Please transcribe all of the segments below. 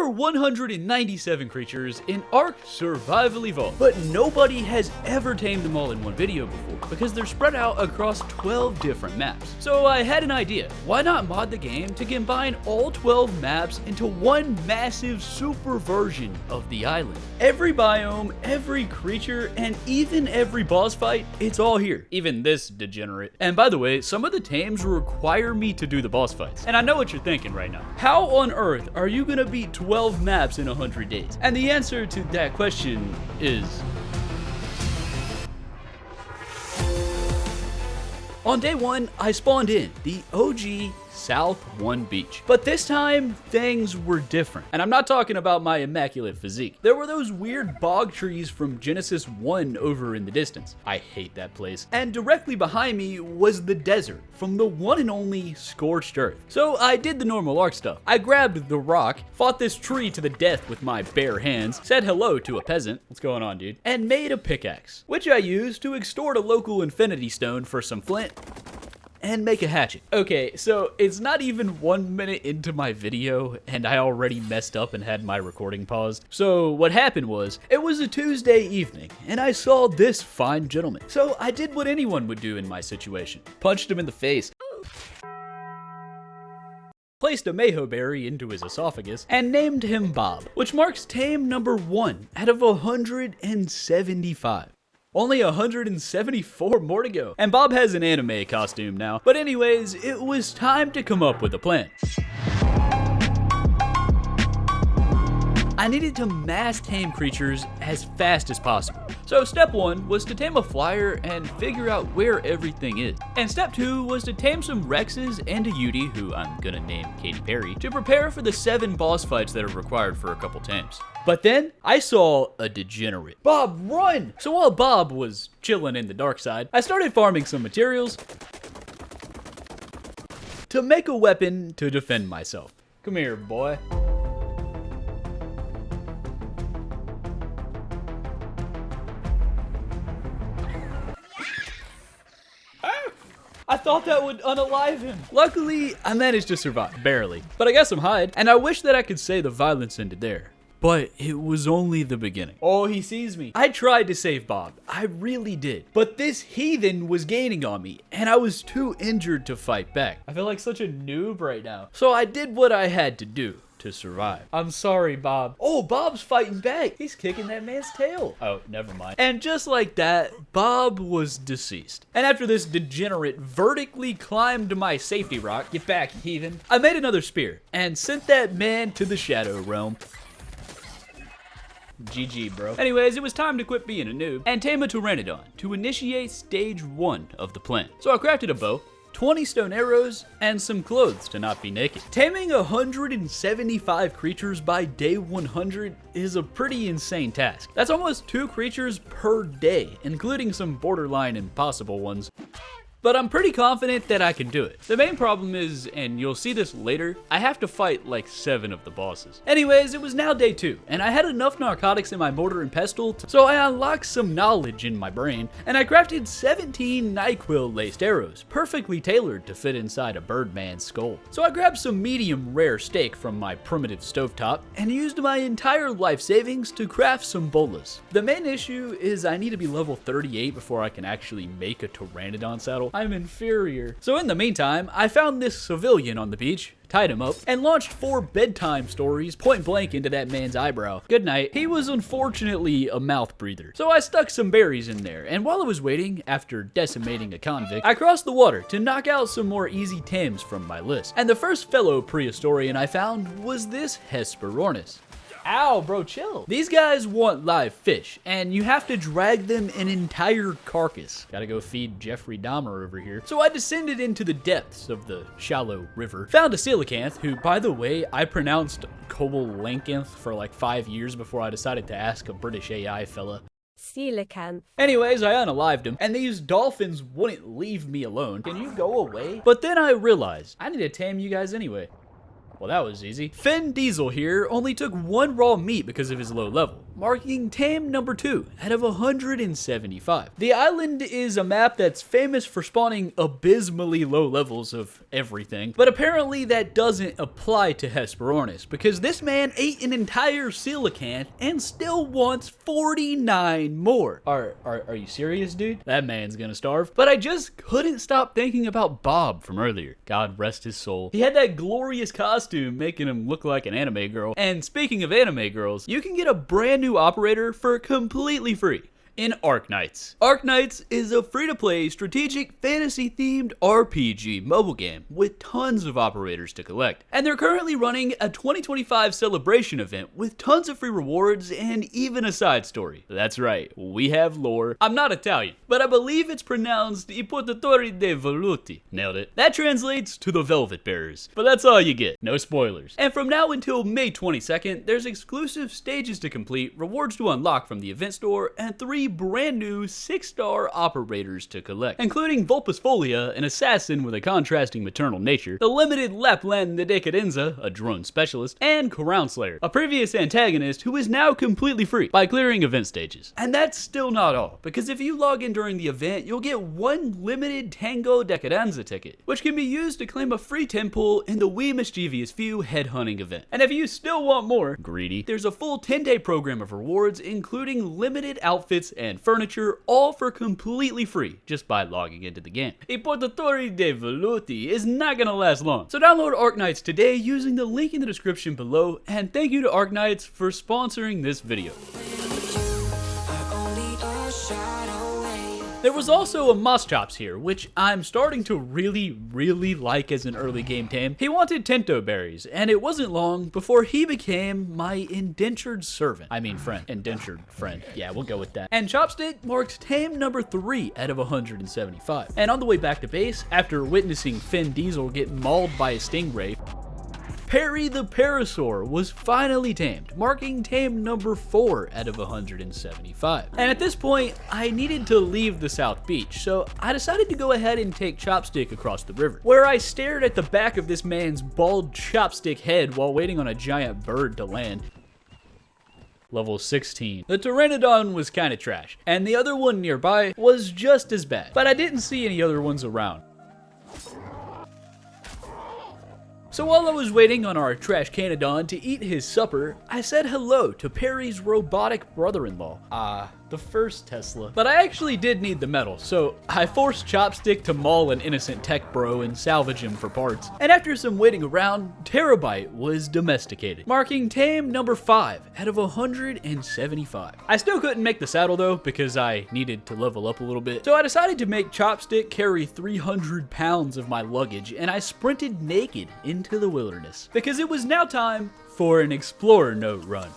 are 197 creatures in ARK Survival Evolved, but nobody has ever tamed them all in one video before because they're spread out across 12 different maps. So I had an idea. Why not mod the game to combine all 12 maps into one massive super version of the island? Every biome, every creature, and even every boss fight, it's all here. Even this degenerate. And by the way, some of the tames require me to do the boss fights. And I know what you're thinking right now. How on earth are you gonna beat 12 maps in 100 days? And the answer to that question is... On day 1, I spawned in the OG South 1 beach. But this time, things were different. And I'm not talking about my immaculate physique. There were those weird bog trees from Genesis 1 over in the distance. I hate that place. And directly behind me was the desert from the one and only Scorched Earth. So I did the normal ARK stuff. I grabbed the rock, fought this tree to the death with my bare hands, said hello to a peasant, what's going on dude, and made a pickaxe, which I used to extort a local infinity stone for some flint, and make a hatchet. Okay, so it's not even 1 minute into my video and I already messed up and had my recording paused. So what happened was, it was a Tuesday evening and I saw this fine gentleman. So I did what anyone would do in my situation. Punched him in the face. Placed a Mayho berry into his esophagus, and named him Bob, which marks tame number 1 out of 175. Only 174 more to go. And Bob has an anime costume now. But anyways, it was time to come up with a plan. I needed to mass tame creatures as fast as possible. So step 1 was to tame a flyer and figure out where everything is. And step 2 was to tame some Rexes and a Yudi, who I'm gonna name Katy Perry, to prepare for the 7 boss fights that are required for a couple tames. But then I saw a degenerate. Bob, run! So while Bob was chilling in the dark side, I started farming some materials to make a weapon to defend myself. Come here, boy. I thought that would unalive him. Luckily, I managed to survive, barely. But I got some hide, and I wish that I could say the violence ended there. But it was only the beginning. Oh, he sees me. I tried to save Bob. I really did. But this heathen was gaining on me, and I was too injured to fight back. I feel like such a noob right now. So I did what I had to do to survive. I'm sorry, Bob. Oh, Bob's fighting back. He's kicking that man's tail. Oh, never mind. And just like that, Bob was deceased. And after this degenerate vertically climbed my safety rock, get back, heathen, I made another spear and sent that man to the Shadow Realm. GG, bro. Anyways, it was time to quit being a noob and tame a Pteranodon to initiate stage 1 of the plan. So I crafted a bow, 20 stone arrows, and some clothes to not be naked. Taming 175 creatures by day 100 is a pretty insane task. That's almost 2 creatures per day, including some borderline impossible ones. But I'm pretty confident that I can do it. The main problem is, and you'll see this later, I have to fight like 7 of the bosses. Anyways, it was now day 2, and I had enough narcotics in my mortar and pestle, so I unlocked some knowledge in my brain, and I crafted 17 NyQuil laced arrows, perfectly tailored to fit inside a birdman's skull. So I grabbed some medium rare steak from my primitive stovetop, and used my entire life savings to craft some bolas. The main issue is I need to be level 38 before I can actually make a Pteranodon saddle. I'm inferior. So in the meantime, I found this civilian on the beach, tied him up, and launched 4 bedtime stories point blank into that man's eyebrow. Good night. He was unfortunately a mouth breather. So I stuck some berries in there, and while I was waiting, after decimating a convict, I crossed the water to knock out some more easy tames from my list. And the first fellow prehistorian I found was this Hesperornis. Ow, bro, chill. These guys want live fish, and you have to drag them an entire carcass. Gotta go feed Jeffrey Dahmer over here. So I descended into the depths of the shallow river, found a coelacanth, who, by the way, I pronounced coelacanth for like 5 years before I decided to ask a British AI fella. Coelacanth. Anyways, I unalived him, and these dolphins wouldn't leave me alone. Can you go away? But then I realized, I need to tame you guys anyway. Well, that was easy. Fen Diesel here only took 1 raw meat because of his low level, marking tame number 2 out of 175. The island is a map that's famous for spawning abysmally low levels of everything, but apparently that doesn't apply to Hesperornis, because this man ate an entire coelacanth and still wants 49 more. Are you serious, dude? That man's gonna starve. But I just couldn't stop thinking about Bob from earlier. God rest his soul. He had that glorious costume making him look like an anime girl. And speaking of anime girls, you can get a brand new operator for completely free in ARK Knights. ARK Knights is a free-to-play, strategic, fantasy-themed RPG mobile game with tons of operators to collect. And they're currently running a 2025 celebration event with tons of free rewards and even a side story. That's right, we have lore. I'm not Italian, but I believe it's pronounced I portatori dei voluti. Nailed it. That translates to the Velvet Bearers, but that's all you get. No spoilers. And from now until May 22nd, there's exclusive stages to complete, rewards to unlock from the event store, and 3 brand new 6-star operators to collect, including Vulpus Folia, an assassin with a contrasting maternal nature, the limited Lapland the Decadenza, a drone specialist, and Crown Slayer, a previous antagonist who is now completely free by clearing event stages. And that's still not all, because if you log in during the event, you'll get 1 limited Tango Decadenza ticket, which can be used to claim a free temple in the We Mischievous Few headhunting event. And if you still want more, greedy, there's a full 10-day program of rewards, including limited outfits and furniture, all for completely free just by logging into the game. I portatori dei voluti is not gonna last long, so download ARK Knights today using the link in the description below, and thank you to ARK Knights for sponsoring this video. There was also a Moschops here, which I'm starting to really like as an early game tame. He wanted Tento berries, and it wasn't long before he became my indentured servant. I mean friend. Indentured friend. Yeah, we'll go with that. And Chopstick marked tame number 3 out of 175. And on the way back to base, after witnessing Fen Diesel get mauled by a stingray, Perry the Parasaur was finally tamed, marking tame number 4 out of 175. And at this point, I needed to leave the South Beach, so I decided to go ahead and take Chopstick across the river, where I stared at the back of this man's bald chopstick head while waiting on a giant bird to land. Level 16. The Pteranodon was kinda trash, and the other one nearby was just as bad, but I didn't see any other ones around. So while I was waiting on our trash Canadon to eat his supper, I said hello to Perry's robotic brother-in-law. The first Tesla. But I actually did need the metal, so I forced Chopstick to maul an innocent tech bro and salvage him for parts. And after some waiting around, Terabyte was domesticated, marking tame number 5 out of 175. I still couldn't make the saddle though, because I needed to level up a little bit. So I decided to make Chopstick carry 300 pounds of my luggage, and I sprinted naked into the wilderness, because it was now time for an Explorer Note run.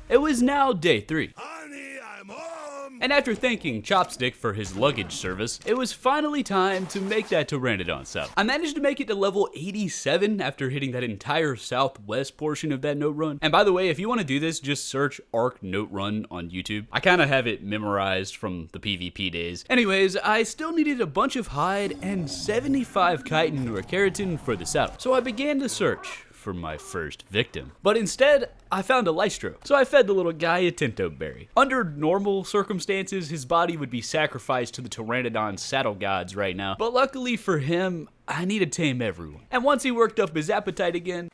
It was now day 3. Honey, I'm home! And after thanking Chopstick for his luggage service, it was finally time to make that Pteranodon sub. I managed to make it to level 87 after hitting that entire southwest portion of that note run. And by the way, if you want to do this, just search ARK Note Run on YouTube. I kind of have it memorized from the PvP days. Anyways, I still needed a bunch of hide and 75 chitin or keratin for the saddle. So I began to search for my first victim. But instead, I found a Lystro, so I fed the little guy a Tento berry. Under normal circumstances, his body would be sacrificed to the Pteranodon saddle gods right now, but luckily for him, I need to tame everyone. And once he worked up his appetite again,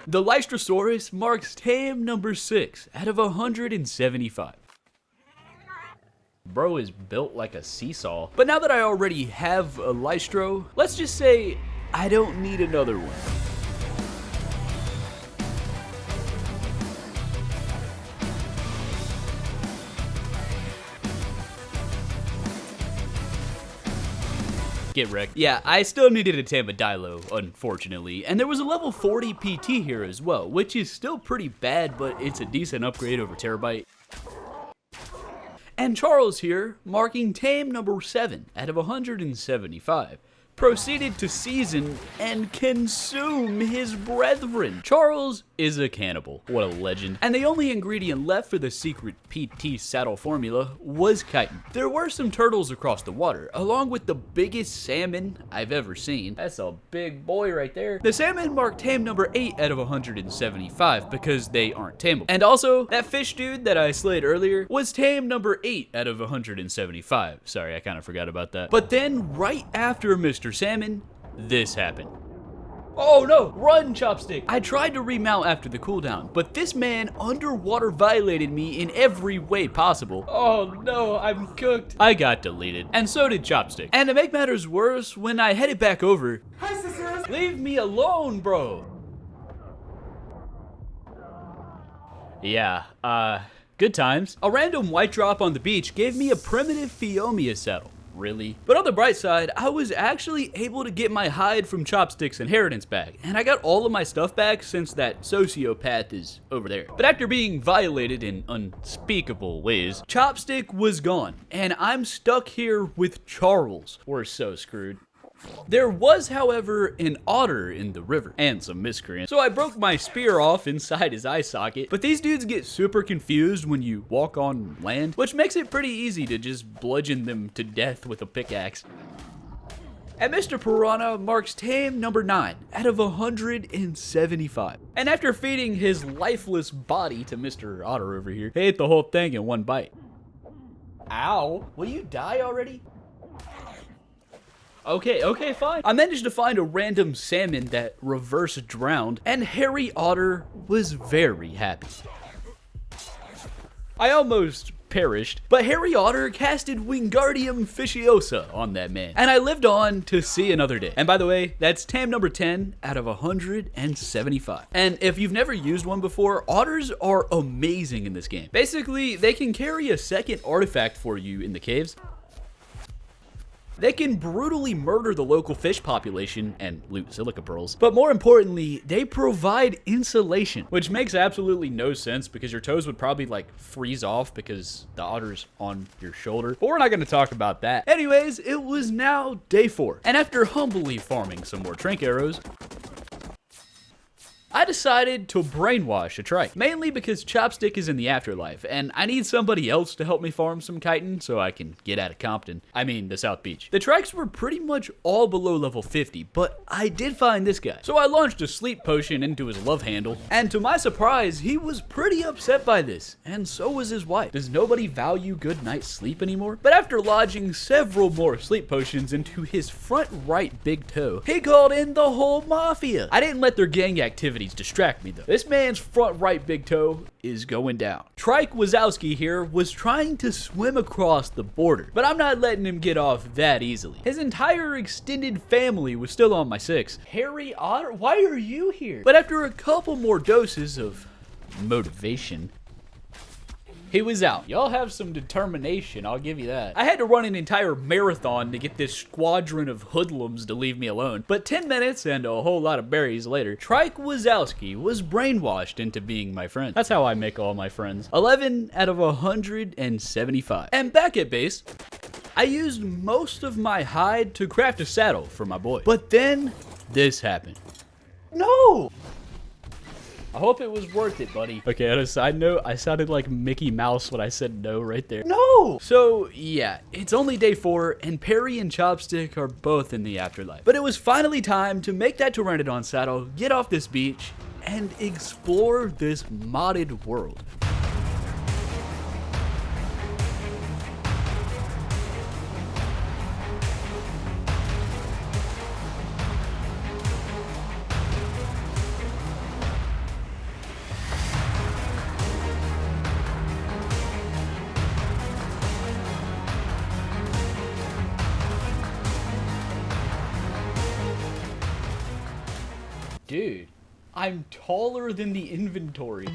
the Lystrosaurus marks tame number 6 out of 175. Bro is built like a seesaw. But now that I already have a Lystro, let's just say I don't need another one. get wrecked. Yeah, I still needed to tame a Dilo, unfortunately. And there was a level 40 PT here as well, which is still pretty bad, but it's a decent upgrade over Terabyte. And Charles here, marking tame number 7 out of 175. Proceeded to season and consume his brethren. Charles is a cannibal. What a legend. And the only ingredient left for the secret PT saddle formula was chitin. There were some turtles across the water, along with the biggest salmon I've ever seen. That's a big boy right there. The salmon marked tame number 8 out of 175 because they aren't tameable. And also, that fish dude that I slayed earlier was tame number 8 out of 175. Sorry, I kind of forgot about that. But then, right after Mr. Salmon, this happened. Oh no, run, Chopstick! I tried to remount after the cooldown, but this man underwater violated me in every way possible. Oh no, I'm cooked. I got deleted, and so did Chopstick. And to make matters worse, when I headed back over, hi sisters! Leave me alone, bro! Yeah, good times. A random white drop on the beach gave me a primitive Phiomia saddle. Really? But on the bright side, I was actually able to get my hide from Chopstick's inheritance back, and I got all of my stuff back since that sociopath is over there. But after being violated in unspeakable ways, Chopstick was gone, and I'm stuck here with Charles. We're so screwed. There was, however, an otter in the river, and some miscreants, so I broke my spear off inside his eye socket, but these dudes get super confused when you walk on land, which makes it pretty easy to just bludgeon them to death with a pickaxe. And Mr. Piranha marks tame number 9 out of 175. And after feeding his lifeless body to Mr. Otter over here, he ate the whole thing in one bite. Ow, will you die already? Okay, fine. I managed to find a random salmon that reverse drowned, and Harry Otter was very happy. I almost perished, but Harry Otter casted Wingardium Ficiosa on that man, and I lived on to see another day. And by the way, that's tame number 10 out of 175. And if you've never used one before, otters are amazing in this game. Basically, they can carry a second artifact for you in the caves. They can brutally murder the local fish population and loot silica pearls. But more importantly, they provide insulation, which makes absolutely no sense because your toes would probably like freeze off because the otter's on your shoulder. But we're not going to talk about that. Anyways, it was now day 4. And after humbly farming some more Trank arrows, I decided to brainwash a trike, mainly because Chopstick is in the afterlife, and I need somebody else to help me farm some chitin so I can get out of Compton. I mean, the South Beach. The trikes were pretty much all below level 50, but I did find this guy. So I launched a sleep potion into his love handle, and to my surprise, he was pretty upset by this, and so was his wife. Does nobody value good night's sleep anymore? But after lodging several more sleep potions into his front right big toe, he called in the whole mafia. I didn't let their gang activities distract me though. This man's front right big toe is going down. Trike Wazowski here was trying to swim across the border, but I'm not letting him get off that easily. His entire extended family was still on my 6. Harry Otter, why are you here? But after a couple more doses of motivation, he was out. Y'all have some determination, I'll give you that. I had to run an entire marathon to get this squadron of hoodlums to leave me alone. But 10 minutes and a whole lot of berries later, Trike Wazowski was brainwashed into being my friend. That's how I make all my friends. 11 out of 175. And back at base, I used most of my hide to craft a saddle for my boy. But then, this happened. No! I hope it was worth it, buddy. Okay, on a side note, I sounded like Mickey Mouse when I said no right there. No! So, yeah, it's only day 4, and Perry and Chopstick are both in the afterlife. But it was finally time to make that Pteranodon saddle, get off this beach, and explore this modded world. Dude, I'm taller than the inventory.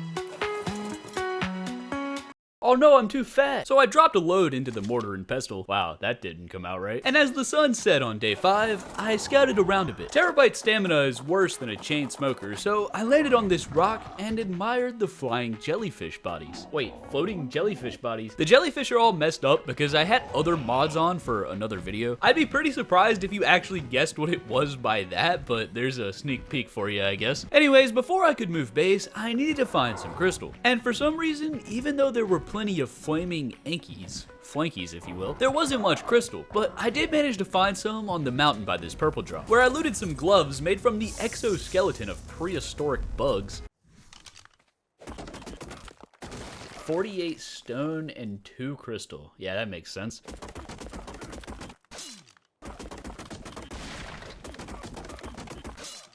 Oh no, I'm too fat. So I dropped a load into the mortar and pestle. Wow, that didn't come out right. And as the sun set on day 5, I scouted around a bit. Terabyte stamina is worse than a chain smoker, so I landed on this rock and admired the flying jellyfish bodies. Wait, floating jellyfish bodies? The jellyfish are all messed up because I had other mods on for another video. I'd be pretty surprised if you actually guessed what it was by that, but there's a sneak peek for you, I guess. Anyways, before I could move base, I needed to find some crystal. And for some reason, even though there were plenty of flaming Ankies, flankies if you will, there wasn't much crystal, but I did manage to find some on the mountain by this purple drop, where I looted some gloves made from the exoskeleton of prehistoric bugs. 48 stone and 2 crystal. Yeah, that makes sense.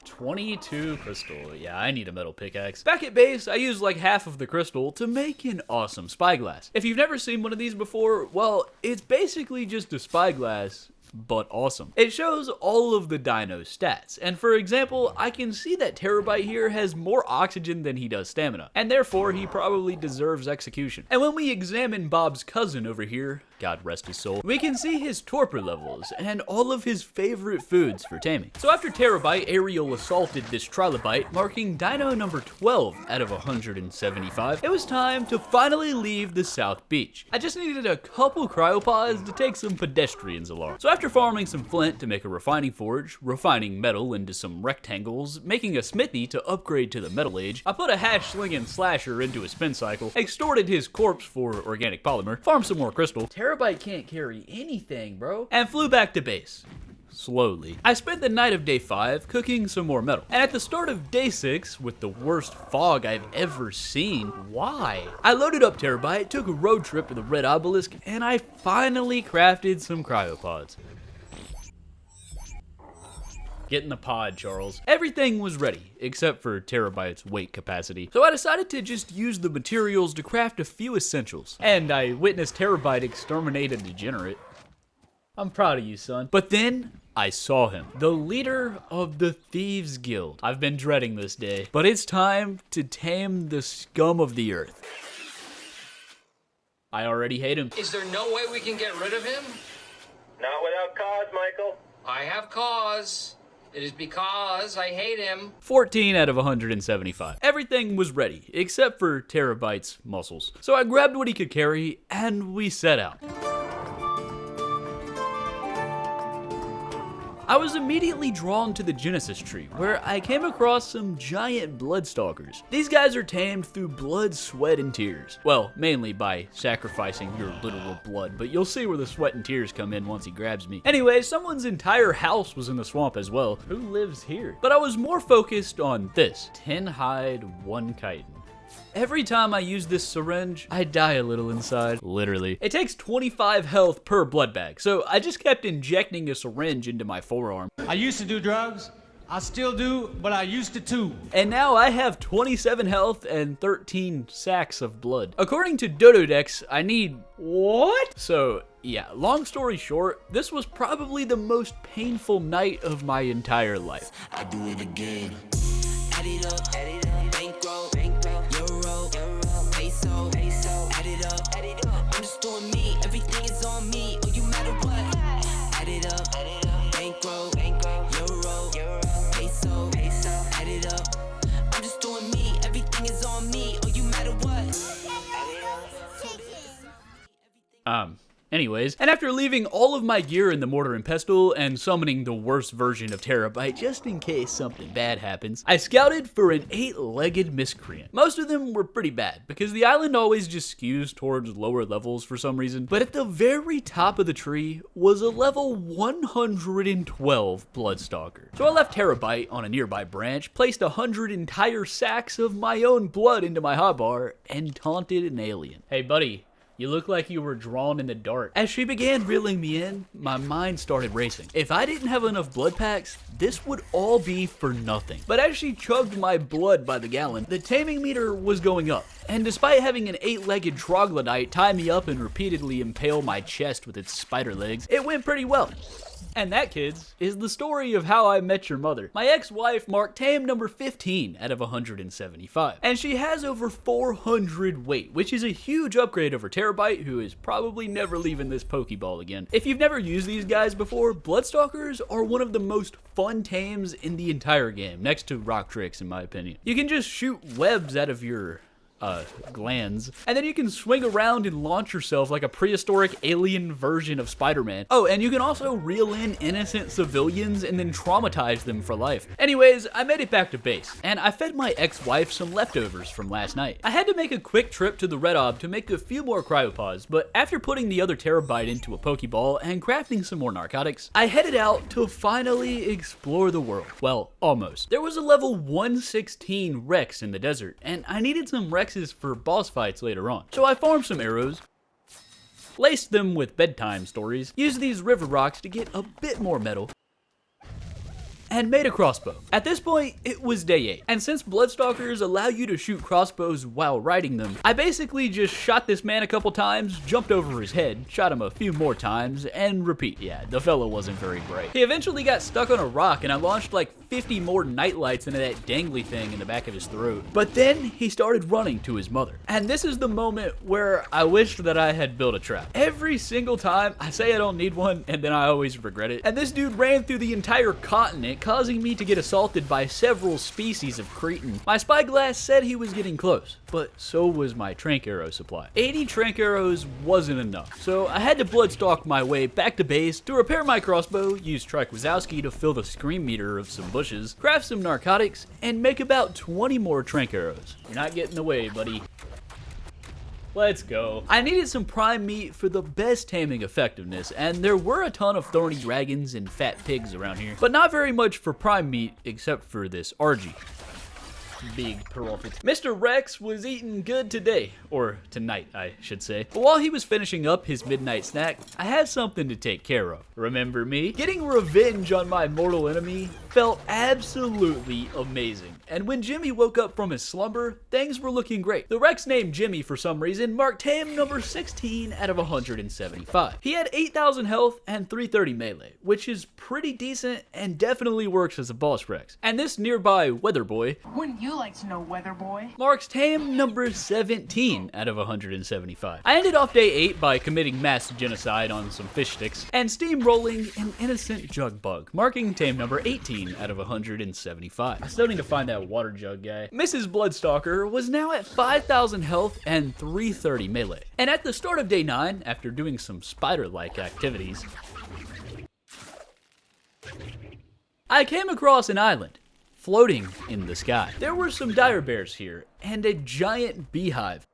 22 crystal. Yeah, I need a metal pickaxe. Back at base, I used like half of the crystal to make an awesome spyglass. If you've never seen one of these before, well, it's basically just a spyglass, but awesome. It shows all of the dino stats, and for example, I can see that Terabyte here has more oxygen than he does stamina, and therefore he probably deserves execution. And when we examine Bob's cousin over here, God rest his soul, we can see his torpor levels and all of his favorite foods for taming. So after Terabyte aerial assaulted this trilobite, marking dino number 12 out of 175, it was time to finally leave the South Beach. I just needed a couple cryopods to take some pedestrians along. So after farming some flint to make a refining forge, refining metal into some rectangles, making a smithy to upgrade to the metal age, I put a hash-slinging slasher into a spin cycle, extorted his corpse for organic polymer, farmed some more crystal, Terabyte can't carry anything, bro, and flew back to base. Slowly. I spent the night of day 5 cooking some more metal. And at the start of day 6, with the worst fog I've ever seen, why? I loaded up Terabyte, took a road trip to the Red Obelisk, and I finally crafted some cryopods. Get in the pod, Charles. Everything was ready, except for Terabyte's weight capacity. So I decided to just use the materials to craft a few essentials. And I witnessed Terabyte exterminate a degenerate. I'm proud of you, son. But then, I saw him. The leader of the Thieves Guild. I've been dreading this day. But it's time to tame the scum of the earth. I already hate him. Is there no way we can get rid of him? Not without cause, Michael. I have cause. It is because I hate him. 14 out of 175. Everything was ready, except for Terabyte's muscles. So I grabbed what he could carry, and we set out. I was immediately drawn to the Genesis tree, where I came across some giant bloodstalkers. These guys are tamed through blood, sweat, and tears. Well, mainly by sacrificing your literal blood, but you'll see where the sweat and tears come in once he grabs me. Anyway, someone's entire house was in the swamp as well. Who lives here? But I was more focused on this. 10 hide, 1 chitin. Every time I use this syringe, I die a little inside. Literally. It takes 25 health per blood bag, so I just kept injecting a syringe into my forearm. I used to do drugs. I still do, but I used to too. And now I have 27 health and 13 sacks of blood. According to Dododex, I need... What? So, yeah, long story short, this was probably the most painful night of my entire life. I do it again. Add it up, bankroll, euro, peso, add it up, I'm just doing me, everything is on me, oh you matter what, add it up, bankroll, euro, peso, add it up, I'm just doing me, everything is on me, oh you matter what. Anyways, and after leaving all of my gear in the mortar and pestle and summoning the worst version of Terabyte just in case something bad happens, I scouted for an 8-legged miscreant. Most of them were pretty bad because the island always just skews towards lower levels for some reason, but at the very top of the tree was a level 112 Bloodstalker. So I left Terabyte on a nearby branch, placed 100 entire sacks of my own blood into my hotbar, and taunted an alien. Hey buddy, you look like you were drawn in the dark. As she began reeling me in, my mind started racing. If I didn't have enough blood packs, this would all be for nothing. But as she chugged my blood by the gallon, the taming meter was going up. And despite having an 8-legged troglodyte tie me up and repeatedly impale my chest with its spider legs, it went pretty well. And that, kids, is the story of how I met your mother. My ex-wife marked tame number 15 out of 175. And she has over 400 weight, which is a huge upgrade over Terabyte, who is probably never leaving this Pokeball again. If you've never used these guys before, Bloodstalkers are one of the most fun tames in the entire game, next to Rock Tricks in my opinion. You can just shoot webs out of your glands, and then you can swing around and launch yourself like a prehistoric alien version of Spider-Man. Oh, and you can also reel in innocent civilians and then traumatize them for life. Anyways, I made it back to base, and I fed my ex-wife some leftovers from last night. I had to make a quick trip to the Red Ob to make a few more cryopods, but after putting the other Terabyte into a Pokeball and crafting some more narcotics, I headed out to finally explore the world. Well, almost. There was a level 116 Rex in the desert, and I needed some Rex for boss fights later on. So I farmed some arrows, laced them with bedtime stories, used these river rocks to get a bit more metal, and made a crossbow. At this point, it was day 8, and since Bloodstalkers allow you to shoot crossbows while riding them, I basically just shot this man a couple times, jumped over his head, shot him a few more times, and repeat. Yeah, the fellow wasn't very bright. He eventually got stuck on a rock, and I launched like 50 more nightlights into that dangly thing in the back of his throat. But then he started running to his mother. And this is the moment where I wished that I had built a trap. Every single time I say I don't need one, and then I always regret it. And this dude ran through the entire continent, causing me to get assaulted by several species of cretin. My spyglass said he was getting close, but so was my trank arrow supply. 80 trank arrows wasn't enough, so I had to bloodstalk my way back to base to repair my crossbow, use Trike-Wazowski to fill the scream meter of some bushes, craft some narcotics, and make about 20 more trank arrows. You're not getting away, buddy. Let's go. I needed some prime meat for the best taming effectiveness, and there were a ton of thorny dragons and fat pigs around here, but not very much for prime meat except for this RG. Big profit. Mr. Rex was eating good today, or tonight, I should say. But while he was finishing up his midnight snack, I had something to take care of. Remember me? Getting revenge on my mortal enemy felt absolutely amazing. And when Jimmy woke up from his slumber, things were looking great. The Rex named Jimmy, for some reason, marked him number 16 out of 175. He had 8,000 health and 330 melee, which is pretty decent and definitely works as a boss Rex. And this nearby Weather Boy, wouldn't you like to know, Weather Boy? marks tame number 17 out of 175. I ended off day 8 by committing mass genocide on some fish sticks and steamrolling an innocent jug bug, marking tame number 18 out of 175. I still need to find that water jug guy. Mrs. Bloodstalker was now at 5,000 health and 330 melee. And at the start of day 9, after doing some spider-like activities, I came across an island floating in the sky. There were some dire bears here and a giant beehive.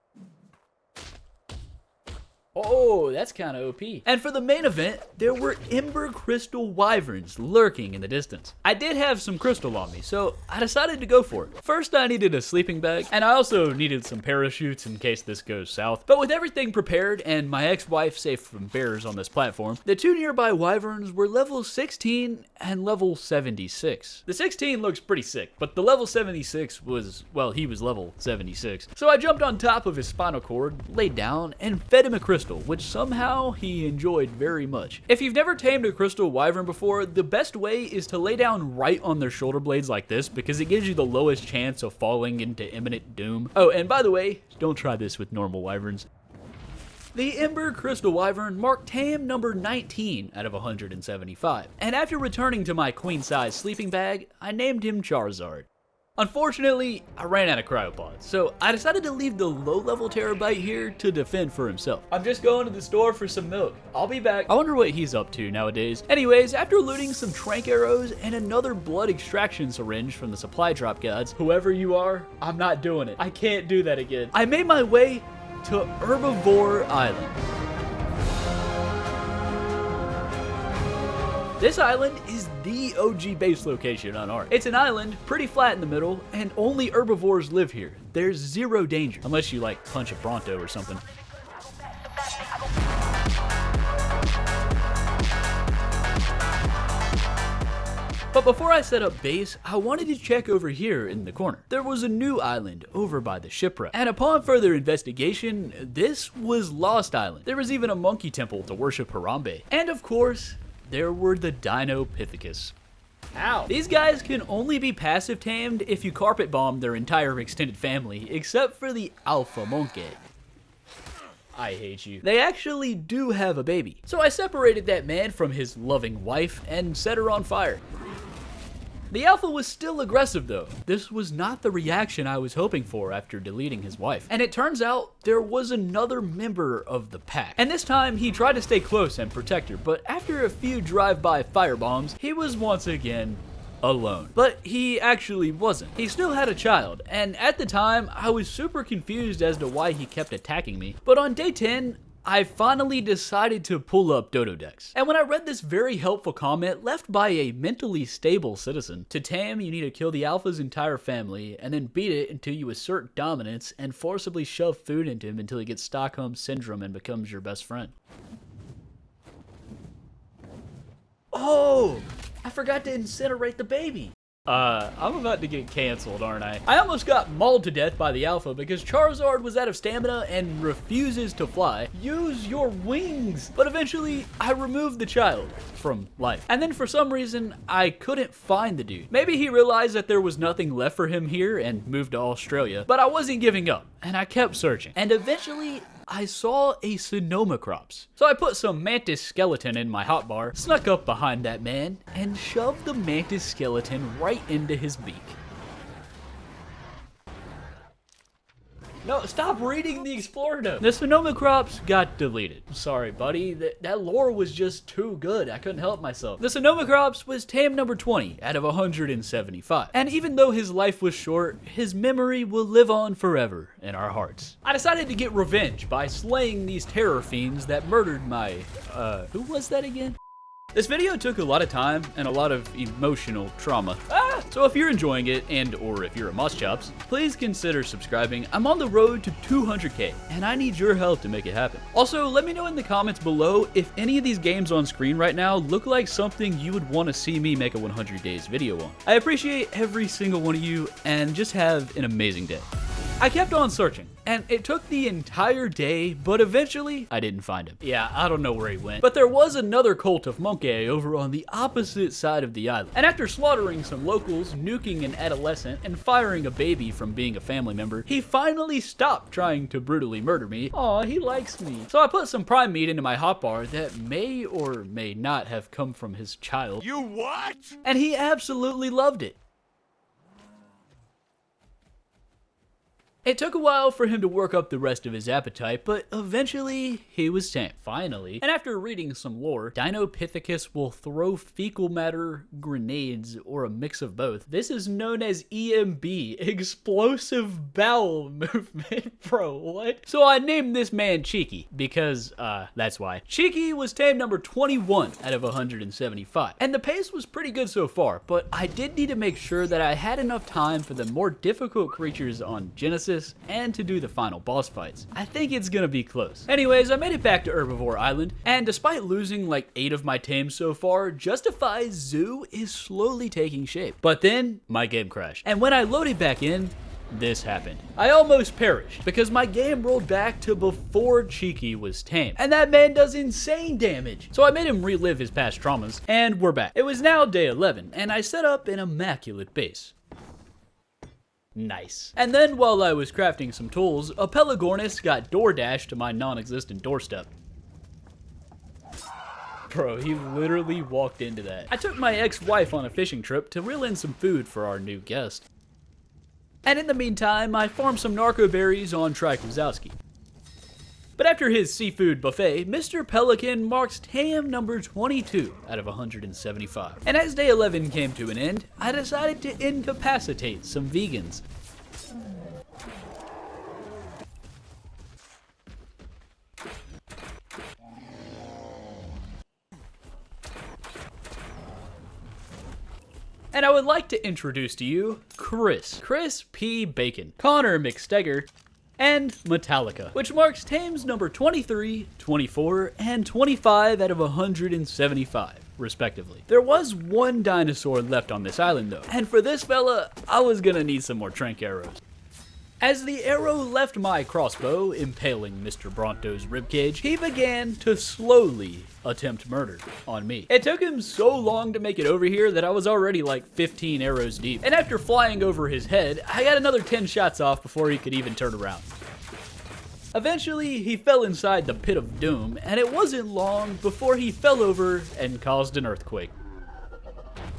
Oh, that's kind of OP. And for the main event, there were Ember Crystal Wyverns lurking in the distance. I did have some crystal on me, so I decided to go for it. First, I needed a sleeping bag, and I also needed some parachutes in case this goes south. But with everything prepared and my ex-wife safe from bears on this platform, the two nearby Wyverns were level 16 and level 76. The 16 looks pretty sick, but the level 76 was, well, he was level 76. So I jumped on top of his spinal cord, laid down, and fed him a crystal, which somehow he enjoyed very much. If you've never tamed a crystal wyvern before, the best way is to lay down right on their shoulder blades like this, because it gives you the lowest chance of falling into imminent doom. Oh, and by the way, don't try this with normal wyverns. The Ember Crystal Wyvern marked tame number 19 out of 175, and after returning to my queen-size sleeping bag, I named him Charizard. Unfortunately, I ran out of cryopods, so I decided to leave the low-level Terabyte here to defend for himself. I'm just going to the store for some milk. I'll be back. I wonder what he's up to nowadays. Anyways, after looting some trank arrows and another blood extraction syringe from the supply drop gods, whoever you are, I'm not doing it. I can't do that again. I made my way to Herbivore Island. This island is the OG base location on ARK. It's an island, pretty flat in the middle, and only herbivores live here. There's zero danger, unless you like punch a Bronto or something. But before I set up base, I wanted to check over here in the corner. There was a new island over by the shipwreck, and upon further investigation, this was Lost Island. There was even a monkey temple to worship Harambe. And of course, there were the Dinopithecus. Ow. These guys can only be passive tamed if you carpet bomb their entire extended family, except for the alpha monkey. I hate you. They actually do have a baby. So I separated that man from his loving wife and set her on fire. The alpha was still aggressive though. This was not the reaction I was hoping for after deleting his wife. And it turns out there was another member of the pack. And this time he tried to stay close and protect her, but after a few drive-by firebombs, he was once again alone. But he actually wasn't. He still had a child, and at the time, I was super confused as to why he kept attacking me. But on day 10, I finally decided to pull up Dododex. And when I read this very helpful comment left by a mentally stable citizen, to tame you need to kill the alpha's entire family and then beat it until you assert dominance and forcibly shove food into him until he gets Stockholm Syndrome and becomes your best friend. Oh, I forgot to incinerate the baby. I'm about to get canceled, aren't I? I almost got mauled to death by the alpha because Charizard was out of stamina and refuses to fly. Use your wings! But eventually, I removed the child from life. And then for some reason, I couldn't find the dude. Maybe he realized that there was nothing left for him here and moved to Australia, but I wasn't giving up, and I kept searching. And eventually, I saw a Sonomacrops. So I put some mantis skeleton in my hotbar, snuck up behind that man, and shoved the mantis skeleton right into his beak. No, stop reading the Explorer note. The Sonomacrops got deleted. Sorry, buddy. That lore was just too good. I couldn't help myself. The Sonomacrops was tame number 20 out of 175. And even though his life was short, his memory will live on forever in our hearts. I decided to get revenge by slaying these terror fiends that murdered my, who was that again? This video took a lot of time and a lot of emotional trauma. So if you're enjoying it and or if you're a Mosschops, please consider subscribing. I'm on the road to 200k and I need your help to make it happen. Also, let me know in the comments below if any of these games on screen right now look like something you would want to see me make a 100 days video on. I appreciate every single one of you and just have an amazing day. I kept on searching, and it took the entire day, but eventually, I didn't find him. Yeah, I don't know where he went. But there was another cult of monkey over on the opposite side of the island. And after slaughtering some locals, nuking an adolescent, and firing a baby from being a family member, he finally stopped trying to brutally murder me. Aw, he likes me. So I put some prime meat into my hotbar that may or may not have come from his child. You what? And he absolutely loved it. It took a while for him to work up the rest of his appetite, but eventually he was tamed. Finally, and after reading some lore, Dinopithecus will throw fecal matter grenades or a mix of both. This is known as EMB, Explosive Bowel Movement. Bro, what? So I named this man Cheeky because, that's why. Cheeky was tame number 21 out of 175. And the pace was pretty good so far, but I did need to make sure that I had enough time for the more difficult creatures on Genesis and to do the final boss fights. I think it's gonna be close. Anyways, I made it back to Herbivore Island, and despite losing like 8 of my tames so far, Juztify's zoo is slowly taking shape. But then, my game crashed. And when I loaded back in, this happened. I almost perished because my game rolled back to before Cheeky was tamed. And that man does insane damage. So I made him relive his past traumas, and we're back. It was now day 11, and I set up an immaculate base. Nice. And then while I was crafting some tools, a Pelagornis got DoorDashed to my non-existent doorstep. Bro, he literally walked into that. I took my ex-wife on a fishing trip to reel in some food for our new guest. And in the meantime, I farmed some narco berries on Crowmeda. But after his seafood buffet, Mr. Pelican marks tame number 22 out of 175. And as day 11 came to an end, I decided to incapacitate some vegans. And I would like to introduce to you Chris P. Bacon, Connor McStegger, and Metallica, which marks tames number 23, 24, and 25 out of 175, respectively. There was one dinosaur left on this island though, and for this fella, I was gonna need some more trank arrows. As the arrow left my crossbow, impaling Mr. Bronto's ribcage, he began to slowly attempt murder on me. It took him so long to make it over here that I was already like 15 arrows deep. And after flying over his head, I got another 10 shots off before he could even turn around. Eventually, he fell inside the pit of doom, and it wasn't long before he fell over and caused an earthquake.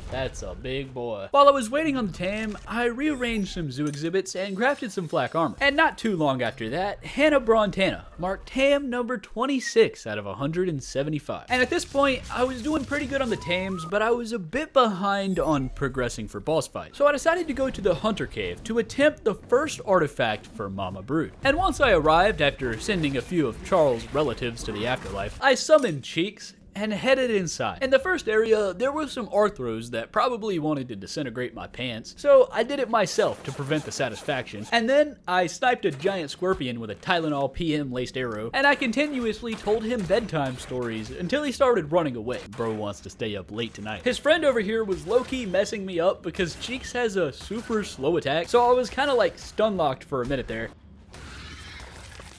That's a big boy. While I was waiting on the tame, I rearranged some zoo exhibits and crafted some flak armor. And not too long after that, Hannah Brontana marked tame number 26 out of 175. And at this point, I was doing pretty good on the tames, but I was a bit behind on progressing for boss fights. So I decided to go to the Hunter Cave to attempt the first artifact for Mama Brood. And once I arrived, after sending a few of Charles' relatives to the afterlife, I summoned Cheeks and headed inside. In the first area, there were some Arthros that probably wanted to disintegrate my pants, so I did it myself to prevent the satisfaction. And then I sniped a giant scorpion with a Tylenol PM laced arrow, and I continuously told him bedtime stories until he started running away. Bro wants to stay up late tonight. His friend over here was low-key messing me up because Cheeks has a super slow attack, so I was kind of like stun locked for a minute there.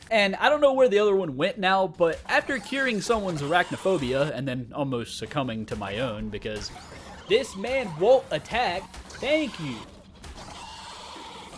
And I don't know where the other one went now, but after curing someone's arachnophobia and then almost succumbing to my own because this man won't attack, thank you,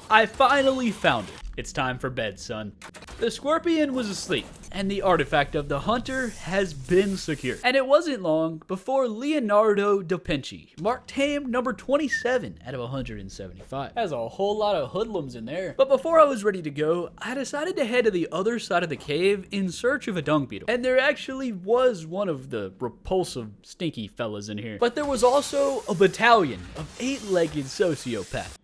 I finally found it. It's time for bed, son. The scorpion was asleep, and the artifact of the hunter has been secured. And it wasn't long before Leonardo da Vinci marked tame number 27 out of 175. Has a whole lot of hoodlums in there. But before I was ready to go, I decided to head to the other side of the cave in search of a dung beetle. And there actually was one of the repulsive, stinky fellas in here. But there was also a battalion of 8-legged sociopaths.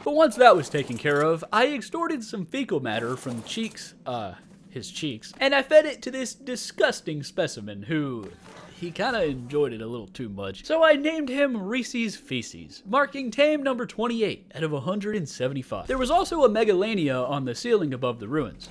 But once that was taken care of, I extorted some fecal matter from his cheeks, and I fed it to this disgusting specimen who, he kinda enjoyed it a little too much. So I named him Reese's Feces, marking tame number 28 out of 175. There was also a Megalania on the ceiling above the ruins.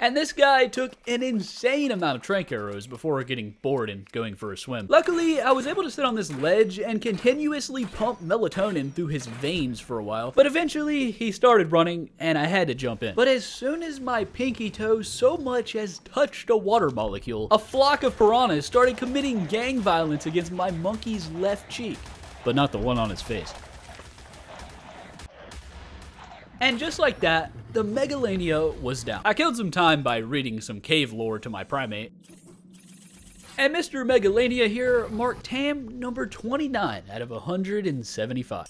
And this guy took an insane amount of trank arrows before getting bored and going for a swim. Luckily, I was able to sit on this ledge and continuously pump melatonin through his veins for a while, but eventually he started running and I had to jump in. But as soon as my pinky toe so much as touched a water molecule, a flock of piranhas started committing gang violence against my monkey's left cheek, but not the one on his face. And just like that, the Megalania was down. I killed some time by reading some cave lore to my primate. And Mr. Megalania here marked tame number 29 out of 175.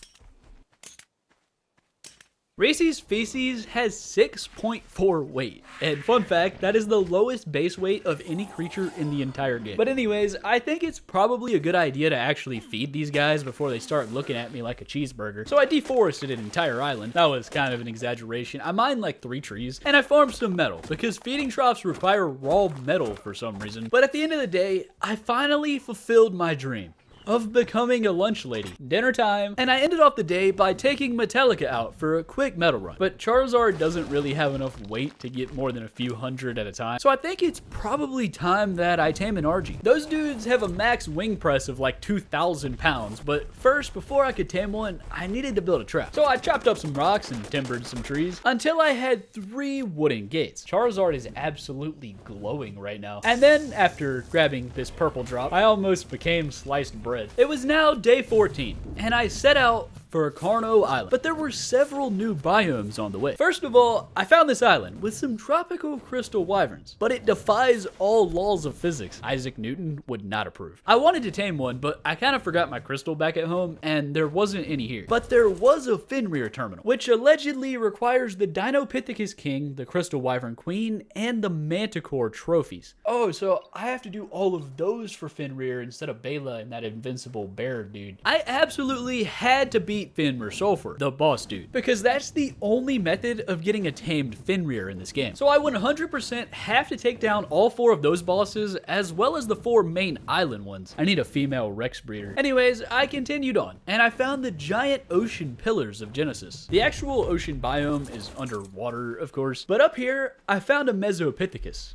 Reese's Feces has 6.4 weight, and fun fact, that is the lowest base weight of any creature in the entire game. But anyways, I think it's probably a good idea to actually feed these guys before they start looking at me like a cheeseburger. So I deforested an entire island. That was kind of an exaggeration. I mined like 3 trees, and I farmed some metal, because feeding troughs require raw metal for some reason. But at the end of the day, I finally fulfilled my dream of becoming a lunch lady. Dinner time, and I ended off the day by taking Metallica out for a quick metal run. But Charizard doesn't really have enough weight to get more than a few hundred at a time, so I think it's probably time that I tame an RG. Those dudes have a max wing press of like 2,000 pounds, but first, before I could tame one, I needed to build a trap. So I chopped up some rocks and timbered some trees until I had 3 wooden gates. Charizard is absolutely glowing right now. And then, after grabbing this purple drop, I almost became sliced bread. It was now day 14, and I set out for Carno Island, but there were several new biomes on the way. First of all, I found this island with some tropical crystal wyverns, but it defies all laws of physics. Isaac Newton would not approve. I wanted to tame one, but I kind of forgot my crystal back at home, and there wasn't any here. But there was a Fenrir terminal, which allegedly requires the Dinopithecus King, the Crystal Wyvern Queen, and the Manticore trophies. Oh, so I have to do all of those for Fenrir instead of Bela and that invincible bear dude. I absolutely had to beat Fenrir Sulfur, the boss dude, because that's the only method of getting a tamed Fenrir in this game. So I 100% have to take down all 4 of those bosses, as well as the 4 main island ones. I need a female Rex breeder. Anyways, I continued on, and I found the giant ocean pillars of Genesis. The actual ocean biome is underwater, of course, but up here, I found a Mesopithecus.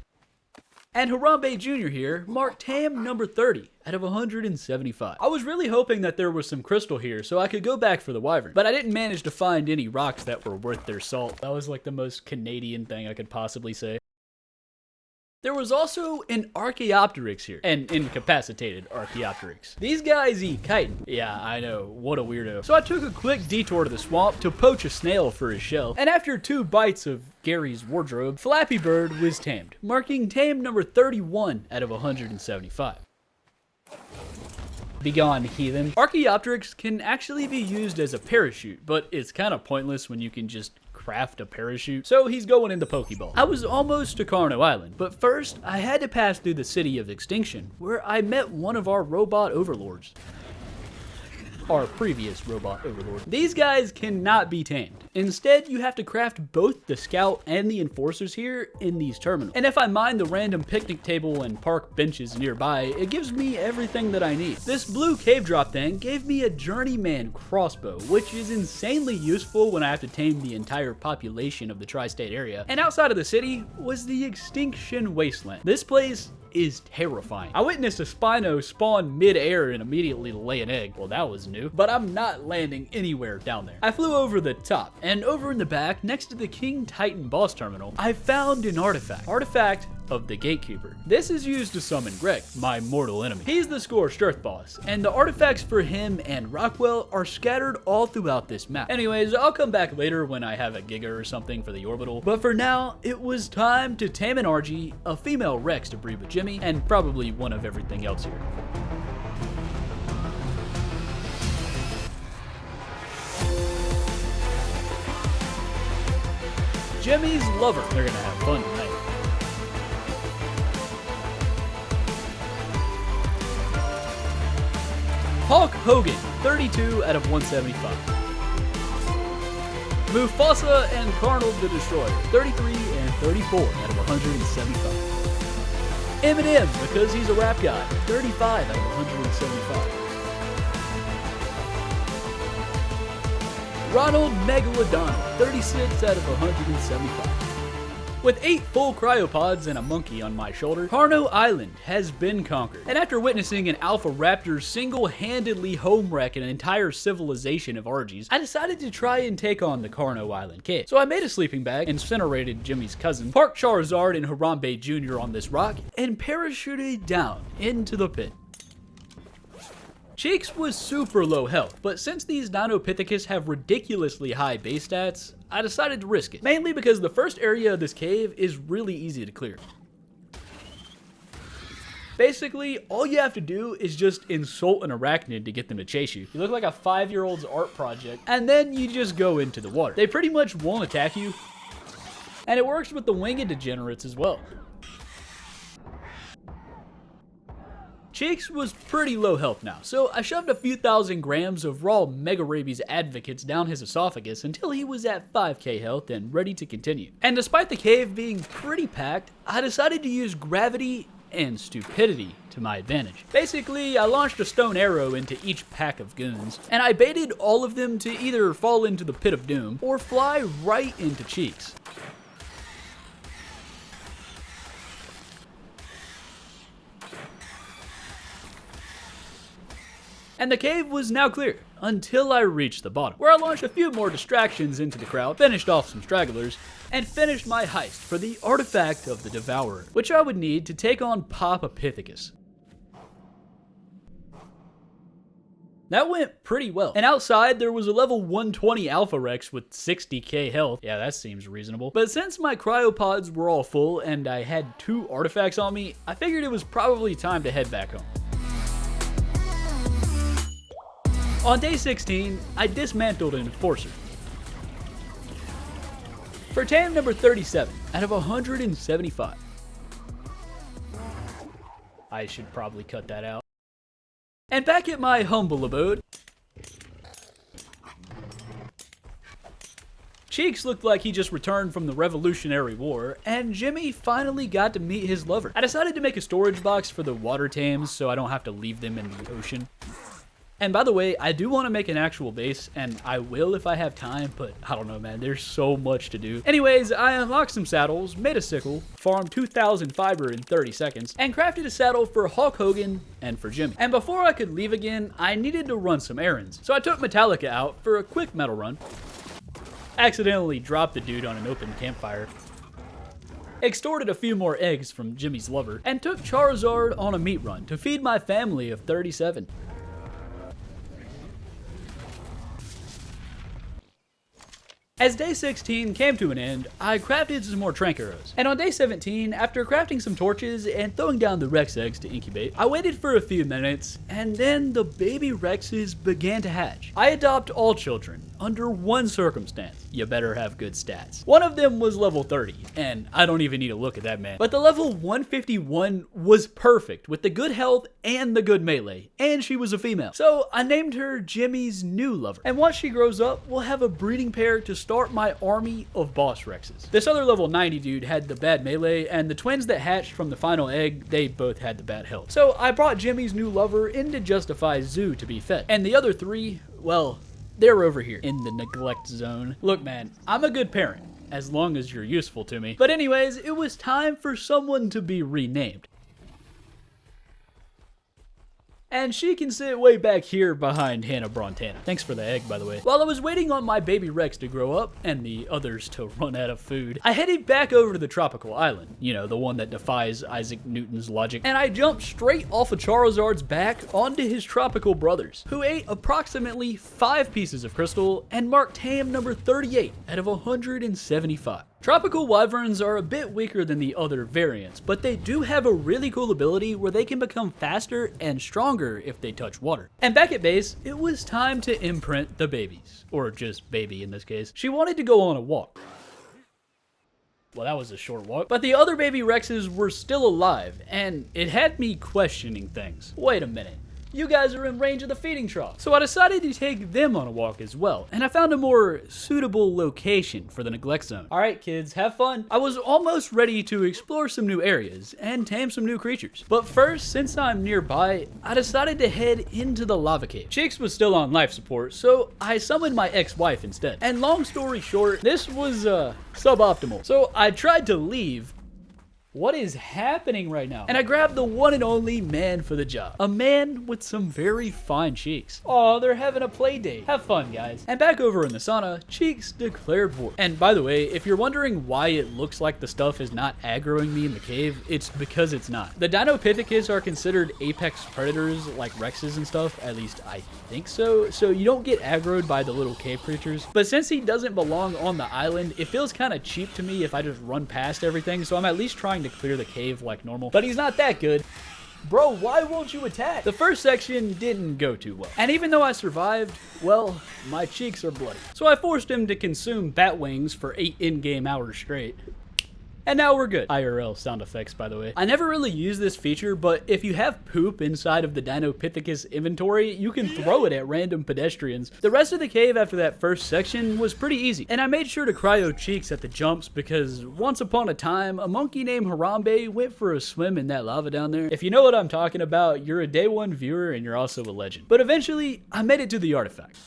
And Harambe Jr. here marked tame number 30 out of 175. I was really hoping that there was some crystal here so I could go back for the wyvern, but I didn't manage to find any rocks that were worth their salt. That was like the most Canadian thing I could possibly say. There was also an Archaeopteryx here, an incapacitated Archaeopteryx. These guys eat chitin. Yeah, I know, what a weirdo. So I took a quick detour to the swamp to poach a snail for his shell, and after 2 bites of Gary's wardrobe, Flappy Bird was tamed, marking tame number 31 out of 175. Begone, heathen. Archaeopteryx can actually be used as a parachute, but it's kind of pointless when you can just craft a parachute, so he's going in the Pokeball. I was almost to Carno Island, but first I had to pass through the City of Extinction, where I met one of our robot overlords. Our previous robot overlord. These guys cannot be tamed. Instead, you have to craft both the scout and the enforcers here in these terminals. And if I mine the random picnic table and park benches nearby, it gives me everything that I need. This blue cave drop thing gave me a journeyman crossbow, which is insanely useful when I have to tame the entire population of the tri-state area. And outside of the city was the Extinction Wasteland. This place is terrifying. I witnessed a Spino spawn mid-air and immediately lay an egg. Well, that was new, but I'm not landing anywhere down there. I flew over the top, and over in the back, next to the King Titan boss terminal, I found an artifact of the Gatekeeper. This is used to summon Greg, my mortal enemy. He's the Scorched Earth boss, and the artifacts for him and Rockwell are scattered all throughout this map. Anyways, I'll come back later when I have a Giga or something for the orbital, but for now, it was time to tame an RG, a female Rex to breed with Jimmy, and probably one of everything else here. Jimmy's lover. They're gonna have fun tonight. Hulk Hogan, 32 out of 175. Mufasa and Carnal the Destroyer, 33 and 34 out of 175. Eminem, because he's a rap guy, 35 out of 175. Ronald Megalodon, 36 out of 175. With 8 full cryopods and a monkey on my shoulder, Carno Island has been conquered. And after witnessing an Alpha Raptor single-handedly home wreck an entire civilization of RGs, I decided to try and take on the Carno Island Cave. So I made a sleeping bag, incinerated Jimmy's cousin, parked Charizard and Harambe Jr. on this rock, and parachuted down into the pit. Cheeks was super low health, but since these Dinopithecus have ridiculously high base stats, I decided to risk it, mainly because the first area of this cave is really easy to clear. Basically, all you have to do is just insult an arachnid to get them to chase you. You look like a 5-year-old's art project, and then you just go into the water. They pretty much won't attack you, and it works with the winged degenerates as well. Cheeks was pretty low health now, so I shoved a few thousand grams of raw Mega Rabies Advocates down his esophagus until he was at 5k health and ready to continue. And despite the cave being pretty packed, I decided to use gravity and stupidity to my advantage. Basically, I launched a stone arrow into each pack of goons, and I baited all of them to either fall into the pit of doom or fly right into Cheeks. And the cave was now clear, until I reached the bottom, where I launched a few more distractions into the crowd, finished off some stragglers, and finished my heist for the artifact of the Devourer, which I would need to take on Papa Pithecus. That went pretty well. And outside, there was a level 120 Alpha Rex with 60k health. Yeah, that seems reasonable. But since my cryopods were all full and I had 2 artifacts on me, I figured it was probably time to head back home. On day 16, I dismantled an enforcer. For tame number 37 out of 175. I should probably cut that out. And back at my humble abode, Cheeks looked like he just returned from the Revolutionary War, and Jimmy finally got to meet his lover. I decided to make a storage box for the water tames so I don't have to leave them in the ocean. And by the way, I do want to make an actual base, and I will if I have time, but I don't know, man, there's so much to do. Anyways, I unlocked some saddles, made a sickle, farmed 2,000 fiber in 30 seconds, and crafted a saddle for Hulk Hogan and for Jimmy. And before I could leave again, I needed to run some errands. So I took Metallica out for a quick metal run, accidentally dropped the dude on an open campfire, extorted a few more eggs from Jimmy's lover, and took Charizard on a meat run to feed my family of 37. As day 16 came to an end, I crafted some more trank arrows. And on day 17, after crafting some torches and throwing down the Rex eggs to incubate, I waited for a few minutes, and then the baby Rexes began to hatch. I adopt all children, under one circumstance: you better have good stats. One of them was level 30, and I don't even need to look at that man. But the level 151 was perfect, with the good health and the good melee, and she was a female. So I named her Jimmy's new lover. And once she grows up, we'll have a breeding pair to start my army of boss Rexes. This other level 90 dude had the bad melee, and the twins that hatched from the final egg, they both had the bad health. So I brought Jimmy's new lover into Juztify's zoo to be fed. And the other three, well, they're over here in the neglect zone. Look, man, I'm a good parent, as long as you're useful to me. But anyways, it was time for someone to be renamed. And she can sit way back here behind Hannah Brontana. Thanks for the egg, by the way. While I was waiting on my baby Rex to grow up and the others to run out of food, I headed back over to the tropical island. You know, the one that defies Isaac Newton's logic. And I jumped straight off of Charizard's back onto his tropical brothers, who ate approximately 5 pieces of crystal and marked tame number 38 out of 175. Tropical wyverns are a bit weaker than the other variants, but they do have a really cool ability where they can become faster and stronger if they touch water. And back at base, it was time to imprint the babies, or just baby in this case. She wanted to go on a walk. Well, that was a short walk. But the other baby Rexes were still alive, and it had me questioning things. Wait a minute. You guys are in range of the feeding trough. So I decided to take them on a walk as well, and I found a more suitable location for the neglect zone. All right, kids, have fun. I was almost ready to explore some new areas and tame some new creatures. But first, since I'm nearby, I decided to head into the lava cave. Cheeks was still on life support, so I summoned my ex-wife instead. And long story short, this was suboptimal. So I tried to leave. What is happening right now? And I grabbed the one and only man for the job. A man with some very fine cheeks. Aw, they're having a play date. Have fun, guys. And back over in the sauna, Cheeks declared war. And by the way, if you're wondering why it looks like the stuff is not aggroing me in the cave, it's because it's not. The Dinopithecus are considered apex predators like Rexes and stuff, at least I think so. So you don't get aggroed by the little cave creatures. But since he doesn't belong on the island, it feels kind of cheap to me if I just run past everything, so I'm at least trying to clear the cave like normal. But he's not that good. Bro, why won't you attack? The first section didn't go too well. And even though I survived, well, my cheeks are bloody. So I forced him to consume bat wings for 8 in-game hours straight. And now we're good. IRL sound effects, by the way. I never really use this feature, but if you have poop inside of the Dinopithecus inventory, you can throw it at random pedestrians. The rest of the cave after that first section was pretty easy. And I made sure to cryo Cheeks at the jumps because once upon a time, a monkey named Harambe went for a swim in that lava down there. If you know what I'm talking about, you're a day one viewer and you're also a legend. But eventually, I made it to the artifact.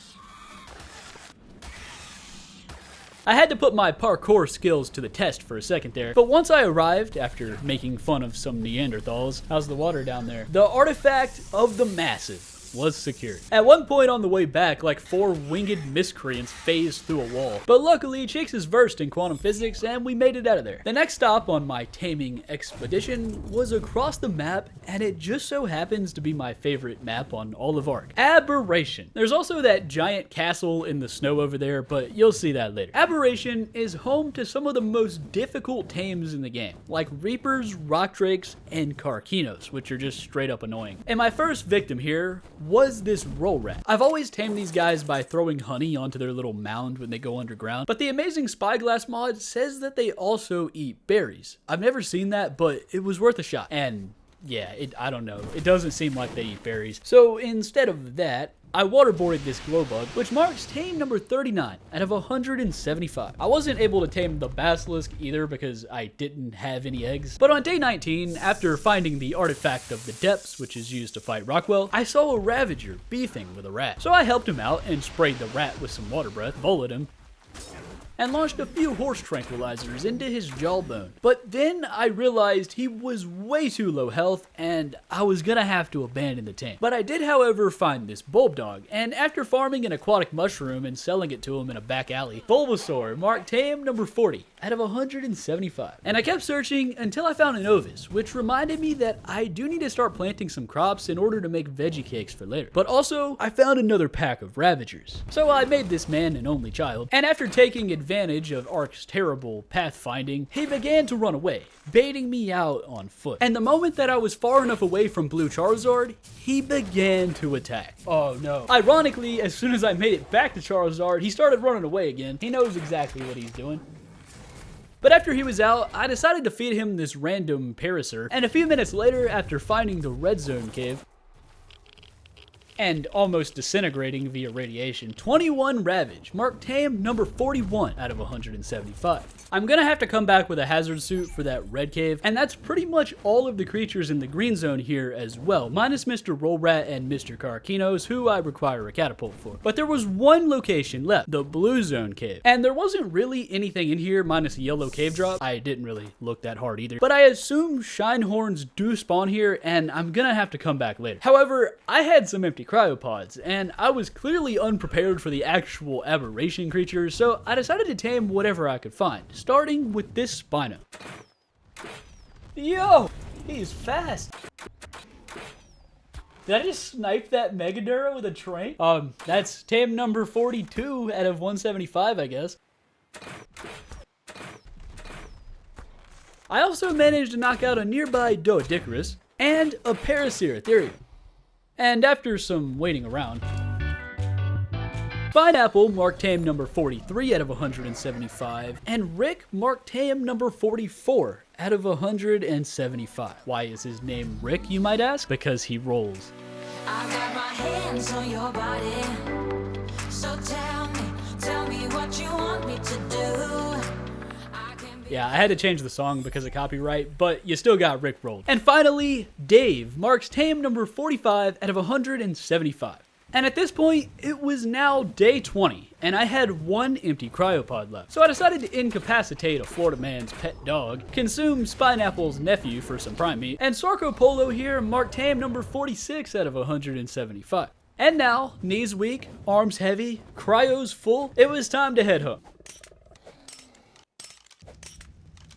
I had to put my parkour skills to the test for a second there, but once I arrived, after making fun of some Neanderthals, how's the water down there? The artifact of the massive was secured. At one point on the way back, like 4 winged miscreants phased through a wall, but luckily Cheeks is versed in quantum physics and we made it out of there. The next stop on my taming expedition was across the map, and it just so happens to be my favorite map on all of ARK. Aberration. There's also that giant castle in the snow over there, but you'll see that later. Aberration is home to some of the most difficult tames in the game, like Reapers, Rock Drakes, and Karkinos, which are just straight up annoying. And my first victim here was this roll rat. I've always tamed these guys by throwing honey onto their little mound when they go underground, but the amazing Spyglass mod says that they also eat berries. I've never seen that, but it was worth a shot. And yeah, I don't know. It doesn't seem like they eat berries. So instead of that, I waterboarded this glow bug, which marks tame number 39 out of 175. I wasn't able to tame the basilisk either because I didn't have any eggs. But on day 19, after finding the artifact of the depths, which is used to fight Rockwell, I saw a ravager beefing with a rat. So I helped him out and sprayed the rat with some water breath, bullet him, and launched a few horse tranquilizers into his jawbone. But then I realized he was way too low health and I was gonna have to abandon the tank. But I did, however, find this bulb dog, and after farming an aquatic mushroom and selling it to him in a back alley, Bulbasaur marked tame number 40 out of 175. And I kept searching until I found an Ovis, which reminded me that I do need to start planting some crops in order to make veggie cakes for later. But also, I found another pack of Ravagers. So I made this man an only child, and after taking advantage of ARK's terrible pathfinding, he began to run away, baiting me out on foot. And the moment that I was far enough away from Blue Charizard, he began to attack. Oh no. Ironically, as soon as I made it back to Charizard, he started running away again. He knows exactly what he's doing. But after he was out, I decided to feed him this random Parasaur, and a few minutes later, after finding the red zone cave, and almost disintegrating via radiation, 21 Ravage marked tame number 41 out of 175. I'm gonna have to come back with a hazard suit for that red cave, and that's pretty much all of the creatures in the green zone here as well, minus Mr. Rollrat and Mr. Karakinos, who I require a catapult for. But there was one location left, the blue zone cave, and there wasn't really anything in here minus a yellow cave drop. I didn't really look that hard either, but I assume Shinehorns do spawn here, and I'm gonna have to come back later. However, I had some empty cryopods, and I was clearly unprepared for the actual aberration creatures, so I decided to tame whatever I could find, starting with this Spino. Yo, he's fast. Did I just snipe that Megadura with a train? That's tame number 42 out of 175, I guess. I also managed to knock out a nearby Doedicarus and a Parasaur Ethereum. And after some waiting around, Pineapple marked tame number 43 out of 175, and Rick marked tame number 44 out of 175. Why is his name Rick, you might ask? Because he rolls. I got my hands on your body, so tell me what you want me to do. Yeah, I had to change the song because of copyright, but you still got Rick rolled. And finally, Dave marks tame number 45 out of 175. And at this point, it was now day 20, and I had one empty cryopod left. So I decided to incapacitate a Florida man's pet dog, consume Spineapple's nephew for some prime meat, and Sarco Polo here marked tame number 46 out of 175. And now, knees weak, arms heavy, cryos full, it was time to head home.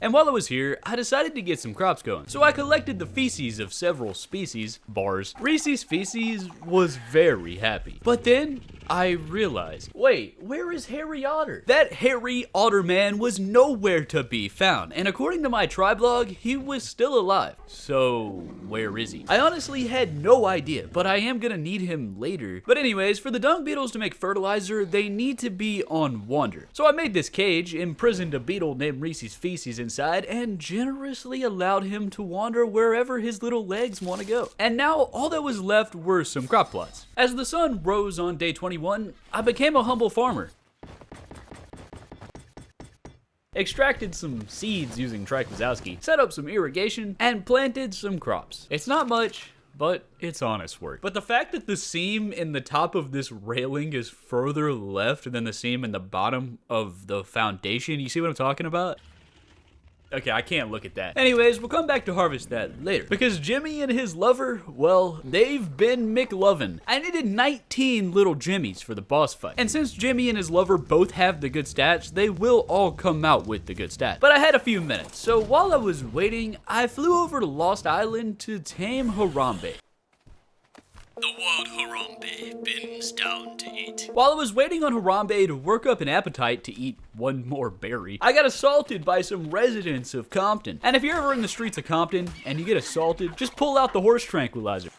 And while I was here, I decided to get some crops going. So I collected the feces of several species, bars. Reese's Feces was very happy. But then I realized, wait, where is Harry Otter? That Harry Otter man was nowhere to be found. And according to my tribe log, he was still alive. So where is he? I honestly had no idea, but I am gonna need him later. But anyways, for the dung beetles to make fertilizer, they need to be on wander. So I made this cage, imprisoned a beetle named Reese's Feces inside, and generously allowed him to wander wherever his little legs want to go. And now all that was left were some crop plots. As the sun rose on day 21, I became a humble farmer. Extracted some seeds using Trike-Wazowski, set up some irrigation, and planted some crops. It's not much, but it's honest work. But the fact that the seam in the top of this railing is further left than the seam in the bottom of the foundation, you see what I'm talking about? Okay, I can't look at that. Anyways, we'll come back to harvest that later. Because Jimmy and his lover, well, they've been McLovin'. I needed 19 little Jimmies for the boss fight. And since Jimmy and his lover both have the good stats, they will all come out with the good stats. But I had a few minutes, so while I was waiting, I flew over to Lost Island to tame Harambe. The wild Harambe bends down to eat. While I was waiting on Harambe to work up an appetite to eat one more berry, I got assaulted by some residents of Compton. And if you're ever in the streets of Compton and you get assaulted, just pull out the horse tranquilizer.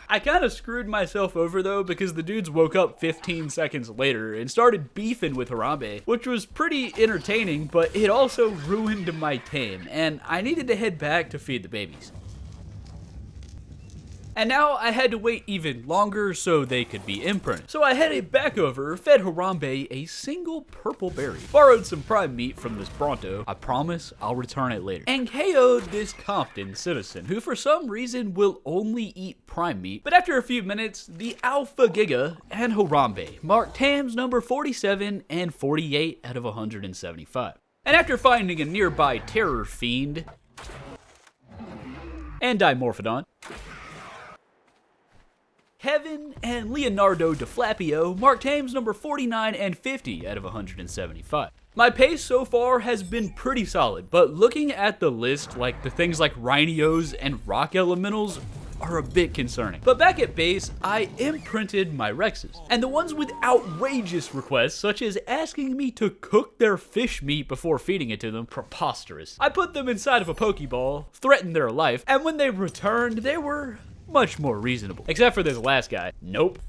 I kind of screwed myself over though, because the dudes woke up 15 seconds later and started beefing with Harambe, which was pretty entertaining, but it also ruined my tame, and I needed to head back to feed the babies. and now I had to wait even longer so they could be imprinted. So I headed back over, fed Harambe a single purple berry, borrowed some prime meat from this Bronto, I promise I'll return it later, and KO'd this Compton citizen who for some reason will only eat prime meat. But after a few minutes, the Alpha Giga and Harambe marked TAMs number 47 and 48 out of 175. And after finding a nearby terror fiend and Dimorphodon, Kevin and Leonardo DeFlapio marked TAMs number 49 and 50 out of 175. My pace so far has been pretty solid, but looking at the list, like the things like Rhinios and Rock Elementals are a bit concerning. But back at base, I imprinted my Rexes, and the ones with outrageous requests, such as asking me to cook their fish meat before feeding it to them, preposterous. I put them inside of a Pokeball, threatened their life, and when they returned, they were much more reasonable. Except for this last guy. Nope.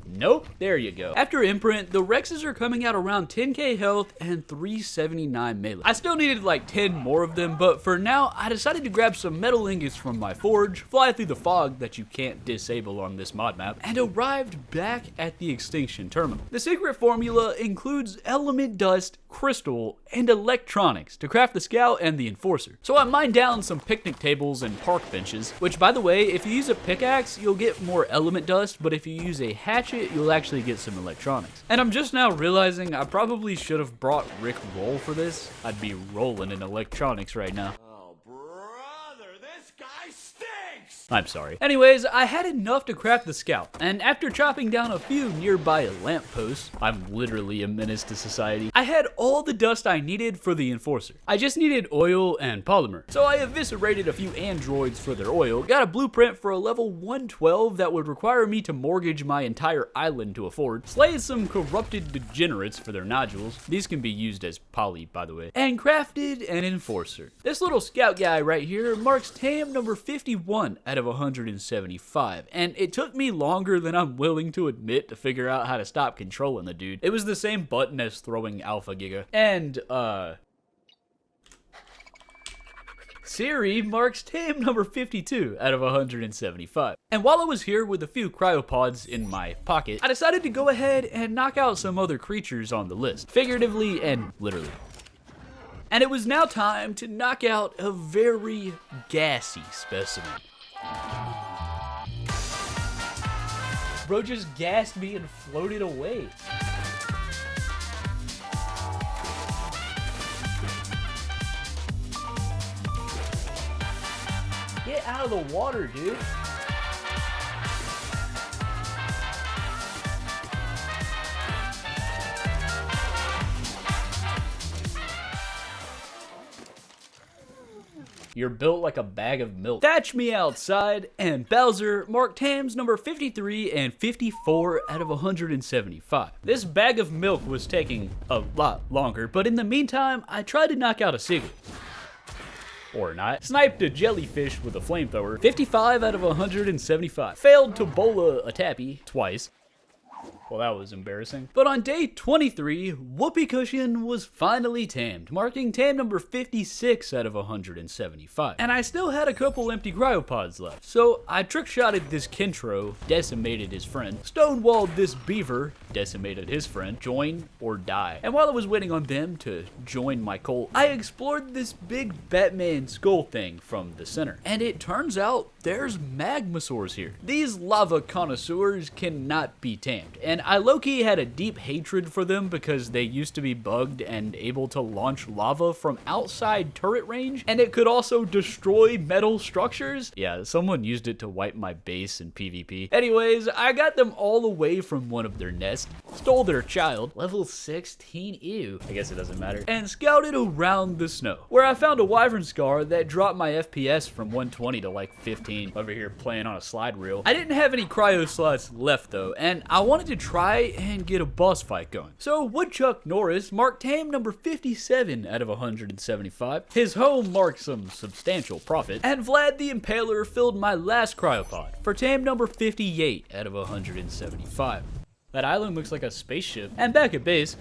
Nope, there you go. After imprint, the Rexes are coming out around 10k health and 379 melee. I still needed like 10 more of them, but for now, I decided to grab some metal ingots from my forge, fly through the fog that you can't disable on this mod map, and arrived back at the extinction terminal. The secret formula includes element dust, crystal, and electronics to craft the scout and the enforcer. So I mined down some picnic tables and park benches, which by the way, if you use a pickaxe, you'll get more element dust, but if you use a hatchet, you'll actually get some electronics. And I'm just now realizing I probably should have brought Rick Roll for this. I'd be rolling in electronics right now. Oh, brother, this guy stinks! I'm sorry. Anyways, I had enough to craft the scout, and after chopping down a few nearby lampposts, I'm literally a menace to society, I had all the dust I needed for the enforcer. I just needed oil and polymer. So I eviscerated a few androids for their oil, got a blueprint for a level 112 that would require me to mortgage my entire island to afford, slayed some corrupted degenerates for their nodules, these can be used as poly by the way, and crafted an enforcer. This little scout guy right here marks TAM number 51 out of 175, and it took me longer than I'm willing to admit to figure out how to stop controlling the dude. It was the same button as throwing Alpha Giga. And, Siri marks TAM number 52 out of 175. And while I was here with a few cryopods in my pocket, I decided to go ahead and knock out some other creatures on the list, figuratively and literally. And it was now time to knock out a very gassy specimen. Bro just gassed me and floated away. Get out of the water, dude. You're built like a bag of milk. Thatch Me Outside and Bowser marked TAMs number 53 and 54 out of 175. This bag of milk was taking a lot longer, but in the meantime, I tried to knock out a seagull. Or not. Sniped a jellyfish with a flamethrower, 55 out of 175. Failed to bola a tappy twice. Well, that was embarrassing. But on day 23, Whoopee Cushion was finally tamed, marking TAM number 56 out of 175. And I still had a couple empty cryopods left, so I trick-shotted this Kintro, decimated his friend, stonewalled this beaver, decimated his friend, join or die. And while I was waiting on them to join my cult, I explored this big Batman skull thing from the center. And it turns out there's magmasaurs here. These lava connoisseurs cannot be tamed, and I low-key had a deep hatred for them because they used to be bugged and able to launch lava from outside turret range, and it could also destroy metal structures. Yeah, someone used it to wipe my base in PvP. Anyways, I got them all away from one of their nests, stole their child, level 16, ew, I guess it doesn't matter, and scouted around the snow, where I found a wyvern scar that dropped my FPS from 120 to like 15, over here playing on a slide reel. I didn't have any cryo slots left though, and I wanted to try and get a boss fight going. So Woodchuck Norris marked TAM number 57 out of 175. His home marked some substantial profit, and Vlad the Impaler filled my last cryopod for TAM number 58 out of 175. That island looks like a spaceship. And back at base,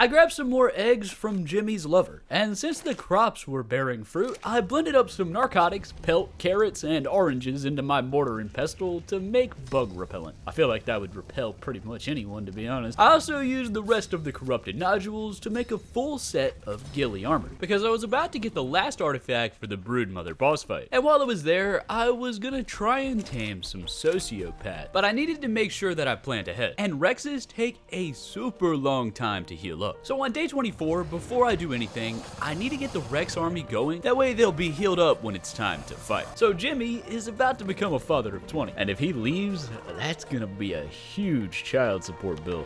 I grabbed some more eggs from Jimmy's lover, and since the crops were bearing fruit, I blended up some narcotics, pelt, carrots, and oranges into my mortar and pestle to make bug repellent. I feel like that would repel pretty much anyone, to be honest. I also used the rest of the corrupted nodules to make a full set of ghillie armor, because I was about to get the last artifact for the Broodmother boss fight. And while I was there, I was gonna try and tame some sociopath, but I needed to make sure that I planned ahead. And Rexes take a super long time to heal up. So on day 24, before I do anything, I need to get the Rex army going. That way they'll be healed up when it's time to fight. So Jimmy is about to become a father of 20. And if he leaves, that's gonna be a huge child support bill.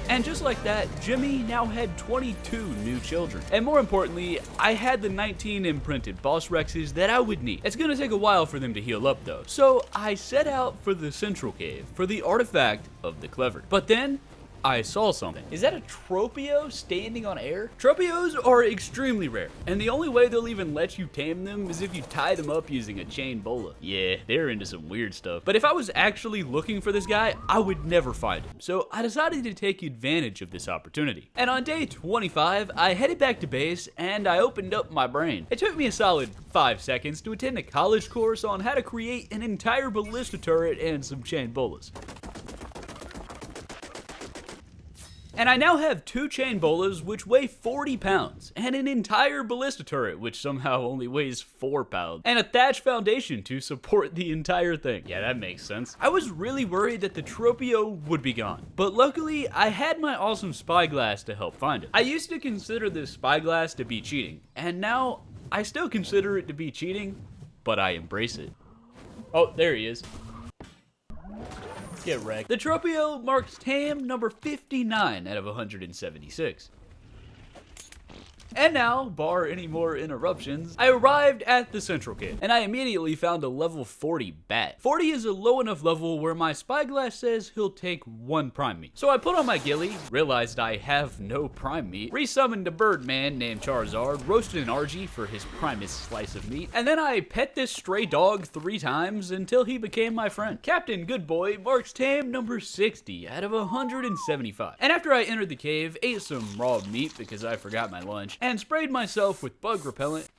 And just like that, Jimmy now had 22 new children. And more importantly, I had the 19 imprinted boss Rexes that I would need. It's gonna take a while for them to heal up though. So I set out for the central cave for the artifact of the clever. But then, I saw something. Is that a Tropio standing on air? Tropios are extremely rare, and the only way they'll even let you tame them is if you tie them up using a chain bola. Yeah, they're into some weird stuff. But if I was actually looking for this guy, I would never find him. So I decided to take advantage of this opportunity. And on day 25, I headed back to base and I opened up my brain. It took me a solid 5 seconds to attend a college course on how to create an entire ballista turret and some chain bolas. And I now have 2 chain bolas which weigh 40 pounds, and an entire ballista turret which somehow only weighs 4 pounds, and a thatch foundation to support the entire thing. Yeah, that makes sense. I was really worried that the Tropio would be gone, but luckily I had my awesome spyglass to help find it. I used to consider this spyglass to be cheating, and now I still consider it to be cheating, but I embrace it. Oh, there he is. Get wrecked. The Tropio marks tame number 59 out of 176. And now, bar any more interruptions, I arrived at the central cave, and I immediately found a level 40 bat. 40 is a low enough level where my spyglass says he'll take 1 prime meat. So I put on my ghillie, realized I have no prime meat, resummoned a birdman named Charizard, roasted an Argy for his primest slice of meat, and then I pet this stray dog 3 times until he became my friend. Captain Goodboy marks tame number 60 out of 175. And after I entered the cave, ate some raw meat because I forgot my lunch, and sprayed myself with bug repellent,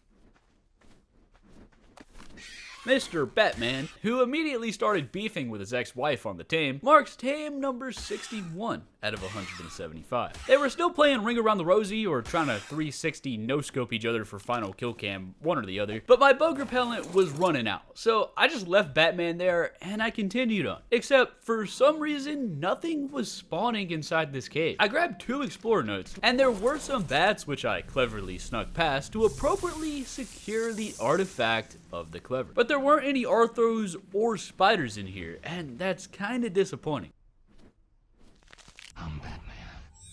Mr. Batman, who immediately started beefing with his ex-wife on the tame, marks tame number 61 out of 175. They were still playing Ring Around the Rosie or trying to 360 no-scope each other for final kill cam, one or the other, but my bug repellent was running out, so I just left Batman there and I continued on. Except, for some reason, nothing was spawning inside this cave. I grabbed 2 explorer notes, and there were some bats which I cleverly snuck past to appropriately secure the artifact of the clever. But there weren't any arthros or spiders in here, and that's kinda disappointing. I'm Batman.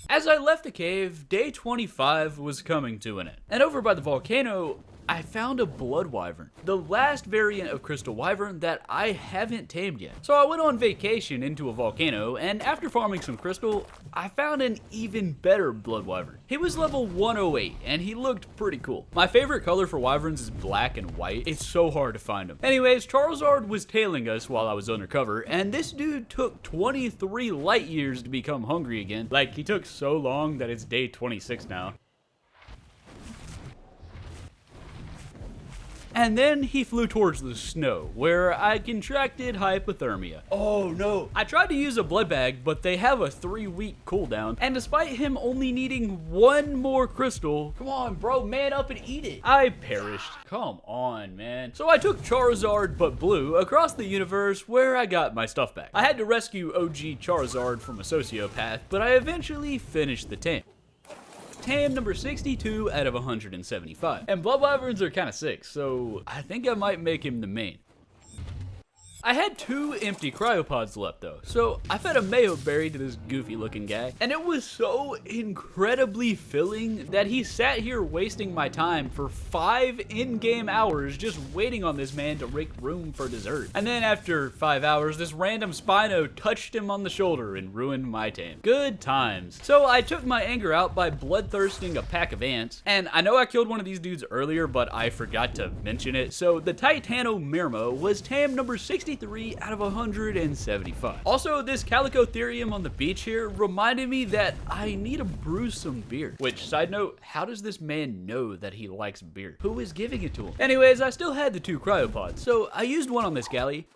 As I left the cave, day 25 was coming to an end. And over by the volcano, I found a blood wyvern, the last variant of crystal wyvern that I haven't tamed yet. So I went on vacation into a volcano, and after farming some crystal, I found an even better blood wyvern. He was level 108, and he looked pretty cool. My favorite color for wyverns is black and white. It's so hard to find them. Anyways, Charizard was tailing us while I was undercover, and this dude took 23 light years to become hungry again. Like, he took so long that it's day 26 now. And then he flew towards the snow, where I contracted hypothermia. Oh no. I tried to use a blood bag, but they have a 3-week cooldown, and despite him only needing 1 more crystal, come on bro, man up and eat it, I perished. Come on, man. So I took Charizard, but blue, across the universe where I got my stuff back. I had to rescue OG Charizard from a sociopath, but I eventually finished the tame. Tame number 62 out of 175. And blood wyverns are kind of sick, so I think I might make him the main. I had 2 empty cryopods left though, so I fed a mayo berry to this goofy looking guy, and it was so incredibly filling that he sat here wasting my time for 5 in-game hours just waiting on this man to make room for dessert. And then after 5 hours, this random Spino touched him on the shoulder and ruined my tame. Good times. So I took my anger out by bloodthirsting a pack of ants, and I know I killed one of these dudes earlier, but I forgot to mention it. So the Titanomermo was tame number 63 out of 175. Also, this Calicotherium on the beach here reminded me that I need to brew some beer. Which, side note, how does this man know that he likes beer? Who is giving it to him? Anyways, I still had the 2 cryopods, so I used one on this galley.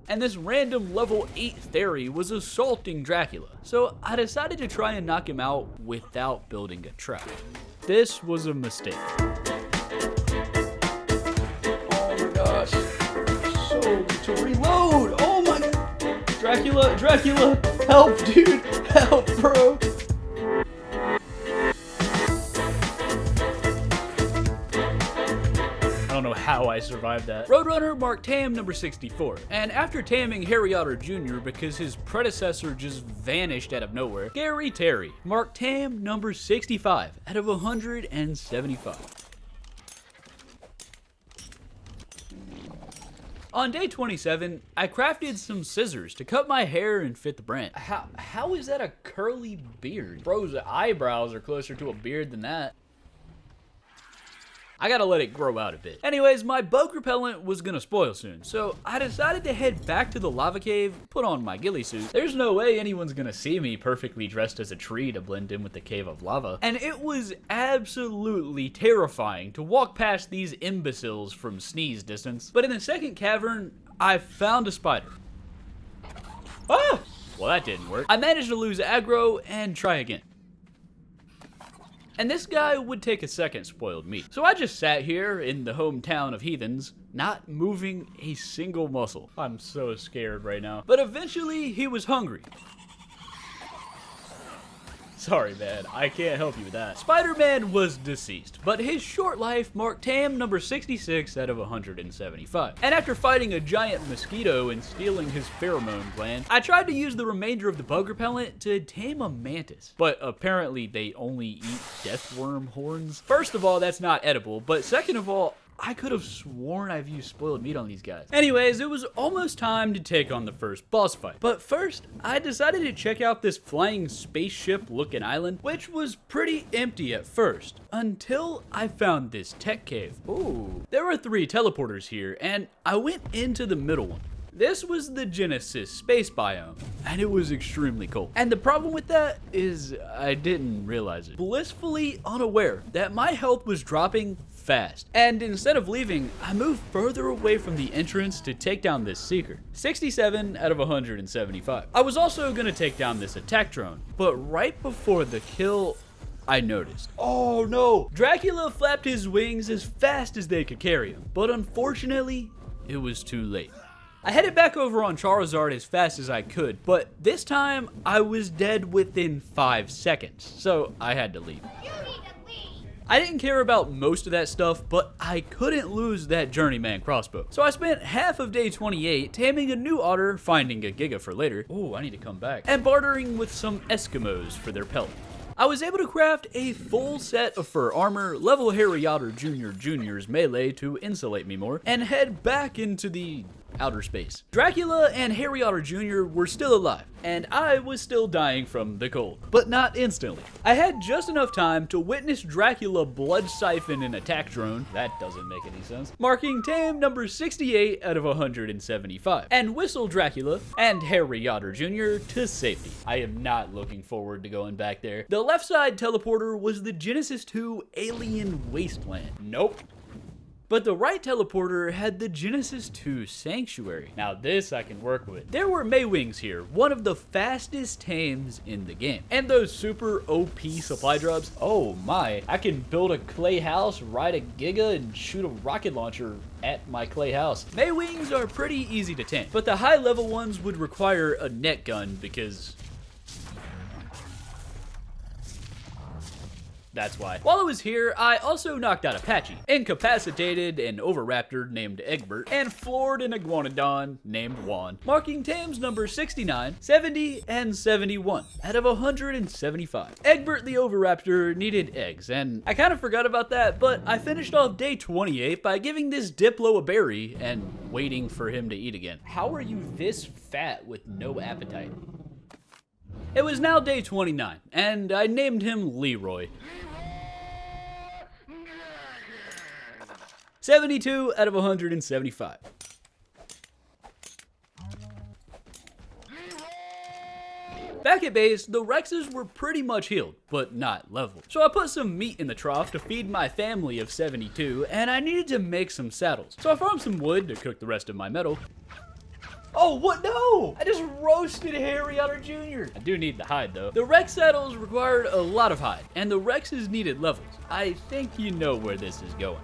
And this random level 8 Theory was assaulting Dracula, so I decided to try and knock him out without building a trap. This was a mistake. Oh my gosh, so to reload, oh my god. Dracula, help dude, help bro. I don't know how I survived that. Roadrunner marked tame number 64, and after taming Harry Otter Jr. because his predecessor just vanished out of nowhere, Gary Terry marked tame number 65 out of 175. On day 27, I crafted some scissors to cut my hair and fit the brand. How is that a curly beard? Bro's eyebrows are closer to a beard than that. I gotta let it grow out a bit. Anyways, my bug repellent was gonna spoil soon, so I decided to head back to the lava cave, put on my ghillie suit. There's no way anyone's gonna see me perfectly dressed as a tree to blend in with the cave of lava. And it was absolutely terrifying to walk past these imbeciles from sneeze distance. But in the second cavern, I found a spider. Ah! Well, that didn't work. I managed to lose aggro and try again. And this guy would take a second spoiled meat. So I just sat here in the hometown of heathens, not moving a single muscle. I'm so scared right now. But eventually, he was hungry. Sorry, man, I can't help you with that. Spider-Man was deceased, but his short life marked tame number 66 out of 175. And after fighting a giant mosquito and stealing his pheromone gland, I tried to use the remainder of the bug repellent to tame a mantis. But apparently they only eat deathworm horns. First of all, that's not edible, but second of all, I could have sworn I've used spoiled meat on these guys. Anyways, it was almost time to take on the first boss fight. But first, I decided to check out this flying spaceship looking island, which was pretty empty at first, until I found this tech cave. Ooh. There were 3 teleporters here, and I went into the middle one. This was the Genesis space biome, and it was extremely cold. And the problem with that is I didn't realize it. Blissfully unaware that my health was dropping fast. And instead of leaving, I moved further away from the entrance to take down this seeker. 67 out of 175. I was also gonna take down this attack drone, but right before the kill, I noticed. Oh no! Dracula flapped his wings as fast as they could carry him, but unfortunately, it was too late. I headed back over on Charizard as fast as I could, but this time I was dead within 5 seconds, so I had to leave. I didn't care about most of that stuff, but I couldn't lose that Journeyman crossbow. So I spent half of day 28 taming a new otter, finding a Giga for later. Ooh, I need to come back. And bartering with some Eskimos for their pellet. I was able to craft a full set of fur armor, level Harry Otter Jr.'s melee to insulate me more, and head back into the outer space. Dracula and Harry Otter Jr. were still alive, and I was still dying from the cold, but not instantly. I had just enough time to witness Dracula blood siphon an attack drone, that doesn't make any sense, marking tame number 68 out of 175, and whistle Dracula and Harry Otter Jr. to safety. I am not looking forward to going back there. The left side teleporter was the Genesis 2 Alien Wasteland. Nope. But the right teleporter had the Genesis 2 Sanctuary. Now this I can work with. There were Maywings here, one of the fastest tames in the game. And those super OP supply drops, oh my. I can build a clay house, ride a Giga, and shoot a rocket launcher at my clay house. Maywings are pretty easy to tame, but the high level ones would require a net gun because that's why. While I was here, I also knocked out Apache, incapacitated an Oviraptor named Egbert, and floored an Iguanodon named Juan, marking tames number 69, 70, and 71 out of 175. Egbert the Oviraptor needed eggs, and I kind of forgot about that, but I finished off day 28 by giving this Diplo a berry and waiting for him to eat again. How are you this fat with no appetite? It was now day 29, and I named him Leroy. 72 out of 175. Back at base, the Rexes were pretty much healed, but not leveled. So I put some meat in the trough to feed my family of 72, and I needed to make some saddles. So I farmed some wood to cook the rest of my metal. Oh, what? No! I just roasted Harry Otter Jr. I do need the hide, though. The Rex saddles required a lot of hide, and the Rexes needed levels. I think you know where this is going.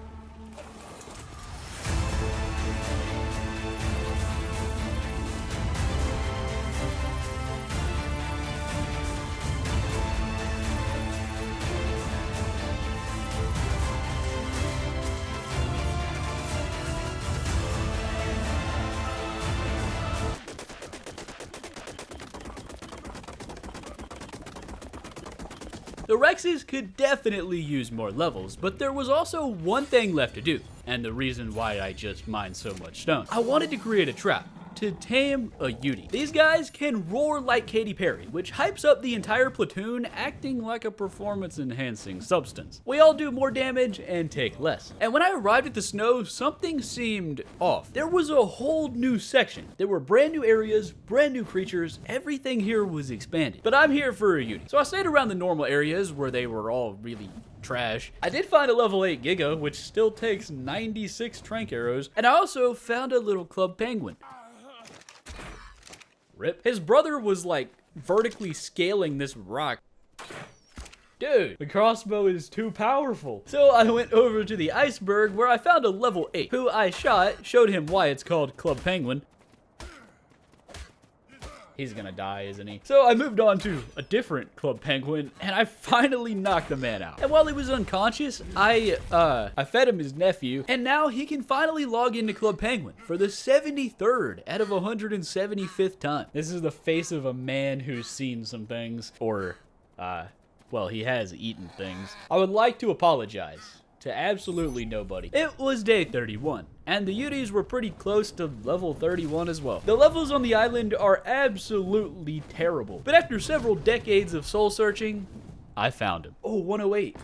The Rexes could definitely use more levels, but there was also one thing left to do, and the reason why I just mined so much stone. I wanted to create a trap to tame a Uti. These guys can roar like Katy Perry, which hypes up the entire platoon, acting like a performance-enhancing substance. We all do more damage and take less. And when I arrived at the snow, something seemed off. There was a whole new section. There were brand new areas, brand new creatures, everything here was expanded. But I'm here for a Uti. So I stayed around the normal areas where they were all really trash. I did find a level 8 Giga, which still takes 96 trank arrows, and I also found a little club penguin. Rip. His brother was like vertically scaling this rock. Dude, the crossbow is too powerful. So I went over to the iceberg where I found a level 8, who I shot, showed him why it's called Club Penguin. He's gonna die, isn't he? So I moved on to a different Club Penguin, and I finally knocked the man out. And while he was unconscious, I fed him his nephew, and now he can finally log into Club Penguin for the 73rd out of 175th time. This is the face of a man who's seen some things, or, well, he has eaten things. I would like to apologize to absolutely nobody. It was day 31, and the Utis were pretty close to level 31 as well. The levels on the island are absolutely terrible, but after several decades of soul searching, I found him. Oh, 108.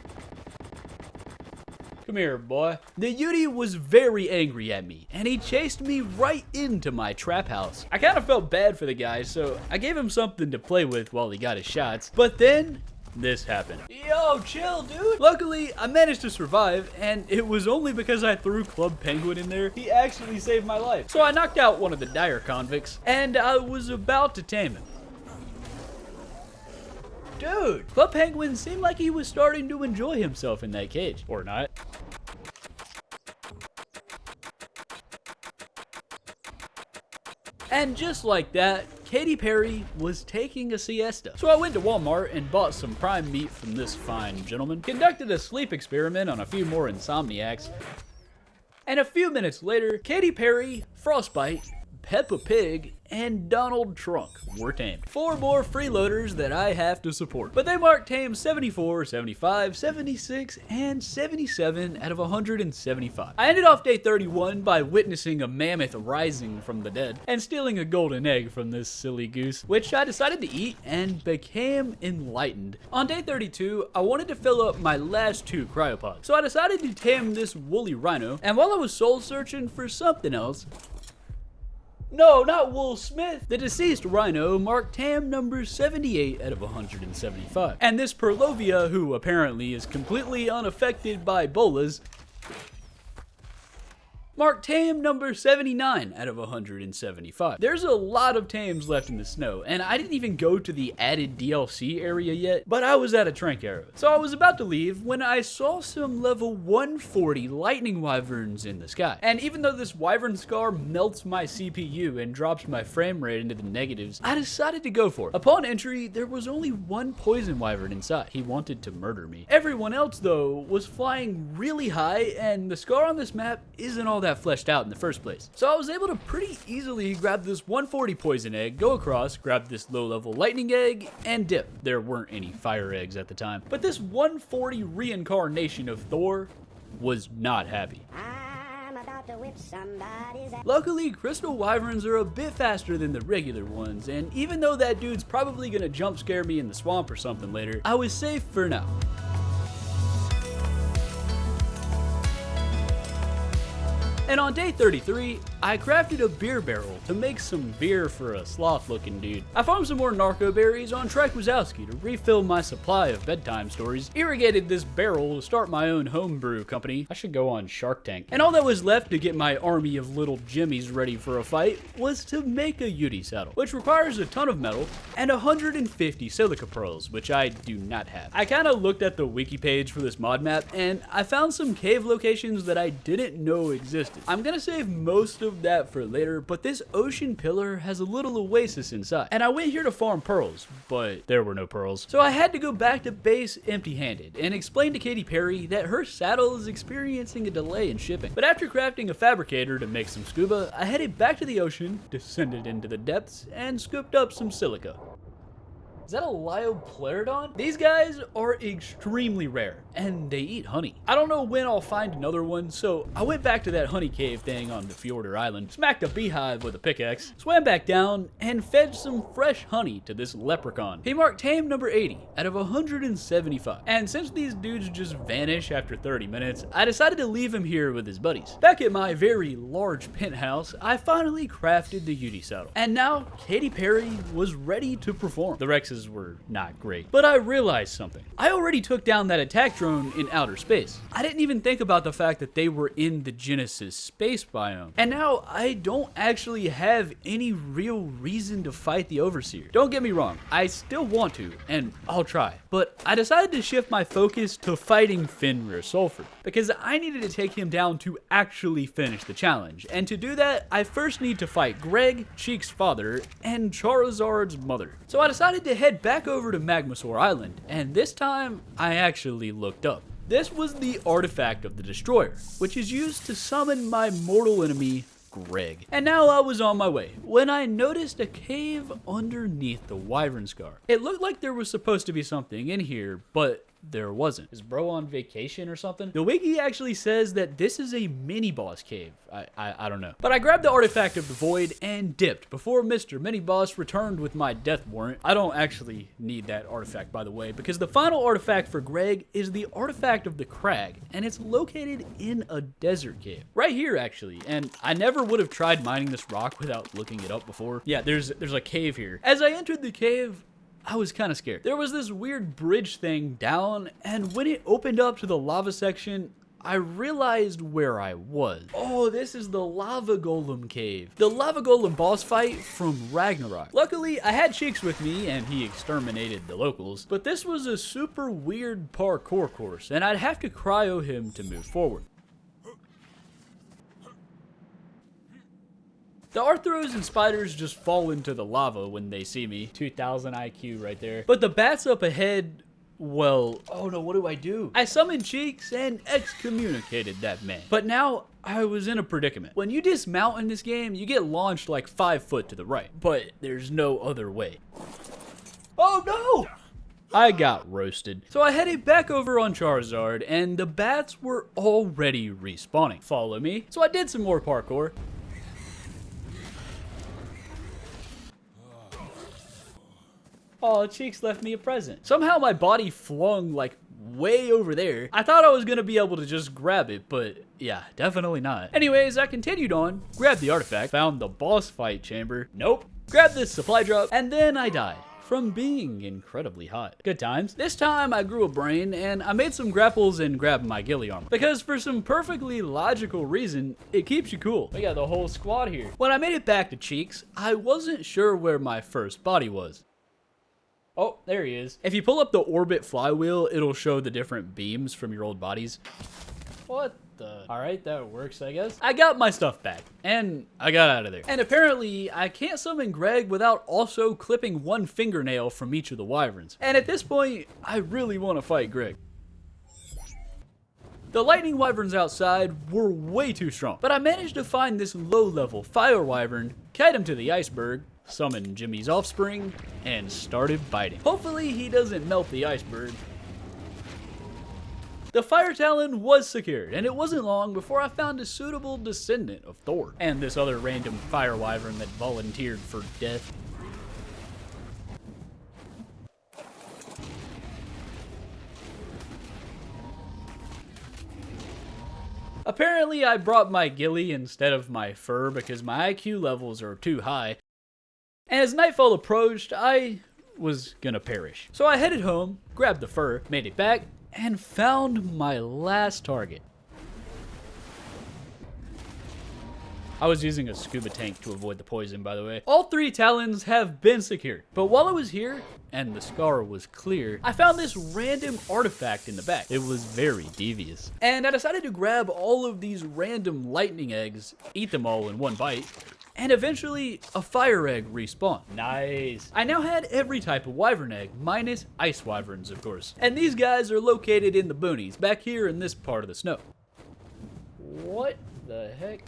Come here, boy. The Uti was very angry at me, and he chased me right into my trap house. I kind of felt bad for the guy, so I gave him something to play with while he got his shots, but then this happened. Yo, chill, dude. Luckily, I managed to survive, and it was only because I threw Club Penguin in there. He actually saved my life. So I knocked out one of the dire convicts, and I was about to tame him. Dude, Club Penguin seemed like he was starting to enjoy himself in that cage. Or not. And just like that, Katy Perry was taking a siesta. So I went to Walmart and bought some prime meat from this fine gentleman, conducted a sleep experiment on a few more insomniacs, and a few minutes later, Katy Perry, Frostbite, Peppa Pig, and Donald Trump were tamed. 4 more freeloaders that I have to support. But they marked tame 74, 75, 76, and 77 out of 175. I ended off day 31 by witnessing a mammoth rising from the dead and stealing a golden egg from this silly goose, which I decided to eat and became enlightened. On day 32, I wanted to fill up my last 2 cryopods, so I decided to tame this woolly rhino, and while I was soul searching for something else, no, not Will Smith. The deceased rhino marked tam number 78 out of 175. And this Perlovia, who apparently is completely unaffected by bolas, Marked tame number 79 out of 175. There's a lot of tames left in the snow, and I didn't even go to the added DLC area yet, but I was at a trank arrow. So I was about to leave when I saw some level 140 lightning wyverns in the sky. And even though this wyvern scar melts my CPU and drops my frame rate into the negatives, I decided to go for it. Upon entry, there was only one poison wyvern inside. He wanted to murder me. Everyone else, though, was flying really high, and the scar on this map isn't all that fleshed out in the first place. So I was able to pretty easily grab this 140 poison egg, go across, grab this low-level lightning egg, and dip. There weren't any fire eggs at the time. But this 140 reincarnation of Thor was not happy. Luckily, crystal wyverns are a bit faster than the regular ones, and even though that dude's probably gonna jump scare me in the swamp or something later, I was safe for now. And on day 33, I crafted a beer barrel to make some beer for a sloth-looking dude. I farmed some more narco berries on Trek Wazowski to refill my supply of bedtime stories, irrigated this barrel to start my own homebrew company. I should go on Shark Tank. And all that was left to get my army of little Jimmies ready for a fight was to make a Yudi saddle, which requires a ton of metal and 150 silica pearls, which I do not have. I kind of looked at the wiki page for this mod map, and I found some cave locations that I didn't know existed. I'm gonna save most of that for later, but this ocean pillar has a little oasis inside, and I went here to farm pearls, but there were no pearls. So I had to go back to base empty-handed and explain to Katy Perry that her saddle is experiencing a delay in shipping. But after crafting a fabricator to make some scuba, I headed back to the ocean, descended into the depths, and scooped up some silica. Is that a Liopleurodon? These guys are extremely rare, and they eat honey. I don't know when I'll find another one, so I went back to that honey cave thing on the Fjorder Island, smacked a beehive with a pickaxe, swam back down, and fed some fresh honey to this leprechaun. He marked tame number 80 out of 175. And since these dudes just vanish after 30 minutes, I decided to leave him here with his buddies. Back at my very large penthouse, I finally crafted the Yudi saddle. And now, Katy Perry was ready to perform. The Rexes were not great. But I realized something. I already took down that attack drone in outer space. I didn't even think about the fact that they were in the Genesis space biome. And now I don't actually have any real reason to fight the Overseer. Don't get me wrong, I still want to, and I'll try. But I decided to shift my focus to fighting Fenrir Sulfur, because I needed to take him down to actually finish the challenge. And to do that, I first need to fight Greg, Cheek's father, and Charizard's mother. So I decided to head back over to Magmasaur Island, and this time I actually looked up. This was the artifact of the Destroyer, which is used to summon my mortal enemy, Greg. And now I was on my way when I noticed a cave underneath the Wyvern Scar. It looked like there was supposed to be something in here, but there wasn't. Is bro on vacation or something? The wiki actually says that this is a mini boss cave. I don't know. But I grabbed the artifact of the void and dipped before Mr. Mini Boss returned with my death warrant. I don't actually need that artifact, by the way, because the final artifact for Greg is the artifact of the crag, and it's located in a desert cave. Right here, actually, and I never would have tried mining this rock without looking it up before. Yeah, there's a cave here. As I entered the cave, I was kind of scared. There was this weird bridge thing down, and when it opened up to the lava section, I realized where I was. Oh, this is the Lava Golem cave. The Lava Golem boss fight from Ragnarok. Luckily, I had Cheeks with me and he exterminated the locals, but this was a super weird parkour course and I'd have to cryo him to move forward. The Arthros and spiders just fall into the lava when they see me. 2000 IQ right there. But the bats up ahead, well, oh no, what do? I summoned Cheeks and excommunicated that man. But now I was in a predicament. When you dismount in this game, you get launched like 5 foot to the right, but there's no other way. Oh no! I got roasted. So I headed back over on Charizard and the bats were already respawning. Follow me. So I did some more parkour. Oh, Cheeks left me a present. Somehow my body flung like way over there. I thought I was gonna be able to just grab it, but yeah, definitely not. Anyways, I continued on, grabbed the artifact, found the boss fight chamber. Nope. Grabbed this supply drop, and then I died from being incredibly hot. Good times. This time I grew a brain and I made some grapples and grabbed my ghillie armor. Because for some perfectly logical reason, it keeps you cool. We got the whole squad here. When I made it back to Cheeks, I wasn't sure where my first body was. Oh, there he is. If you pull up the orbit flywheel, it'll show the different beams from your old bodies. What the? Alright, that works, I guess. I got my stuff back, and I got out of there. And apparently, I can't summon Greg without also clipping one fingernail from each of the wyverns. And at this point, I really want to fight Greg. The lightning wyverns outside were way too strong, but I managed to find this low-level fire wyvern, kite him to the iceberg, summon Jimmy's offspring, and started biting. Hopefully he doesn't melt the iceberg. The fire talon was secured, and it wasn't long before I found a suitable descendant of Thor, and this other random fire wyvern that volunteered for death. Apparently I brought my ghillie instead of my fur because my IQ levels are too high. And as nightfall approached, I was gonna perish. So I headed home, grabbed the fur, made it back, and found my last target. I was using a scuba tank to avoid the poison, by the way. All 3 talons have been secured, but while I was here, and the scar was clear, I found this random artifact in the back. It was very devious. And I decided to grab all of these random lightning eggs, eat them all in one bite, and eventually a fire egg respawned. Nice. I now had every type of wyvern egg, minus ice wyverns, of course. And these guys are located in the boonies, back here in this part of the snow. What the heck?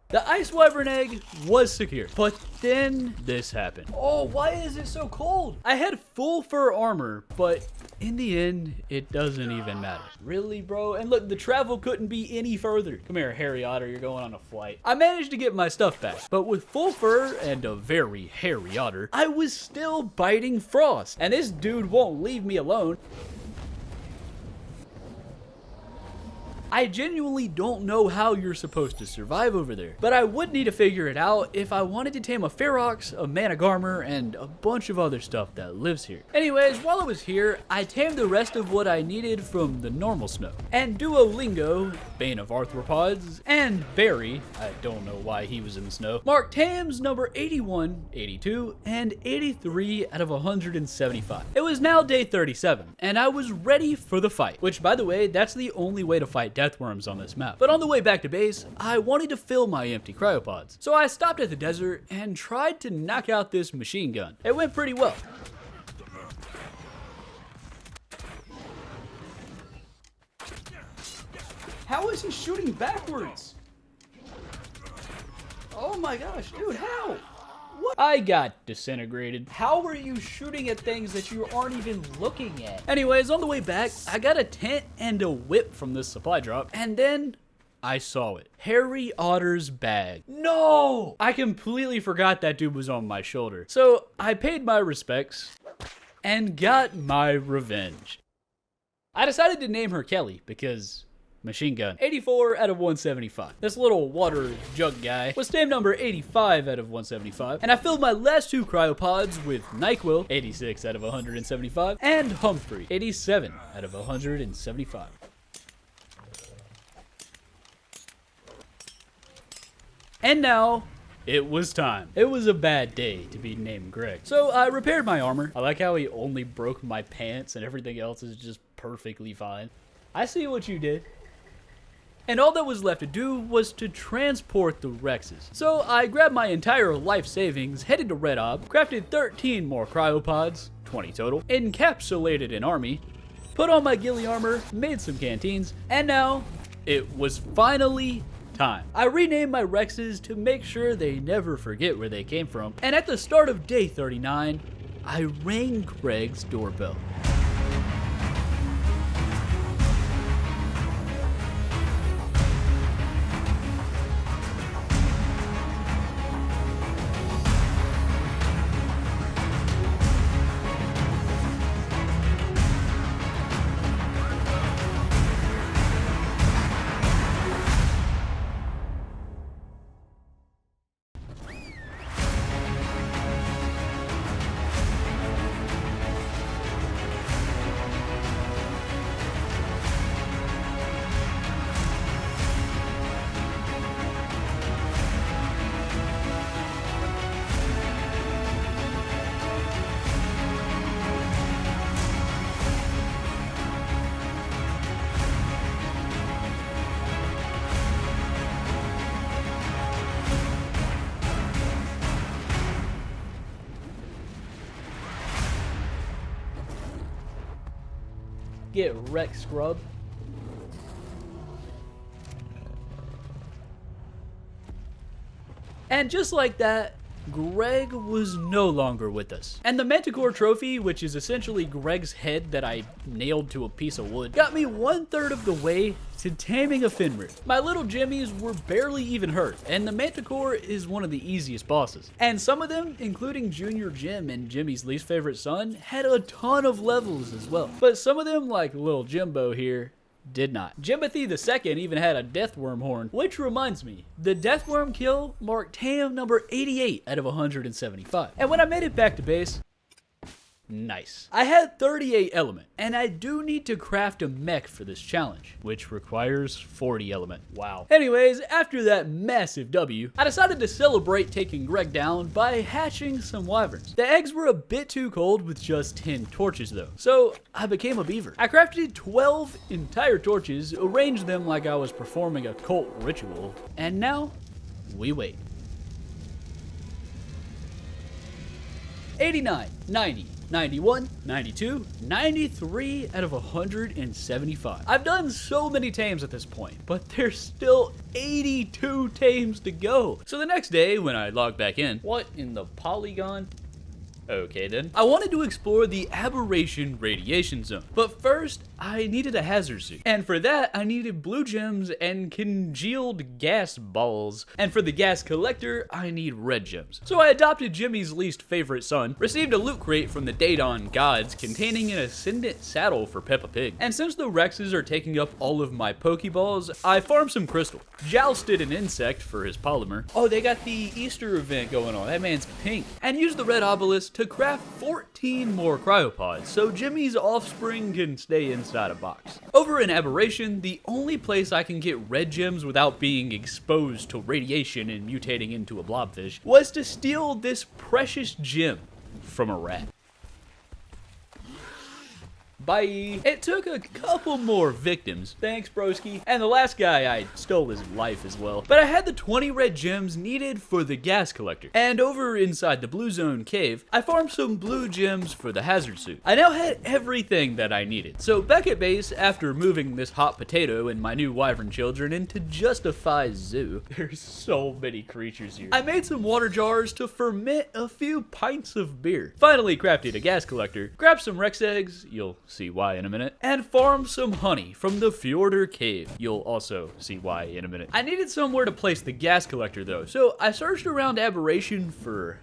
The ice wyvern egg was secure, but then this happened. Oh, why is it so cold? I had full fur armor, but in the end, it doesn't even matter. Really, bro? And look, the travel couldn't be any further. Come here, hairy otter, you're going on a flight. I managed to get my stuff back, but with full fur and a very hairy otter, I was still biting frost. And this dude won't leave me alone. I genuinely don't know how you're supposed to survive over there, but I would need to figure it out if I wanted to tame a Ferox, a Managarmer, and a bunch of other stuff that lives here. Anyways, while I was here, I tamed the rest of what I needed from the normal snow. And Duolingo, Bane of Arthropods, and Barry, I don't know why he was in the snow, marked tames number 81, 82, and 83 out of 175. It was now day 37, and I was ready for the fight, which by the way, that's the only way to fight deathworms on this map. But on the way back to base, I wanted to fill my empty cryopods. So I stopped at the desert and tried to knock out this machine gun. It went pretty well. How is he shooting backwards? Oh my gosh, dude, how? What? I got disintegrated. How are you shooting at things that you aren't even looking at? Anyways, on the way back, I got a tent and a whip from this supply drop, and then I saw it. Hairy Otter's bag. No! I completely forgot that dude was on my shoulder. So I paid my respects and got my revenge. I decided to name her Kelly because machine gun. 84 out of 175. This little water jug guy was tamed number 85 out of 175. And I filled my last 2 cryopods with NyQuil, 86 out of 175, and Humphrey, 87 out of 175. And now, it was time. It was a bad day to be named Greg. So I repaired my armor. I like how he only broke my pants and everything else is just perfectly fine. I see what you did. And all that was left to do was to transport the Rexes. So I grabbed my entire life savings, headed to Red Ob, crafted 13 more cryopods, 20 total, encapsulated an army, put on my ghillie armor, made some canteens, and now it was finally time. I renamed my Rexes to make sure they never forget where they came from, and at the start of day 39, I rang Greg's doorbell. Get wrecked, scrub. And just like that, Greg was no longer with us. And the Manticore trophy, which is essentially Greg's head that I nailed to a piece of wood, got me 1/3 of the way to taming a Fenrir. My little Jimmies were barely even hurt, and the Manticore is one of the easiest bosses. And some of them, including Junior Jim and Jimmy's least favorite son, had a ton of levels as well. But some of them, like little Jimbo here, did not. Jimothy II even had a Deathworm horn, which reminds me, the Deathworm kill marked TAM number 88 out of 175. And when I made it back to base, nice. I had 38 element, and I do need to craft a mech for this challenge, which requires 40 element. Wow. Anyways, after that massive W, I decided to celebrate taking Greg down by hatching some wyverns. The eggs were a bit too cold with just 10 torches though, so I became a beaver. I crafted 12 entire torches, arranged them like I was performing a cult ritual, and now we wait. 89, 90, 91, 92, 93 out of 175. I've done so many tames at this point, but there's still 82 tames to go. So the next day when I log back in, what in the polygon? Okay then. I wanted to explore the Aberration radiation zone, but first I needed a hazard suit. And for that, I needed blue gems and congealed gas balls. And for the gas collector, I need red gems. So I adopted Jimmy's least favorite son, received a loot crate from the Daedon gods containing an ascendant saddle for Peppa Pig. And since the Rexes are taking up all of my Pokeballs, I farmed some crystal. Jousted an insect for his polymer. Oh, they got the Easter event going on. That man's pink. And used the red obelisk to craft 14 more cryopods, so Jimmy's offspring can stay inside a box. Over in Aberration, the only place I can get red gems without being exposed to radiation and mutating into a blobfish was to steal this precious gem from a rat. Bye. It took a couple more victims, thanks broski, and the last guy I stole his life as well. But I had the 20 red gems needed for the gas collector. And over inside the blue zone cave, I farmed some blue gems for the hazard suit. I now had everything that I needed. So back at base, after moving this hot potato and my new wyvern children into Juztify zoo, there's so many creatures here. I made some water jars to ferment a few pints of beer. Finally crafted a gas collector, grabbed some Rex eggs, you'll see why in a minute, and farm some honey from the Fjorder cave. You'll also see why in a minute. I needed somewhere to place the gas collector though, so I searched around Aberration for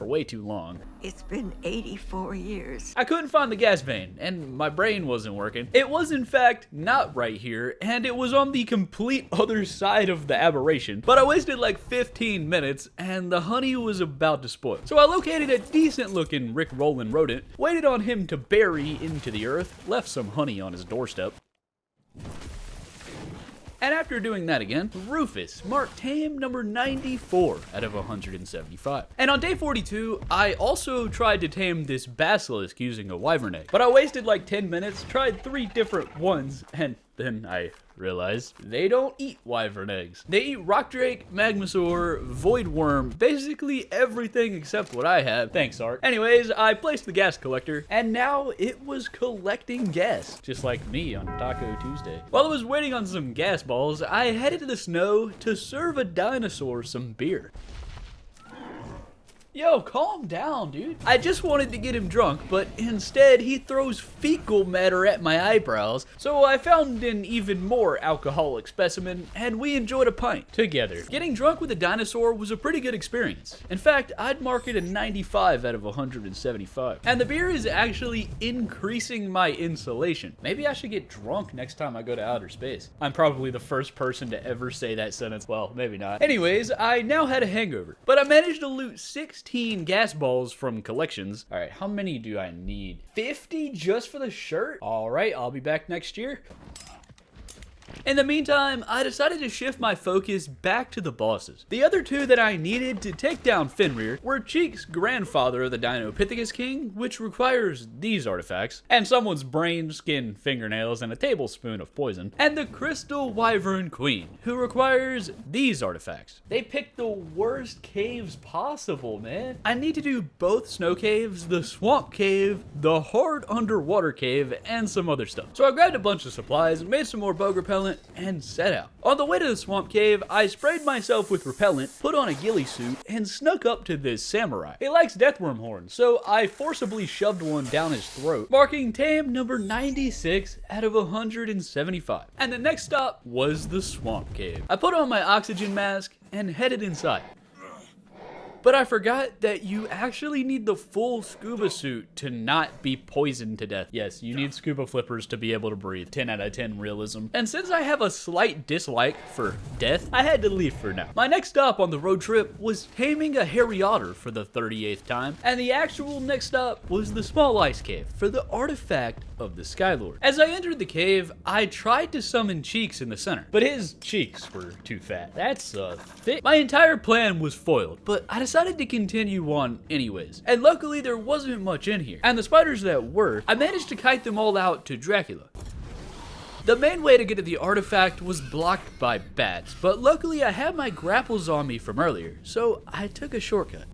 way too long. It's been 84 years. I couldn't find the gas vein, and my brain wasn't working. It was in fact not right here, and it was on the complete other side of the Aberration, but I wasted like 15 minutes, and the honey was about to spoil. So I located a decent looking Rick Rollin rodent, waited on him to bury into the earth, left some honey on his doorstep. And after doing that again, Rufus marked TAM number 94 out of 175. And on day 42, I also tried to tame this basilisk using a wyvern egg. But I wasted like 10 minutes, tried 3 different ones, and then I realized they don't eat wyvern eggs. They eat rock drake, magmasaur, void worm, basically everything except what I have. Thanks, ARK. Anyways, I placed the gas collector, and now it was collecting gas, just like me on Taco Tuesday. While I was waiting on some gas balls, I headed to the snow to serve a dinosaur some beer. Yo, calm down, dude. I just wanted to get him drunk, but instead he throws fecal matter at my eyebrows, so I found an even more alcoholic specimen, and we enjoyed a pint together. Getting drunk with a dinosaur was a pretty good experience. In fact, I'd mark it a 95 out of 175. And the beer is actually increasing my insulation. Maybe I should get drunk next time I go to outer space. I'm probably the first person to ever say that sentence. Well, maybe not. Anyways, I now had a hangover, but I managed to loot 16 gas balls from collections. All right, how many do I need? 50 just for the shirt? All right, I'll be back next year. In the meantime, I decided to shift my focus back to the bosses. The other two that I needed to take down Fenrir were Cheek's grandfather of the Dinopithecus King, which requires these artifacts, and someone's brain, skin, fingernails, and a tablespoon of poison, and the Crystal Wyvern Queen, who requires these artifacts. They picked the worst caves possible, man. I need to do both snow caves, the swamp cave, the hard underwater cave, and some other stuff. So I grabbed a bunch of supplies, made some more bug repellent, and set out. On the way to the swamp cave, I sprayed myself with repellent, put on a ghillie suit, and snuck up to this samurai. He likes deathworm horns, so I forcibly shoved one down his throat, marking tame number 96 out of 175. And the next stop was the swamp cave. I put on my oxygen mask and headed inside. But I forgot that you actually need the full scuba suit to not be poisoned to death. Yes, you need scuba flippers to be able to breathe. 10 out of 10 realism. And since I have a slight dislike for death, I had to leave for now. My next stop on the road trip was taming a hairy otter for the 38th time, and the actual next stop was the small ice cave for the artifact of the Skylord. As I entered the cave, I tried to summon Cheeks in the center, but his cheeks were too fat. That's thick. My entire plan was foiled, but I decided to continue on anyways. And luckily there wasn't much in here. And the spiders that were, I managed to kite them all out to Dracula. The main way to get to the artifact was blocked by bats, but luckily I had my grapples on me from earlier, so I took a shortcut.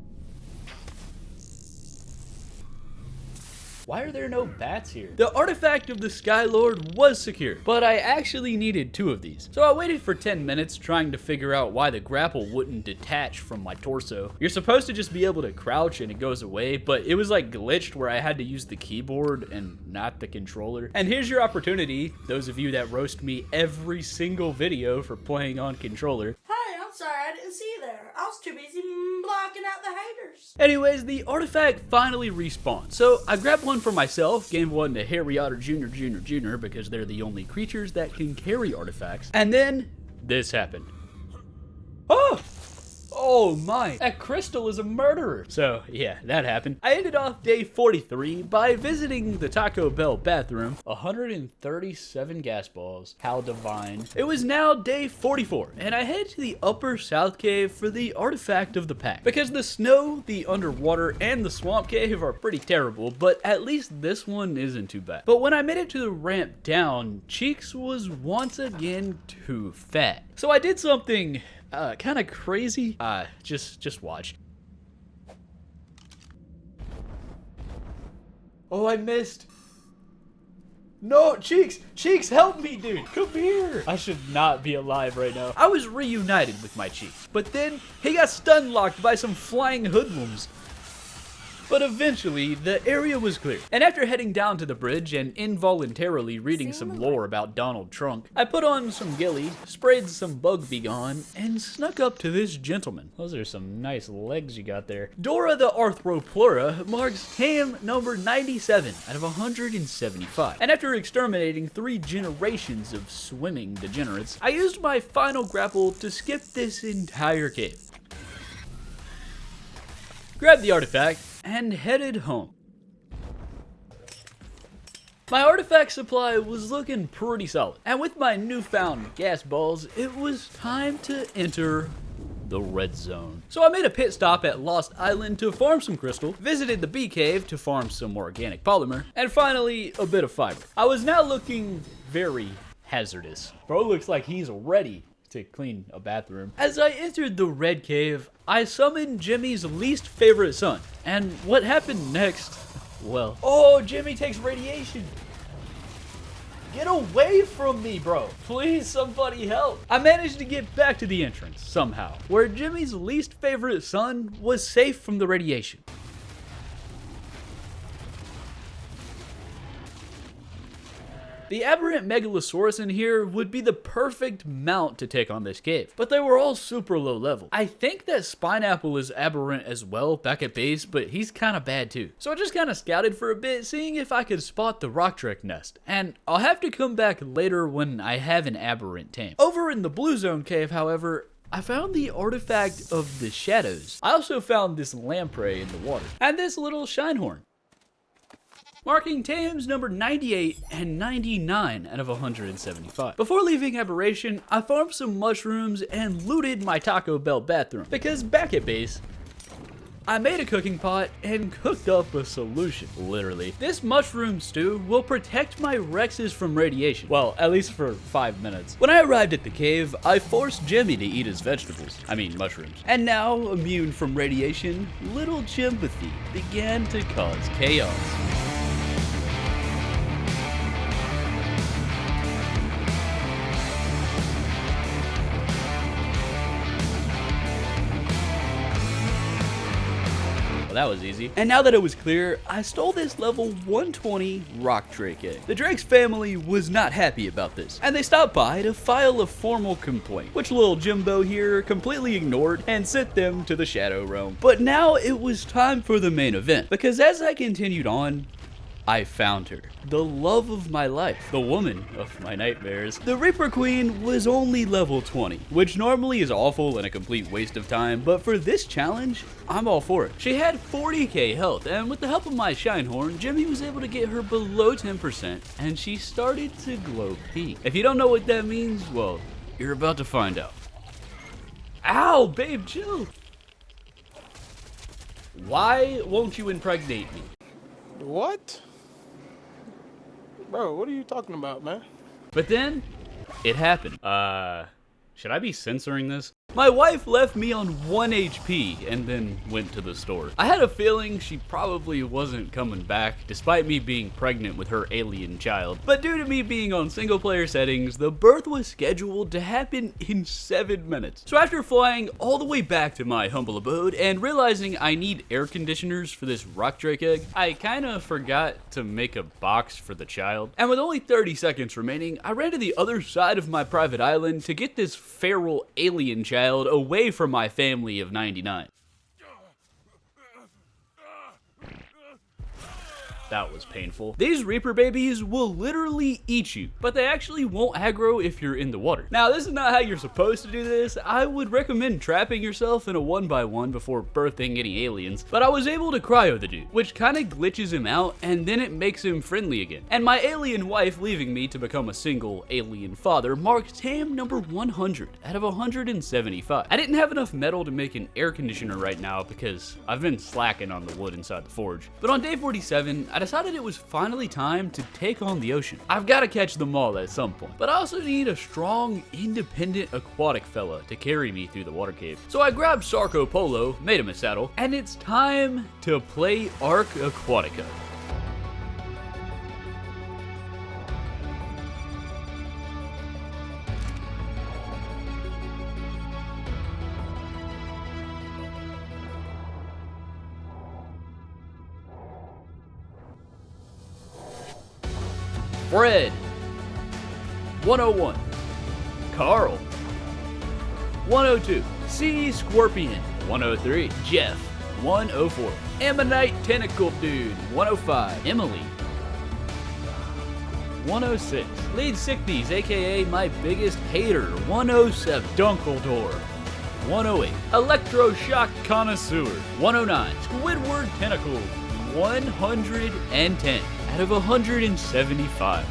Why are there no bats here? The artifact of the Skylord was secure, but I actually needed 2 of these. So I waited for 10 minutes trying to figure out why the grapple wouldn't detach from my torso. You're supposed to just be able to crouch and it goes away, but it was like glitched where I had to use the keyboard and not the controller. And here's your opportunity, those of you that roast me every single video for playing on controller. I'm sorry, I didn't see you there. I was too busy blocking out the haters. Anyways, the artifact finally respawned. So I grabbed one for myself, gave one to Hairy Otter Jr. because they're the only creatures that can carry artifacts. And then this happened. Oh my, that crystal is a murderer. So yeah, that happened. I ended off day 43 by visiting the Taco Bell bathroom. 137 gas balls, how divine. It was now day 44 and I headed to the upper south cave for the artifact of the pack. Because the snow, the underwater, and the swamp cave are pretty terrible, but at least this one isn't too bad. But when I made it to the ramp down, Cheeks was once again too fat. So I did something kind of crazy. Just watch. Oh, I missed. No, Cheeks, help me, dude. Come here. I should not be alive right now. I was reunited with my Cheeks, but then he got stun locked by some flying hoodlums. But eventually, the area was clear. And after heading down to the bridge and involuntarily reading some lore about Donald Trump, I put on some ghillie, sprayed some bug begone, and snuck up to this gentleman. Those are some nice legs you got there. Dora the Arthropleura marks tame number 97 out of 175. And after exterminating 3 generations of swimming degenerates, I used my final grapple to skip this entire cave. Grabbed the artifact, and headed home. My artifact supply was looking pretty solid, and with my newfound gas balls, it was time to enter the red zone. So I made a pit stop at Lost Island to farm some crystal, visited the bee cave to farm some organic polymer, and finally a bit of fiber. I was now looking very hazardous. Bro looks like he's ready to clean a bathroom. As I entered the red cave, I summoned Jimmy's least favorite son. And what happened next? Well, oh, Jimmy takes radiation. Get away from me, bro. Please, somebody help. I managed to get back to the entrance somehow, where Jimmy's least favorite son was safe from the radiation. The aberrant megalosaurus in here would be the perfect mount to take on this cave, but they were all super low level. I think that Spineapple is aberrant as well back at base, but he's kind of bad too. So I just kind of scouted for a bit, seeing if I could spot the rock trek nest, and I'll have to come back later when I have an aberrant tame. Over in the blue zone cave, however, I found the artifact of the shadows. I also found this lamprey in the water, and this little shinehorn. marking tames number 98 and 99 out of 175. Before leaving Aberration, I farmed some mushrooms and looted my Taco Bell bathroom, because back at base, I made a cooking pot and cooked up a solution, literally. This mushroom stew will protect my Rexes from radiation. Well, at least for 5 minutes. When I arrived at the cave, I forced Jimmy to eat his vegetables. I mean, mushrooms. And now, immune from radiation, little Jimpathy began to cause chaos. That was easy. And now that it was clear, I stole this level 120 rock drake egg. The Drake's family was not happy about this, and they stopped by to file a formal complaint, which little Jimbo here completely ignored and sent them to the Shadow Realm. But now it was time for the main event, because as I continued on, I found her. The love of my life. The woman of my nightmares. The Reaper Queen was only level 20, which normally is awful and a complete waste of time, but for this challenge, I'm all for it. She had 40k health, and with the help of my Shinehorn, Jimmy was able to get her below 10%, and she started to glow pink. If you don't know what that means, well, you're about to find out. Ow, babe, chill. Why won't you impregnate me? What? Bro, what are you talking about, man? But then, it happened. Should I be censoring this? My wife left me on 1 HP and then went to the store. I had a feeling she probably wasn't coming back, despite me being pregnant with her alien child. But due to me being on single player settings, the birth was scheduled to happen in 7 minutes. So after flying all the way back to my humble abode and realizing I need air conditioners for this rock drake egg, I kinda forgot to make a box for the child. And with only 30 seconds remaining, I ran to the other side of my private island to get this feral alien child away from my family of 99. That was painful. These Reaper babies will literally eat you, but they actually won't aggro if you're in the water. Now, this is not how you're supposed to do this. I would recommend trapping yourself in a 1x1 before birthing any aliens, but I was able to cryo the dude, which kind of glitches him out, and then it makes him friendly again. And my alien wife leaving me to become a single alien father marks tame number 100 out of 175. I didn't have enough metal to make an air conditioner right now because I've been slacking on the wood inside the forge. But on day 47, I decided it was finally time to take on the ocean. I've got to catch them all at some point, but I also need a strong, independent aquatic fella to carry me through the water cave. So I grabbed Sarco Polo, made him a saddle, and it's time to play ARK Aquatica. Fred, 101. Carl, 102. C Scorpion, 103. Jeff, 104. Ammonite Tentacle Dude, 105. Emily, 106. Lead Sickneys, aka my biggest hater, 107. Dunkledore, 108. Electroshock Connoisseur, 109. Squidward Tentacle, 110 out of 175.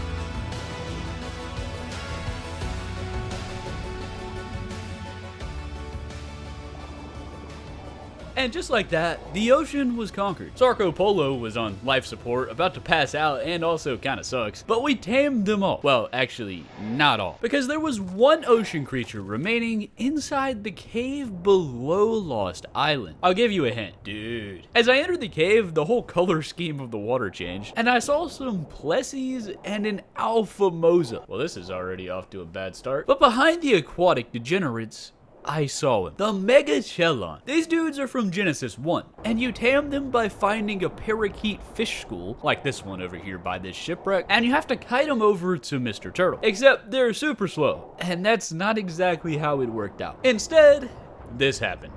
And just like that, the ocean was conquered. Sarco Polo was on life support, about to pass out, and also kinda sucks. But we tamed them all. Well, actually, not all. Because there was one ocean creature remaining inside the cave below Lost Island. I'll give you a hint, dude. As I entered the cave, the whole color scheme of the water changed, and I saw some plessies and an alpha mosa. Well, this is already off to a bad start. But behind the aquatic degenerates, I saw him. The Mega Chelon. These dudes are from Genesis 1, and you tame them by finding a parakeet fish school, like this one over here by this shipwreck, and you have to kite them over to Mr. Turtle. Except they're super slow, and that's not exactly how it worked out. Instead, this happened.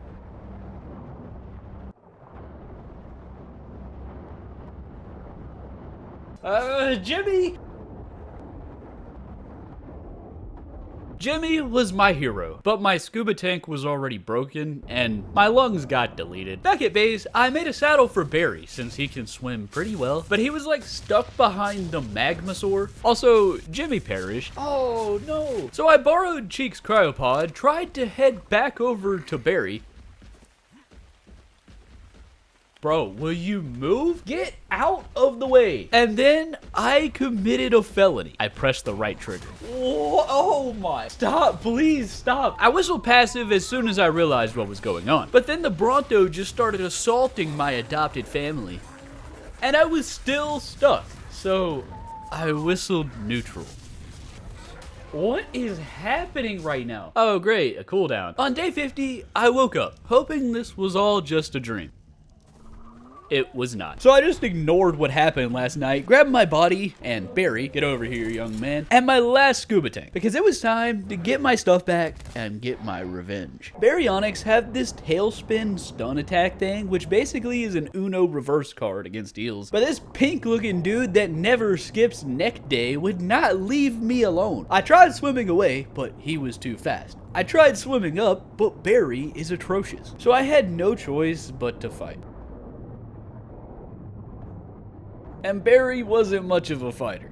Jimmy? Jimmy was my hero, but my scuba tank was already broken and my lungs got deleted. Back at base, I made a saddle for Barry since he can swim pretty well, but he was like stuck behind the magmasaur. Also, Jimmy perished. Oh no. So I borrowed Cheek's cryopod, tried to head back over to Barry. Bro, will you move? Get out of the way. And then I committed a felony. I pressed the right trigger. Oh my. Stop, please stop. I whistled passive as soon as I realized what was going on. But then the Bronto just started assaulting my adopted family. And I was still stuck. So I whistled neutral. What is happening right now? Oh great, a cooldown. On day 50, I woke up, hoping this was all just a dream. It was not. So I just ignored what happened last night, grabbed my body and Barry, get over here young man, and my last scuba tank, because it was time to get my stuff back and get my revenge. Baryonyx have this tailspin stun attack thing, which basically is an Uno reverse card against eels. But this pink looking dude that never skips neck day would not leave me alone. I tried swimming away, but he was too fast. I tried swimming up, but Barry is atrocious. So I had no choice but to fight. And Barry wasn't much of a fighter.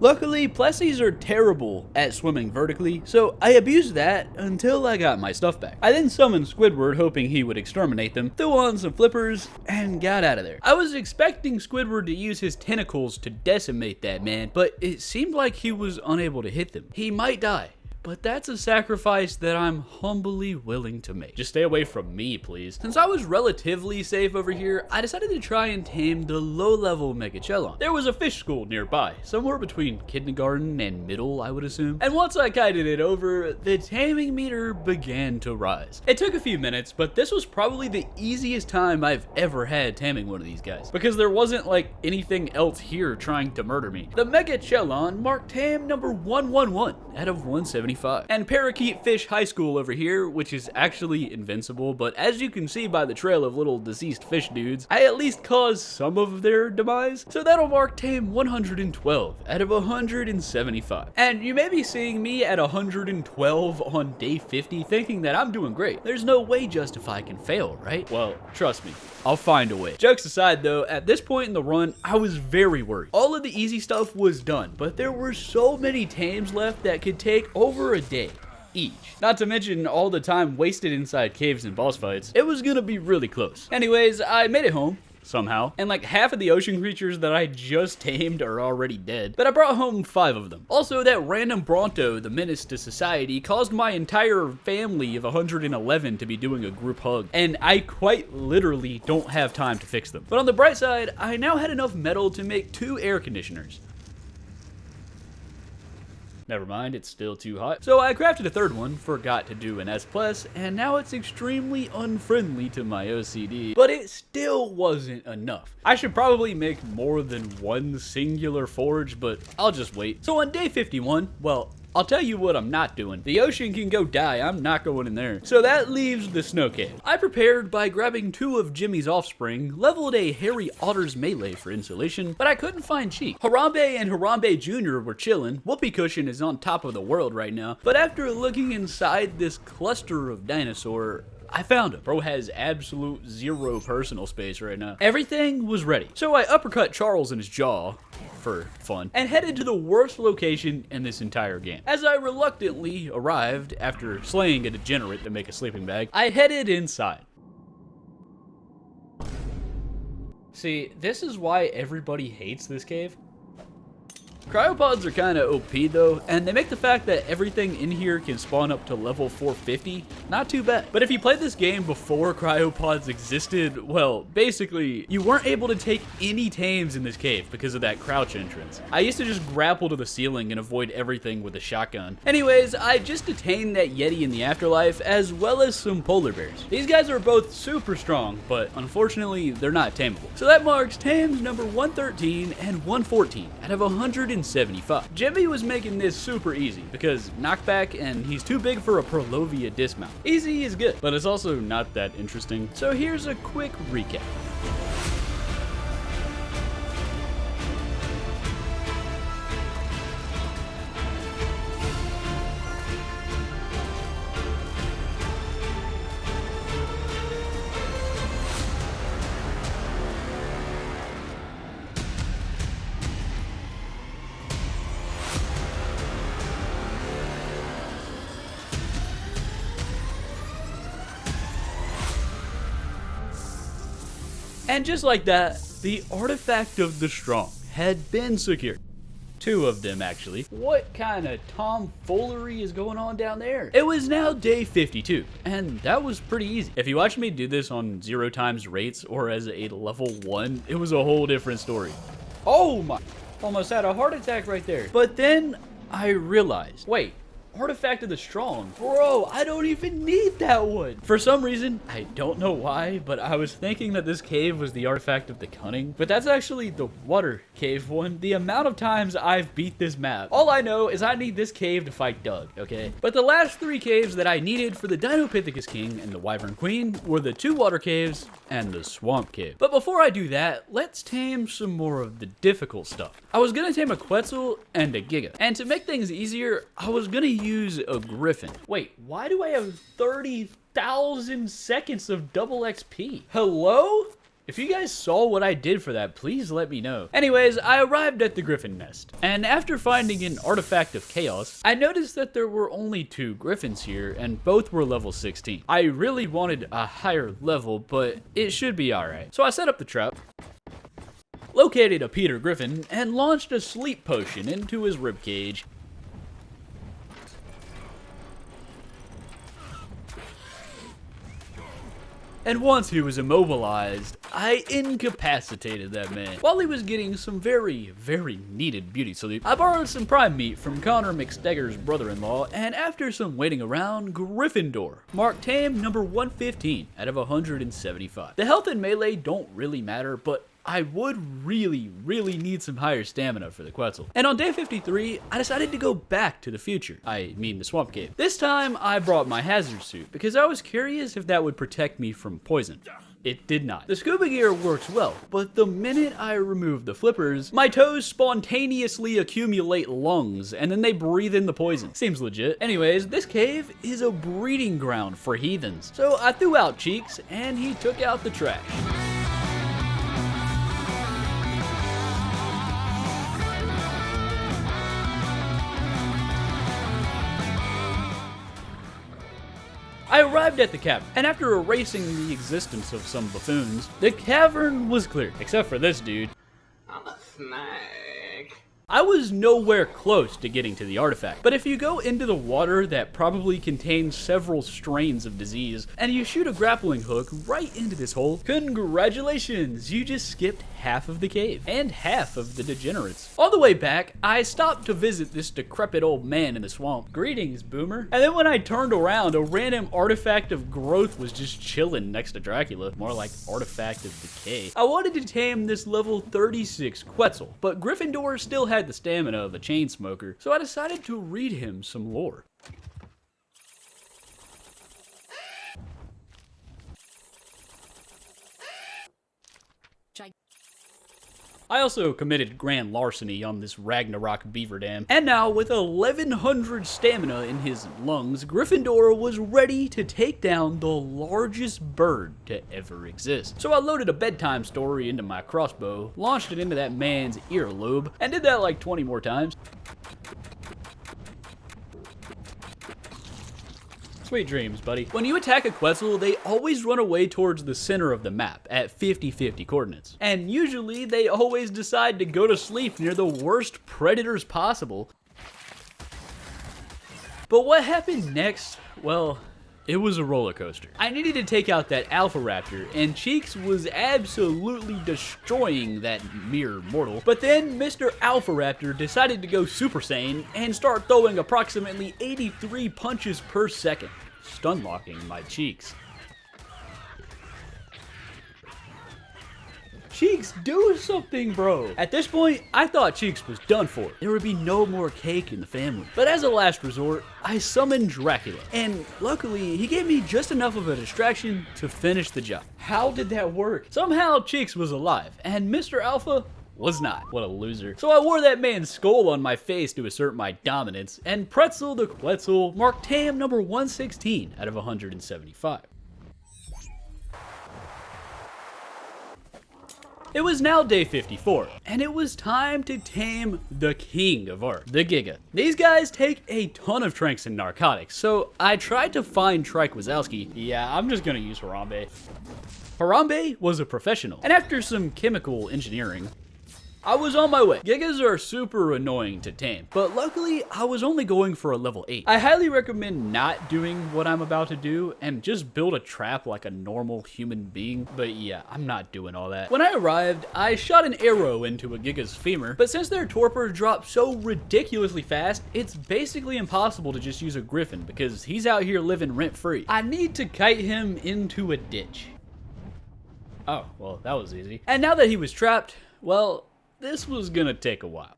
Luckily, Plessies are terrible at swimming vertically, so I abused that until I got my stuff back. I then summoned Squidward hoping he would exterminate them, threw on some flippers, and got out of there. I was expecting Squidward to use his tentacles to decimate that man, but it seemed like he was unable to hit them. He might die. But that's a sacrifice that I'm humbly willing to make. Just stay away from me, please. Since I was relatively safe over here, I decided to try and tame the low-level Megachelon. There was a fish school nearby, somewhere between kindergarten and middle, I would assume. And once I kited it over, the taming meter began to rise. It took a few minutes, but this was probably the easiest time I've ever had taming one of these guys, because there wasn't like anything else here trying to murder me. The Megachelon marked tame number 111 out of 175. And Parakeet Fish High School over here, which is actually invincible, but as you can see by the trail of little deceased fish dudes, I at least caused some of their demise. So that'll mark tame 112 out of 175. And you may be seeing me at 112 on day 50 thinking that I'm doing great. There's no way Juztify can fail, right? Well, trust me, I'll find a way. Jokes aside though, at this point in the run, I was very worried. All of the easy stuff was done, but there were so many tames left that could take over a day each. Not to mention all the time wasted inside caves and boss fights. It was gonna be really close. Anyways, I made it home. Somehow. And like half of the ocean creatures that I just tamed are already dead. But I brought home 5 of them. Also, that random Bronto, the menace to society, caused my entire family of 111 to be doing a group hug. And I quite literally don't have time to fix them. But on the bright side, I now had enough metal to make 2 air conditioners. Never mind, it's still too hot. So I crafted a 3rd one, forgot to do an S+, and now it's extremely unfriendly to my OCD, but it still wasn't enough. I should probably make more than one singular forge, but I'll just wait. So on day 51, well, I'll tell you what I'm not doing. The ocean can go die, I'm not going in there. So that leaves the snow cave. I prepared by grabbing 2 of Jimmy's offspring, leveled a hairy otter's melee for insulation, but I couldn't find Cheek. Harambe and Harambe Jr. were chilling. Whoopee Cushion is on top of the world right now, but after looking inside this cluster of dinosaur, I found him. Bro has absolute 0 personal space right now. Everything was ready. So I uppercut Charles in his jaw for fun and headed to the worst location in this entire game. As I reluctantly arrived after slaying a degenerate to make a sleeping bag, I headed inside. See, this is why everybody hates this cave. Cryopods are kind of OP though, and they make the fact that everything in here can spawn up to level 450 not too bad. But if you played this game before cryopods existed, well, basically, you weren't able to take any tames in this cave because of that crouch entrance. I used to just grapple to the ceiling and avoid everything with a shotgun. Anyways, I just detained that Yeti in the afterlife as well as some polar bears. These guys are both super strong, but unfortunately, they're not tameable. So that marks tames number 113 and 114 out of 175. Jimmy was making this super easy because knockback and he's too big for a Prolovia dismount. Easy is good, but it's also not that interesting. So here's a quick recap. And just like that, the artifact of the strong had been secured. 2 of them, actually. What kind of tomfoolery is going on down there? It was now day 52, and that was pretty easy. If you watched me do this on 0 times rates or as a level 1, it was a whole different story. Oh my, almost had a heart attack right there. But then I realized, wait, artifact of the strong. Bro, I don't even need that one. For some reason, I don't know why, but I was thinking that this cave was the artifact of the cunning, but that's actually the water cave one. The amount of times I've beat this map. All I know is I need this cave to fight Doug, okay? But the last 3 caves that I needed for the Dinopithecus King and the Wyvern Queen were the 2 water caves and the swamp cave. But before I do that, let's tame some more of the difficult stuff. I was gonna tame a Quetzal and a Giga, and to make things easier, I was gonna use a Griffin. Wait, why do I have 30,000 seconds of double XP? Hello? If you guys saw what I did for that, please let me know. Anyways, I arrived at the Griffin nest, and after finding an artifact of chaos, I noticed that there were only 2 Griffins here, and both were level 16. I really wanted a higher level, but it should be alright. So I set up the trap, located a Peter Griffin, and launched a sleep potion into his ribcage. And once he was immobilized, I incapacitated that man. While he was getting some very, very needed beauty sleep, I borrowed some prime meat from Connor McStegger's brother-in-law, and after some waiting around, Gryffindor marked tame number 115 out of 175. The health and melee don't really matter, but I would really need some higher stamina for the Quetzal. And on day 53, I decided to go back to the future. I mean the swamp cave. This time, I brought my hazard suit because I was curious if that would protect me from poison. It did not. The scuba gear works well, but the minute I remove the flippers, my toes spontaneously accumulate lungs, and then they breathe in the poison. Seems legit. Anyways, this cave is a breeding ground for heathens. So I threw out Cheeks, and he took out the trash. I arrived at the cavern, and after erasing the existence of some buffoons, the cavern was clear, except for this dude. I'm a snake. I was nowhere close to getting to the artifact, but if you go into the water that probably contains several strains of disease, and you shoot a grappling hook right into this hole, congratulations, you just skipped half of the cave, and half of the degenerates. On the way back, I stopped to visit this decrepit old man in the swamp. Greetings, boomer. And then when I turned around, a random artifact of growth was just chilling next to Dracula, more like artifact of decay. I wanted to tame this level 36 Quetzal, but Gryffindor still had the stamina of a chain smoker, so I decided to read him some lore. I also committed grand larceny on this Ragnarok beaver dam, and now with 1100 stamina in his lungs, Gryffindor was ready to take down the largest bird to ever exist. So I loaded a bedtime story into my crossbow, launched it into that man's earlobe, and did that like 20 more times. Sweet dreams, buddy. When you attack a Quetzal, they always run away towards the center of the map at 50-50 coordinates. And usually, they always decide to go to sleep near the worst predators possible. But what happened next? Well, it was a roller coaster. I needed to take out that Alpha Raptor, and Cheeks was absolutely destroying that mere mortal. But then Mr. Alpha Raptor decided to go Super Saiyan and start throwing approximately 83 punches per second, stun locking my Cheeks. Cheeks, do something, bro. At this point, I thought Cheeks was done for. There would be no more cake in the family. But as a last resort, I summoned Dracula. And luckily, he gave me just enough of a distraction to finish the job. How did that work? Somehow, Cheeks was alive, and Mr. Alpha was not. What a loser. So I wore that man's skull on my face to assert my dominance, and Pretzel the Quetzal marked tame number 116 out of 175. It was now day 54, and it was time to tame the king of ARK, the Giga. These guys take a ton of tranks and narcotics, so I tried to find Trike Wazowski. Yeah, I'm just gonna use Harambe. Harambe was a professional, and after some chemical engineering, I was on my way. Gigas are super annoying to tame, but luckily I was only going for a level 8. I highly recommend not doing what I'm about to do and just build a trap like a normal human being, but yeah, I'm not doing all that. When I arrived, I shot an arrow into a Giga's femur, but since their torpor drops so ridiculously fast, it's basically impossible to just use a griffin because he's out here living rent-free. I need to kite him into a ditch. Oh, well, that was easy. And now that he was trapped, well, this was gonna take a while.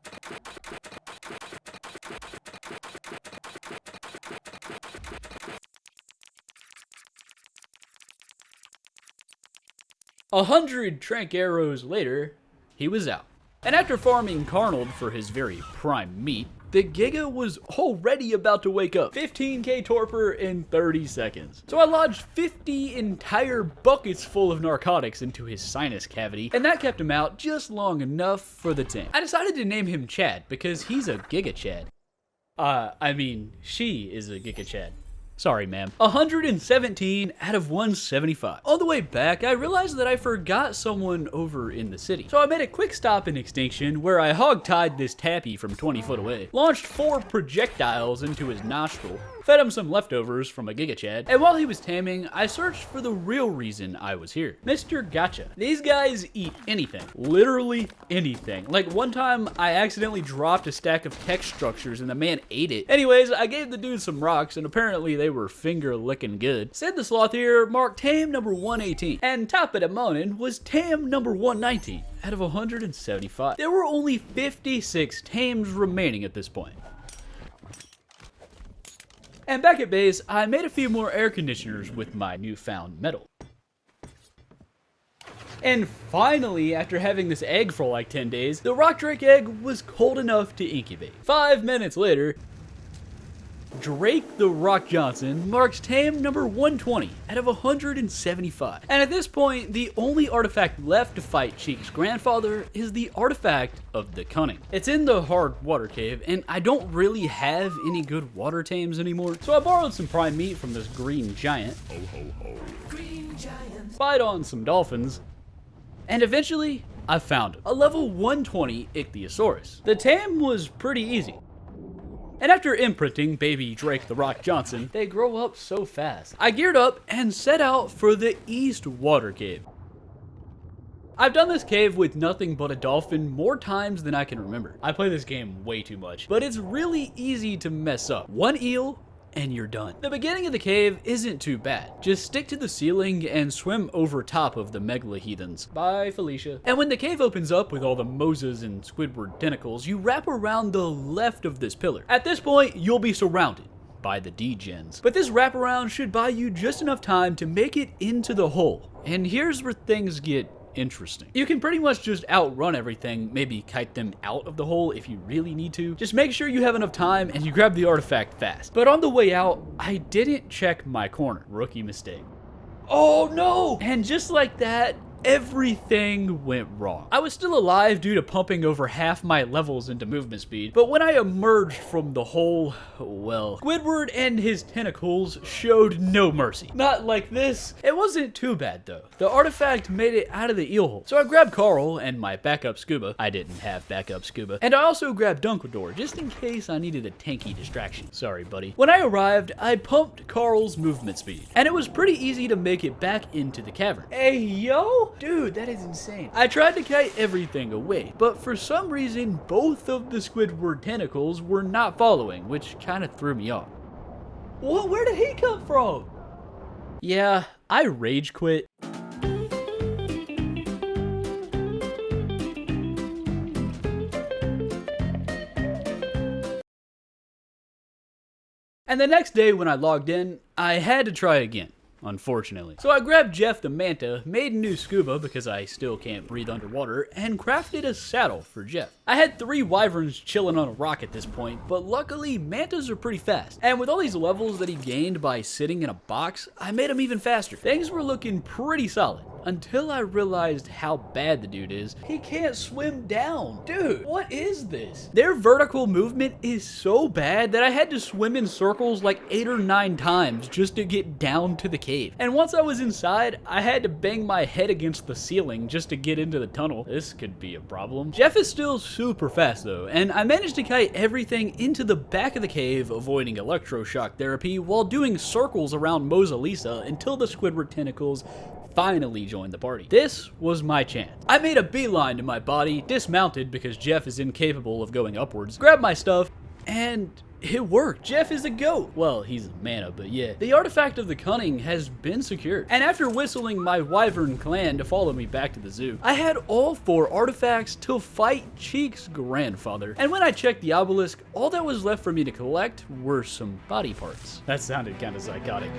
A 100 trank arrows later, he was out. And after farming Carnold for his very prime meat, the Giga was already about to wake up. 15k torpor in 30 seconds. So I lodged 50 entire buckets full of narcotics into his sinus cavity, and that kept him out just long enough for the tame. I decided to name him Chad because he's a Giga Chad. I mean, she is a Giga Chad. Sorry, ma'am. 117 out of 175. On the way back, I realized that I forgot someone over in the city. So I made a quick stop in Extinction where I hog-tied this tappy from 20 foot away, launched 4 projectiles into his nostril, fed him some leftovers from a Giga Chad, and while he was taming, I searched for the real reason I was here. Mr. Gotcha. These guys eat anything. Literally anything. Like one time, I accidentally dropped a stack of text structures and the man ate it. Anyways, I gave the dude some rocks and apparently they were finger licking good. Sid the Sloth here marked tame number 118, and top of the morning was tame number 119 out of 175. There were only 56 tames remaining at this point. And back at base, I made a few more air conditioners with my newfound metal. And finally, after having this egg for like 10 days, the rock drake egg was cold enough to incubate. 5 minutes later, Drake the Rock Johnson marks tame number 120 out of 175. And at this point, the only artifact left to fight Cheek's grandfather is the artifact of the Cunning. It's in the hard water cave, and I don't really have any good water tames anymore, so I borrowed some prime meat from this green giant. Ho ho ho. Green giant. Spied on some dolphins, and eventually, I found him. A level 120 Ichthyosaurus. The tame was pretty easy. And after imprinting baby Drake the Rock Johnson, they grow up so fast. I geared up and set out for the East Water Cave. I've done this cave with nothing but a dolphin more times than I can remember. I play this game way too much, but it's really easy to mess up. One eel, and you're done. The beginning of the cave isn't too bad. Just stick to the ceiling and swim over top of the megalaheathens. Bye, Felicia. And when the cave opens up with all the Moses and Squidward tentacles, you wrap around the left of this pillar. At this point, you'll be surrounded by the D-gens. But this wraparound should buy you just enough time to make it into the hole. And here's where things get interesting. You can pretty much just outrun everything, maybe kite them out of the hole if you really need to. Just make sure you have enough time and you grab the artifact fast. But on the way out, I didn't check my corner. Rookie mistake. Oh no! And just like that, everything went wrong. I was still alive due to pumping over half my levels into movement speed, but when I emerged from the hole, well, Squidward and his tentacles showed no mercy. Not like this. It wasn't too bad though. The artifact made it out of the eel hole. So I grabbed Carl and my backup scuba. I didn't have backup scuba. And I also grabbed Dunkledore just in case I needed a tanky distraction. Sorry, buddy. When I arrived, I pumped Carl's movement speed, and it was pretty easy to make it back into the cavern. Hey, yo! Dude, that is insane. I tried to kite everything away, but for some reason, both of the Squidward tentacles were not following, which kind of threw me off. What? Where did he come from? Yeah, I rage quit. And the next day when I logged in, I had to try again. Unfortunately. So I grabbed Jeff the Manta, made a new scuba because I still can't breathe underwater, and crafted a saddle for Jeff. I had 3 wyverns chilling on a rock at this point, but luckily mantas are pretty fast. And with all these levels that he gained by sitting in a box, I made him even faster. Things were looking pretty solid. until I realized how bad the dude is. He can't swim down. Dude, what is this? Their vertical movement is so bad that I had to swim in circles like 8 or 9 times just to get down to the cave. And once I was inside, I had to bang my head against the ceiling just to get into the tunnel. This could be a problem. Jeff is still super fast though, and I managed to kite everything into the back of the cave, avoiding electroshock therapy while doing circles around Mona Lisa until the Squidward tentacles finally joined the party. This was my chance. I made a beeline to my body, dismounted because Jeff is incapable of going upwards, grabbed my stuff, and it worked. Jeff is a goat. Well, he's a mana, but yeah. The artifact of the cunning has been secured. And after whistling my wyvern clan to follow me back to the zoo, I had all 4 artifacts to fight Cheek's grandfather. And when I checked the obelisk, all that was left for me to collect were some body parts. That sounded kind of psychotic.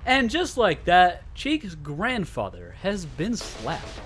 And just like that, Cheek's grandfather has been slapped.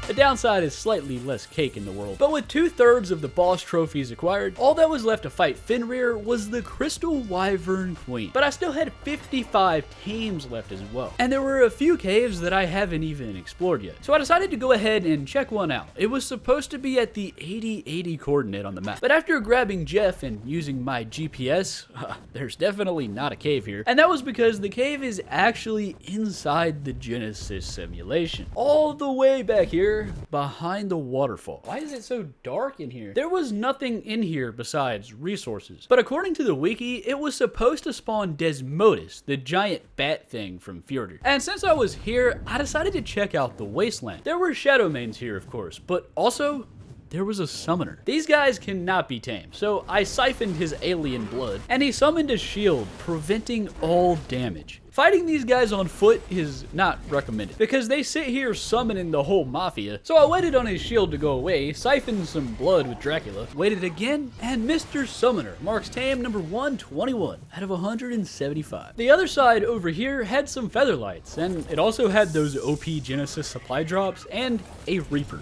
The downside is slightly less cake in the world, but with 2/3 of the boss trophies acquired, all that was left to fight Fenrir was the Crystal Wyvern Queen. But I still had 55 tames left as well, and there were a few caves that I haven't even explored yet. So I decided to go ahead and check one out. It was supposed to be at the 8080 coordinate on the map, but after grabbing Jeff and using my GPS, there's definitely not a cave here, and that was because the cave is actually inside the Genesis simulation, all the way back here behind the waterfall. Why is it so dark in here? There was nothing in here besides resources. But according to the wiki, it was supposed to spawn Desmodus, the giant bat thing from Fjorder. And since I was here, I decided to check out the wasteland. There were shadow mains here, of course, but also there was a summoner. These guys cannot be tamed, so I siphoned his alien blood, and he summoned a shield, preventing all damage. Fighting these guys on foot is not recommended, because they sit here summoning the whole mafia. So I waited on his shield to go away, siphoned some blood with Dracula, waited again, and Mr. Summoner marks tame number 121 out of 175. The other side over here had some featherlights, and it also had those OP Genesis supply drops and a Reaper.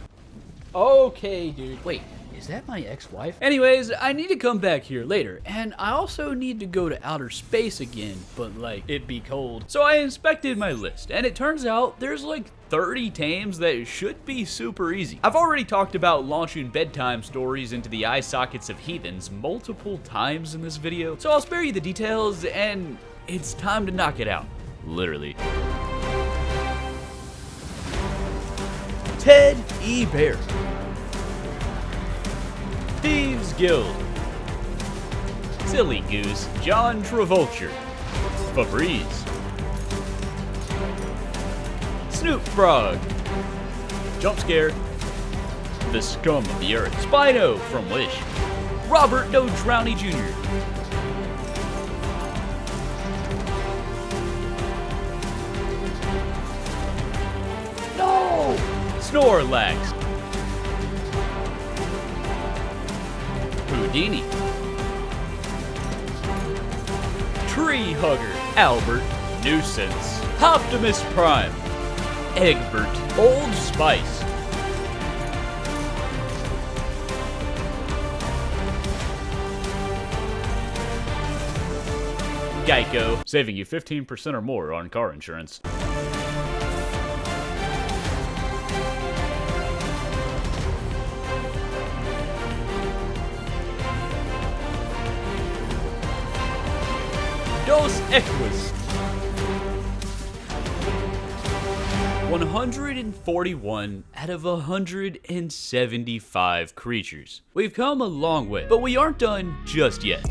Okay, dude. Wait, is that my ex-wife? Anyways, I need to come back here later, and I also need to go to outer space again, but like, it'd be cold. So I inspected my list, and it turns out there's like 30 tames that should be super easy. I've already talked about launching bedtime stories into the eye sockets of heathens multiple times in this video, so I'll spare you the details, and it's time to knock it out. Literally. Ted E. Bear. Thieves Guild. Silly Goose, John Travolta. Febreze. Snoop Frog. Jump Scare. The Scum of the Earth. Spino from Wish. Robert Doe Drowney Jr. No! Snorlax. Houdini. Tree Hugger. Albert. Nuisance. Optimus Prime. Egbert. Old Spice. Geico, saving you 15% or more on car insurance. Dos Equus. 141 out of 175 creatures. We've come a long way, but we aren't done just yet.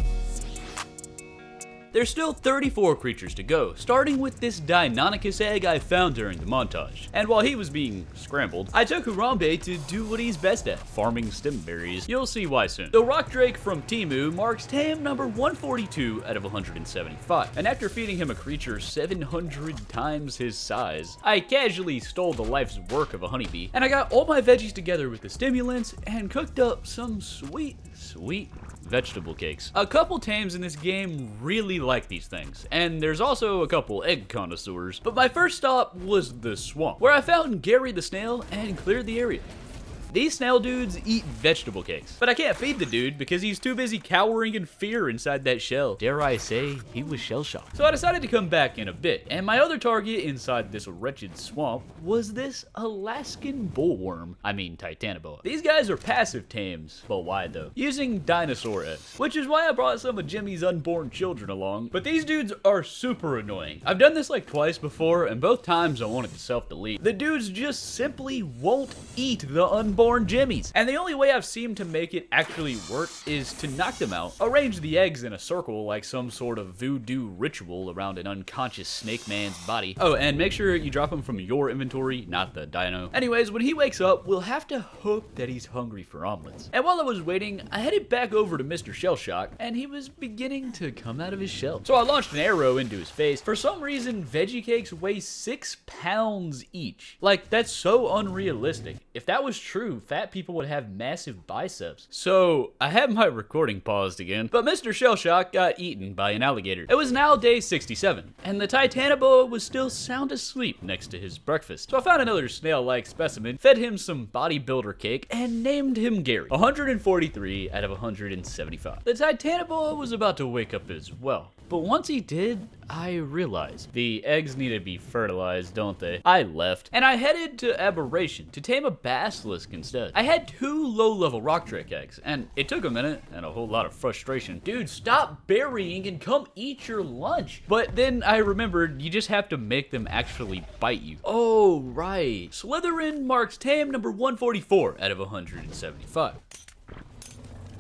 There's still 34 creatures to go, starting with this Deinonychus egg I found during the montage. And while he was being scrambled, I took Harambe to do what he's best at, farming stem berries. You'll see why soon. The rock drake from Timu marks tame number 142 out of 175. And after feeding him a creature 700 times his size, I casually stole the life's work of a honeybee, and I got all my veggies together with the stimulants and cooked up some sweet vegetable cakes. A couple tames in this game really like these things, and there's also a couple egg connoisseurs, but my first stop was the swamp, where I found Gary the snail and cleared the area. These snail dudes eat vegetable cakes, but I can't feed the dude because he's too busy cowering in fear inside that shell. Dare I say, he was shell-shocked. So I decided to come back in a bit, and my other target inside this wretched swamp was this Alaskan bullworm. I mean Titanoboa. These guys are passive tames, but why though? Using dinosaur eggs, which is why I brought some of Jimmy's unborn children along, but these dudes are super annoying. I've done this like twice before, and both times I wanted to self-delete. The dudes just simply won't eat the unborn Jimmies. And the only way I've seen to make it actually work is to knock them out, arrange the eggs in a circle like some sort of voodoo ritual around an unconscious snake man's body. Oh, and make sure you drop him from your inventory, not the dino. Anyways, when he wakes up, we'll have to hope that he's hungry for omelets. And while I was waiting, I headed back over to Mr. Shellshock, and he was beginning to come out of his shell. So I launched an arrow into his face. For some reason, veggie cakes weigh 6 pounds each. Like, that's so unrealistic. If that was true, fat people would have massive biceps. So I have my recording paused again, but Mr. Shellshock got eaten by an alligator. It was now day 67, and the Titanoboa was still sound asleep next to his breakfast. So I found another snail-like specimen, fed him some bodybuilder cake, and named him Gary. 143 out of 175. The Titanoboa was about to wake up as well, but once he did, I realized the eggs need to be fertilized, don't they? I left, and I headed to Aberration to tame a basilisk instead. I had 2 low-level rock drake eggs, and it took a minute and a whole lot of frustration. Dude, stop burying and come eat your lunch. But then I remembered you just have to make them actually bite you. Oh, right. Slytherin marks tame number 144 out of 175.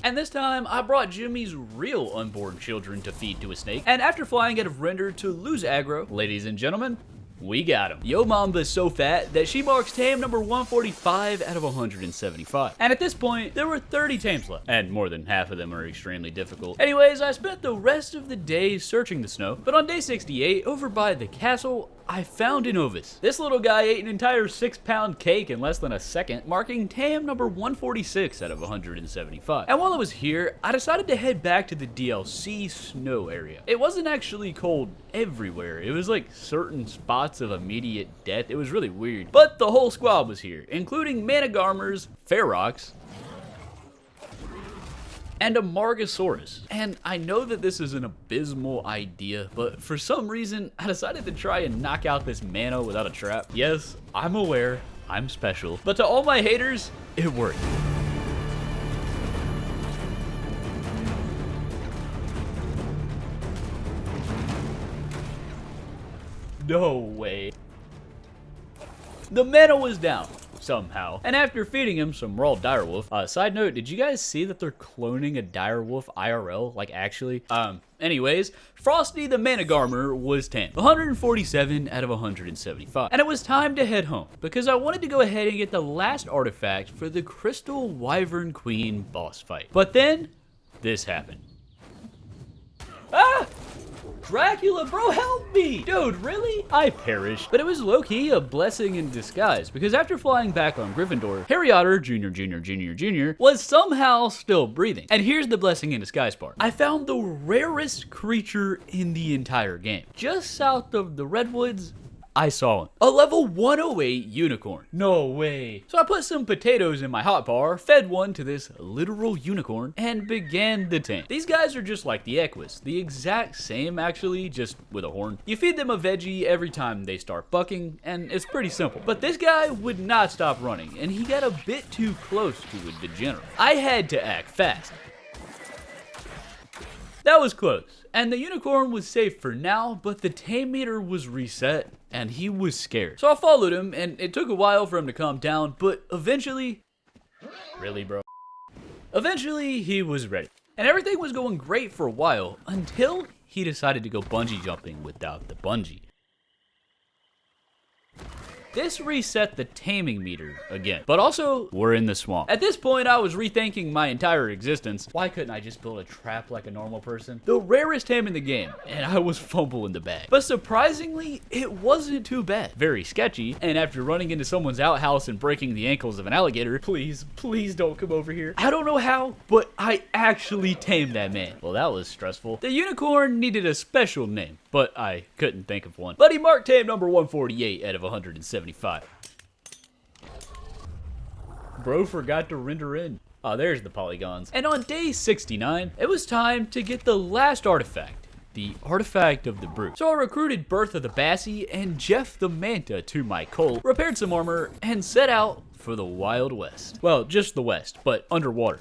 And this time, I brought Jimmy's real unborn children to feed to a snake, and after flying out of render to lose aggro, ladies and gentlemen, we got him. Yo Mamba is so fat that she marks tame number 145 out of 175. And at this point, there were 30 tames left, and more than half of them are extremely difficult. Anyways, I spent the rest of the day searching the snow, but on day 68, over by the castle, I found an Ovis. This little guy ate an entire 6-pound cake in less than a second, marking tame number 146 out of 175. And while I was here, I decided to head back to the DLC snow area. It wasn't actually cold everywhere. It was like certain spots of immediate death. It was really weird. But the whole squad was here, including Managarmers, Ferox, and a Margosaurus. And I know that this is an abysmal idea, but for some reason, I decided to try and knock out this Mano without a trap. Yes, I'm aware, I'm special, but to all my haters, it worked. No way. The Mano was down. Somehow. And after feeding him some raw direwolf, side note, did you guys see that they're cloning a direwolf IRL? Like actually? Anyways, Frosty the Managarmer was 10. 147 out of 175. And it was time to head home, because I wanted to go ahead and get the last artifact for the Crystal Wyvern Queen boss fight. But then, this happened. Ah! Dracula, bro, help me! Dude, really? I perished. But it was low-key a blessing in disguise, because after flying back on Gryffindor, Harry Otter Jr. was somehow still breathing. And here's the blessing in disguise part. I found the rarest creature in the entire game. Just south of the Redwoods, I saw him. A level 108 unicorn. No way. So I put some potatoes in my hotbar, fed one to this literal unicorn, and began the tame. These guys are just like the Equus. The exact same, actually, just with a horn. You feed them a veggie every time they start bucking, and it's pretty simple. But this guy would not stop running, and he got a bit too close to a degenerate. I had to act fast. That was close, and the unicorn was safe for now, but the tame meter was reset, and he was scared. So I followed him, and it took a while for him to calm down, but eventually... Really, bro? Eventually, he was ready. And everything was going great for a while, until he decided to go bungee jumping without the bungee. This reset the taming meter again, but also we're in the swamp. At this point, I was rethinking my entire existence. Why couldn't I just build a trap like a normal person? The rarest tame in the game, and I was fumbling the bag. But surprisingly, it wasn't too bad. Very sketchy, and after running into someone's outhouse and breaking the ankles of an alligator, please don't come over here. I don't know how, but I actually tamed that man. Well, that was stressful. The unicorn needed a special name, but I couldn't think of one. Buddy Mark tamed number 148 out of 175. Bro forgot to render in. Oh, there's the polygons. And on day 69, it was time to get the last artifact. The artifact of the brute. So I recruited Bertha the Bassie and Jeff the Manta to my cult, repaired some armor, and set out for the Wild West. Well, just the West, but underwater.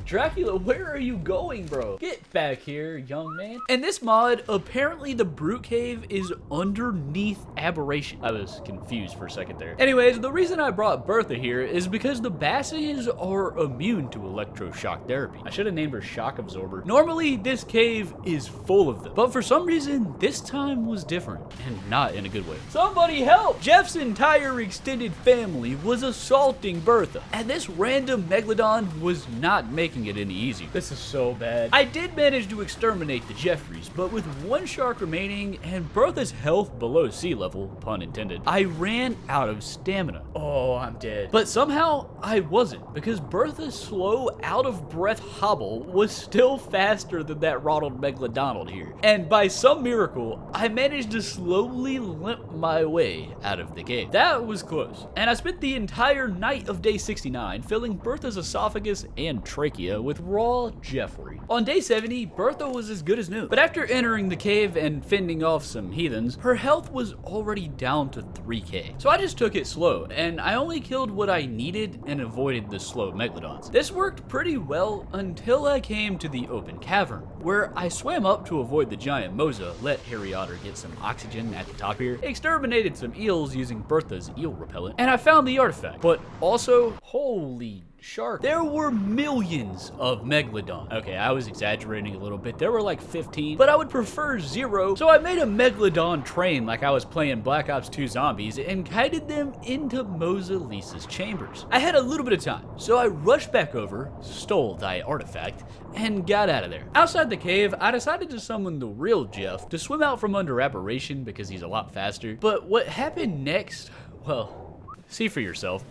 Dracula, where are you going, bro? Get back here, young man. In this mod, apparently the Brute Cave is underneath Aberration. I was confused for a second there. Anyways, the reason I brought Bertha here is because the Bassies are immune to electroshock therapy. I should have named her Shock Absorber. Normally, this cave is full of them, but for some reason, this time was different, and not in a good way. Somebody help! Jeff's entire extended family was assaulting Bertha, and this random Megalodon was not making it any easier. This is so bad. I did manage to exterminate the Jeffreys, but with one shark remaining and Bertha's health below sea level, pun intended, I ran out of stamina. Oh, I'm dead. But somehow I wasn't, because Bertha's slow, out of breath hobble was still faster than that Ronald Megalodon here. And by some miracle, I managed to slowly limp my way out of the cave. That was close. And I spent the entire night of day 69 filling Bertha's esophagus and trachea with raw Jeffrey. On day 70, Bertha was as good as new, but after entering the cave and fending off some heathens, her health was already down to 3k. So I just took it slow, and I only killed what I needed and avoided the slow Megalodons. This worked pretty well until I came to the open cavern, where I swam up to avoid the giant Mosa, let Harry Otter get some oxygen at the top here, exterminated some eels using Bertha's eel repellent, and I found the artifact. But also, holy shark, there were millions of Megalodon. Okay, I was exaggerating a little bit. There were like 15, but I would prefer 0. So I made a Megalodon train like I was playing Black Ops 2 Zombies and guided them into Mosa Lisa's chambers. I had a little bit of time, so I rushed back over, stole thy artifact, and got out of there. Outside the cave, I decided to summon the real Jeff to swim out from under Aberration because he's a lot faster. But what happened next, well, see for yourself.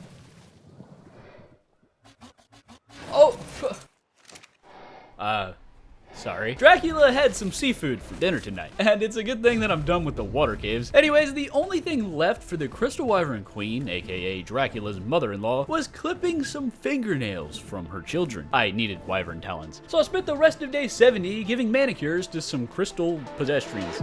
Oh, sorry. Dracula had some seafood for dinner tonight, and it's a good thing that I'm done with the water caves. Anyways, the only thing left for the Crystal Wyvern Queen, aka Dracula's mother-in-law, was clipping some fingernails from her children. I needed wyvern talons. So I spent the rest of day 70 giving manicures to some crystal pedestrians.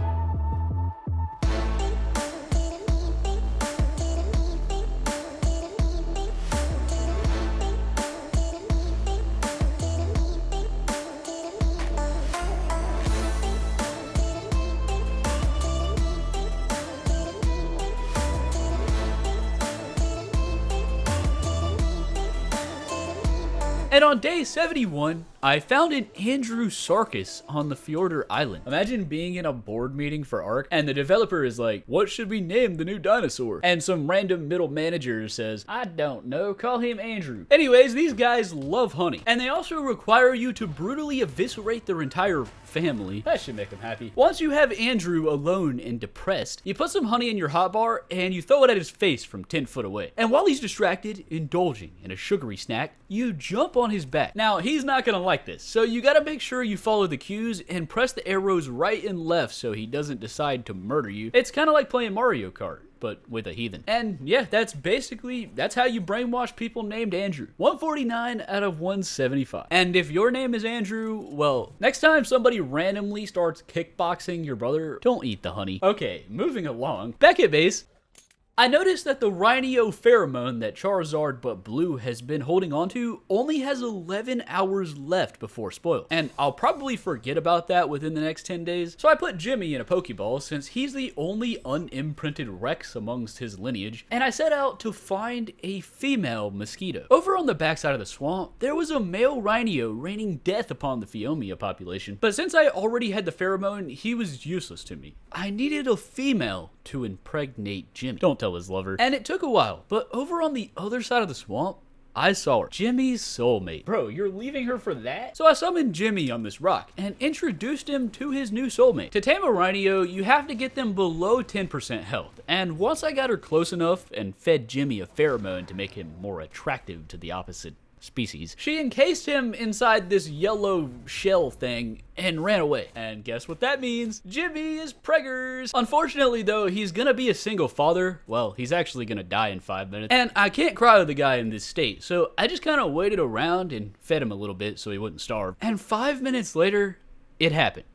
And on day 71, I found an Andrew Sarkis on the Fjorder Island. Imagine being in a board meeting for ARK and the developer is like, what should we name the new dinosaur? And some random middle manager says, I don't know, call him Andrew. Anyways, these guys love honey. And they also require you to brutally eviscerate their entire family. That should make them happy. Once you have Andrew alone and depressed, you put some honey in your hotbar and you throw it at his face from 10 foot away. And while he's distracted, indulging in a sugary snack, you jump on his back. Now, he's not gonna like this, so you gotta make sure you follow the cues and press the arrows right and left so he doesn't decide to murder you. It's kind of like playing Mario Kart, but with a heathen. And yeah, that's how you brainwash people named Andrew. 149 out of 175. And if your name is Andrew, well, next time somebody randomly starts kickboxing your brother, don't eat the honey. Okay, moving along. Back at base, I noticed that the Rhinio pheromone that Charizard but Blue has been holding onto only has 11 hours left before spoil, and I'll probably forget about that within the next 10 days, so I put Jimmy in a Pokeball since he's the only unimprinted Rex amongst his lineage, and I set out to find a female mosquito. Over on the backside of the swamp, there was a male Rhinio raining death upon the Phiomia population, but since I already had the pheromone, he was useless to me. I needed a female to impregnate Jimmy. Don't tell his lover. And it took a while, but over on the other side of the swamp, I saw her. Jimmy's soulmate. Bro, you're leaving her for that? So I summoned Jimmy on this rock and introduced him to his new soulmate. To tame a Rhinio, you have to get them below 10% health. And once I got her close enough and fed Jimmy a pheromone to make him more attractive to the opposite species, she encased him inside this yellow shell thing and ran away. And guess what that means? Jimmy is preggers. Unfortunately though, he's gonna be a single father. Well, he's actually gonna die in 5 minutes. And I can't cryo the guy in this state, so I just kind of waited around and fed him a little bit so he wouldn't starve. And 5 minutes later, it happened.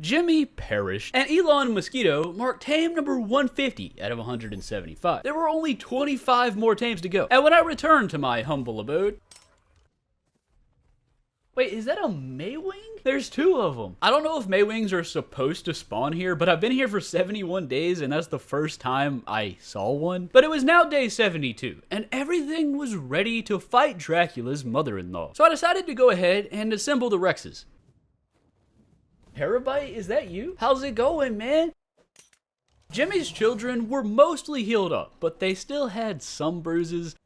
Jimmy perished, and Elon Mosquito marked tame number 150 out of 175. There were only 25 more tames to go, and when I returned to my humble abode... Wait, is that a Maywing? There's 2 of them. I don't know if Maywings are supposed to spawn here, but I've been here for 71 days, and that's the first time I saw one. But it was now day 72, and everything was ready to fight Dracula's mother-in-law. So I decided to go ahead and assemble the Rexes. Parabyte, is that you? How's it going, man? Jimmy's children were mostly healed up, but they still had some bruises.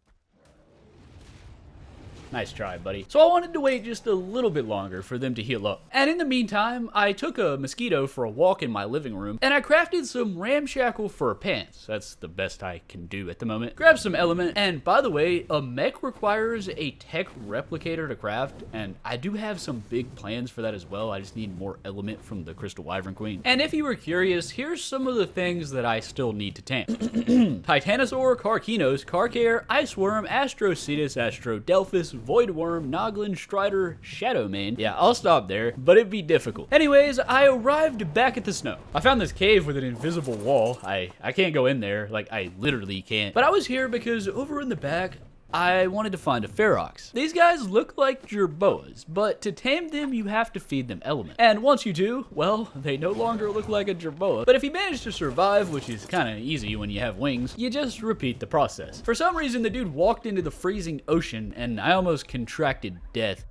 Nice try, buddy. So I wanted to wait just a little bit longer for them to heal up. And in the meantime, I took a mosquito for a walk in my living room, and I crafted some ramshackle fur pants. That's the best I can do at the moment. Grabbed some element, and by the way, a mech requires a tech replicator to craft, and I do have some big plans for that as well. I just need more element from the Crystal Wyvern Queen. And if you were curious, here's some of the things that I still need to tame. Titanosaur, Carkinos, Carcare, Iceworm, Astrocetus, Astrodelphus, Voidworm, Noglin, Strider, Shadowmane. Yeah, I'll stop there, but it'd be difficult. Anyways, I arrived back at the snow. I found this cave with an invisible wall. I can't go in there, like I literally can't. But I was here because over in the back, I wanted to find a Ferox. These guys look like jerboas, but to tame them, you have to feed them element. And once you do, well, they no longer look like a jerboa. But if you manage to survive, which is kind of easy when you have wings, you just repeat the process. For some reason, the dude walked into the freezing ocean, and I almost contracted death.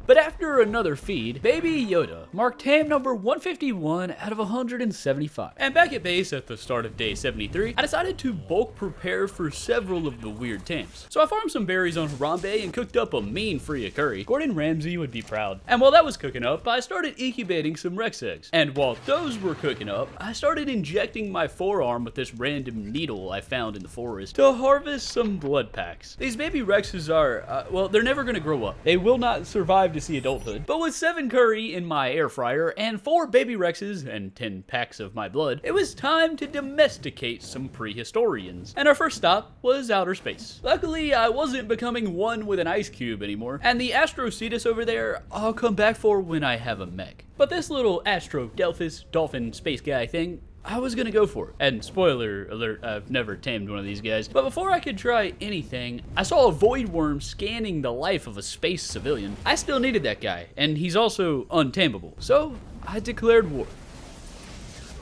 But after another feed, Baby Yoda marked tame number 151 out of 175. And back at base at the start of day 73, I decided to bulk prepare for several of the weird tames. So I farmed some berries on Harambe and cooked up a mean Freya curry. Gordon Ramsay would be proud. And while that was cooking up, I started incubating some Rex eggs. And while those were cooking up, I started injecting my forearm with this random needle I found in the forest to harvest some blood packs. These baby Rexes are, well, they're never gonna grow up. They will not survive to see adulthood. But with 7 curry in my air fryer and 4 baby Rexes and 10 packs of my blood, it was time to domesticate some prehistorians. And our first stop was outer space. Luckily, I wasn't becoming one with an ice cube anymore, and the Astrocetus over there, I'll come back for when I have a mech. But this little Astrodelphus dolphin space guy thing, I was gonna go for it. And spoiler alert, I've never tamed one of these guys. But before I could try anything, I saw a Voidworm scanning the life of a space civilian. I still needed that guy, and he's also untamable. So I declared war.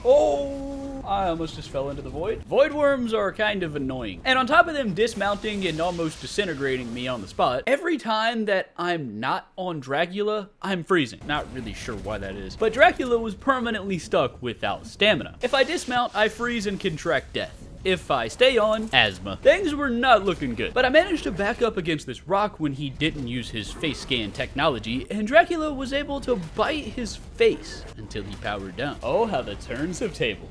Oh, I almost just fell into the void. Voidworms are kind of annoying. And on top of them dismounting and almost disintegrating me on the spot, every time that I'm not on Dracula, I'm freezing. Not really sure why that is. But Dracula was permanently stuck without stamina. If I dismount, I freeze and contract death. If I stay on, asthma. Things were not looking good, but I managed to back up against this rock when he didn't use his face scan technology, and Dracula was able to bite his face until he powered down. Oh, how the turns have tabled.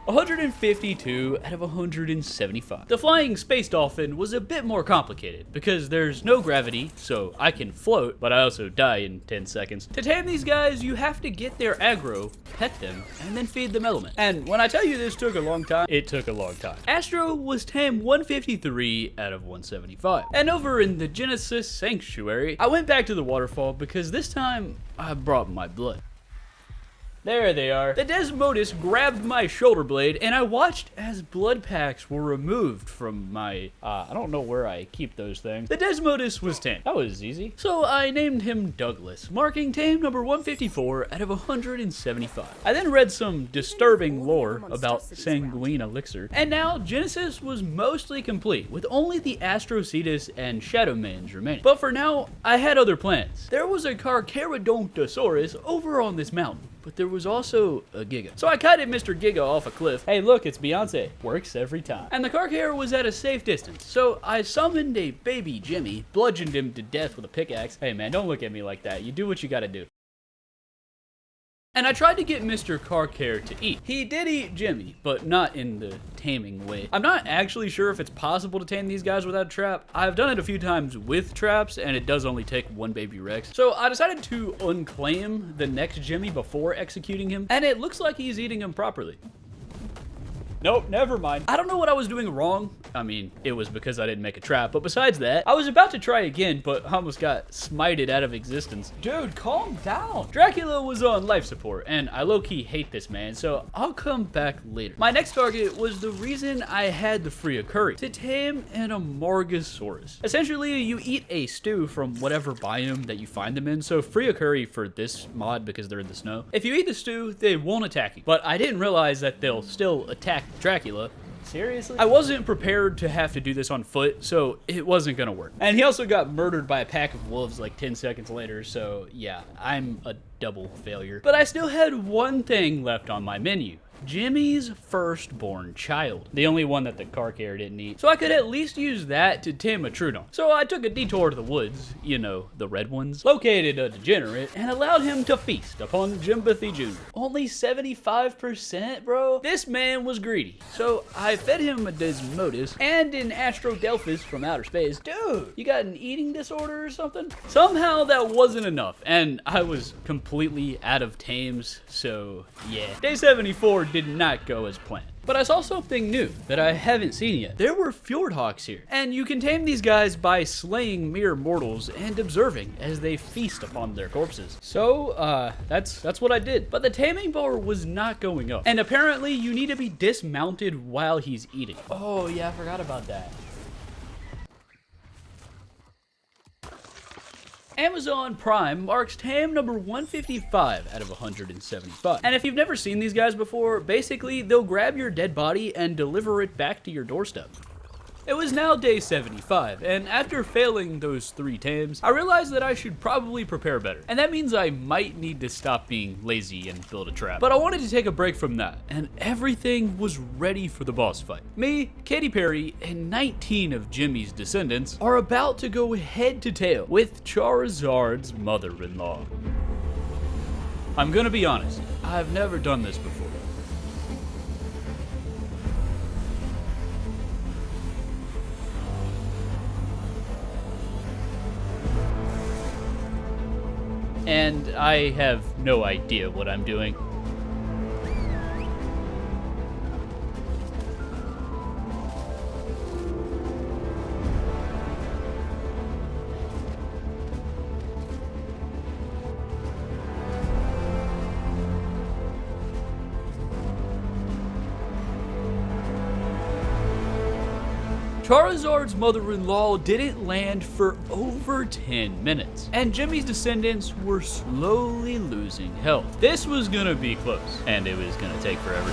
152 out of 175. The flying space dolphin was a bit more complicated because there's no gravity, so I can float, but I also die in 10 seconds. To tame these guys, you have to get their aggro, pet them, and then feed them element. And when I tell you this took a long time, it took a long time. Astro was tame 153 out of 175. And over in the Genesis Sanctuary, I went back to the waterfall because this time I brought my blood. There they are. The Desmodus grabbed my shoulder blade, and I watched as blood packs were removed from my, I don't know where I keep those things. The Desmodus was tamed. That was easy. So I named him Douglas, marking tame number 154 out of 175. I then read some disturbing lore about sanguine elixir, and now Genesis was mostly complete, with only the Astrocetus and Shadowmans remaining. But for now, I had other plans. There was a Carcharodontosaurus over on this mountain, but there was also a Giga. So I kited Mr. Giga off a cliff. Hey look, it's Beyonce. Works every time. And the Carchar was at a safe distance, so I summoned a baby Jimmy, bludgeoned him to death with a pickaxe. Hey man, don't look at me like that. You do what you gotta do. And I tried to get Mr. Carchar to eat. He did eat Jimmy, but not in the taming way. I'm not actually sure if it's possible to tame these guys without a trap. I've done it a few times with traps, and it does only take one baby Rex. So I decided to unclaim the next Jimmy before executing him, and it looks like he's eating him properly. Nope, never mind. I don't know what I was doing wrong. I mean, it was because I didn't make a trap, but besides that, I was about to try again, but almost got smited out of existence. Dude, calm down. Dracula was on life support, and I low-key hate this man, so I'll come back later. My next target was the reason I had the Freya curry, to tame an Amargasaurus. Essentially, you eat a stew from whatever biome that you find them in, so Freya curry for this mod because they're in the snow. If you eat the stew, they won't attack you, but I didn't realize that they'll still attack Dracula. Seriously? I wasn't prepared to have to do this on foot, so it wasn't gonna work. And he also got murdered by a pack of wolves like 10 seconds later, so yeah, I'm a double failure. But I still had one thing left on my menu. Jimmy's firstborn child. The only one that the Carchar didn't eat. So I could at least use that to tame a Trudon. So I took a detour to the woods, you know, the red ones, located a degenerate, and allowed him to feast upon Jimbothy Jr. Only 75%, bro? This man was greedy. So I fed him a Desmodus and an Astrodelphus from outer space. Dude, you got an eating disorder or something? Somehow that wasn't enough, and I was completely out of tames, so yeah. Day 74 did not go as planned. But I saw something new that I haven't seen yet. There were Fjordhawks here, and you can tame these guys by slaying mere mortals and observing as they feast upon their corpses. So, that's what I did. But the taming bar was not going up, and apparently you need to be dismounted while he's eating. Oh yeah, I forgot about that. Amazon Prime marks tame number 155 out of 175. And if you've never seen these guys before, basically they'll grab your dead body and deliver it back to your doorstep. It was now day 75, and after failing those 3 tames, I realized that I should probably prepare better. And that means I might need to stop being lazy and build a trap. But I wanted to take a break from that, and everything was ready for the boss fight. Me, Katy Perry, and 19 of Jimmy's descendants are about to go head to tail with Charizard's mother-in-law. I'm gonna be honest, I've never done this before. And I have no idea what I'm doing. Charizard's mother-in-law didn't land for over 10 minutes, and Jimmy's descendants were slowly losing health. This was gonna be close, and it was gonna take forever.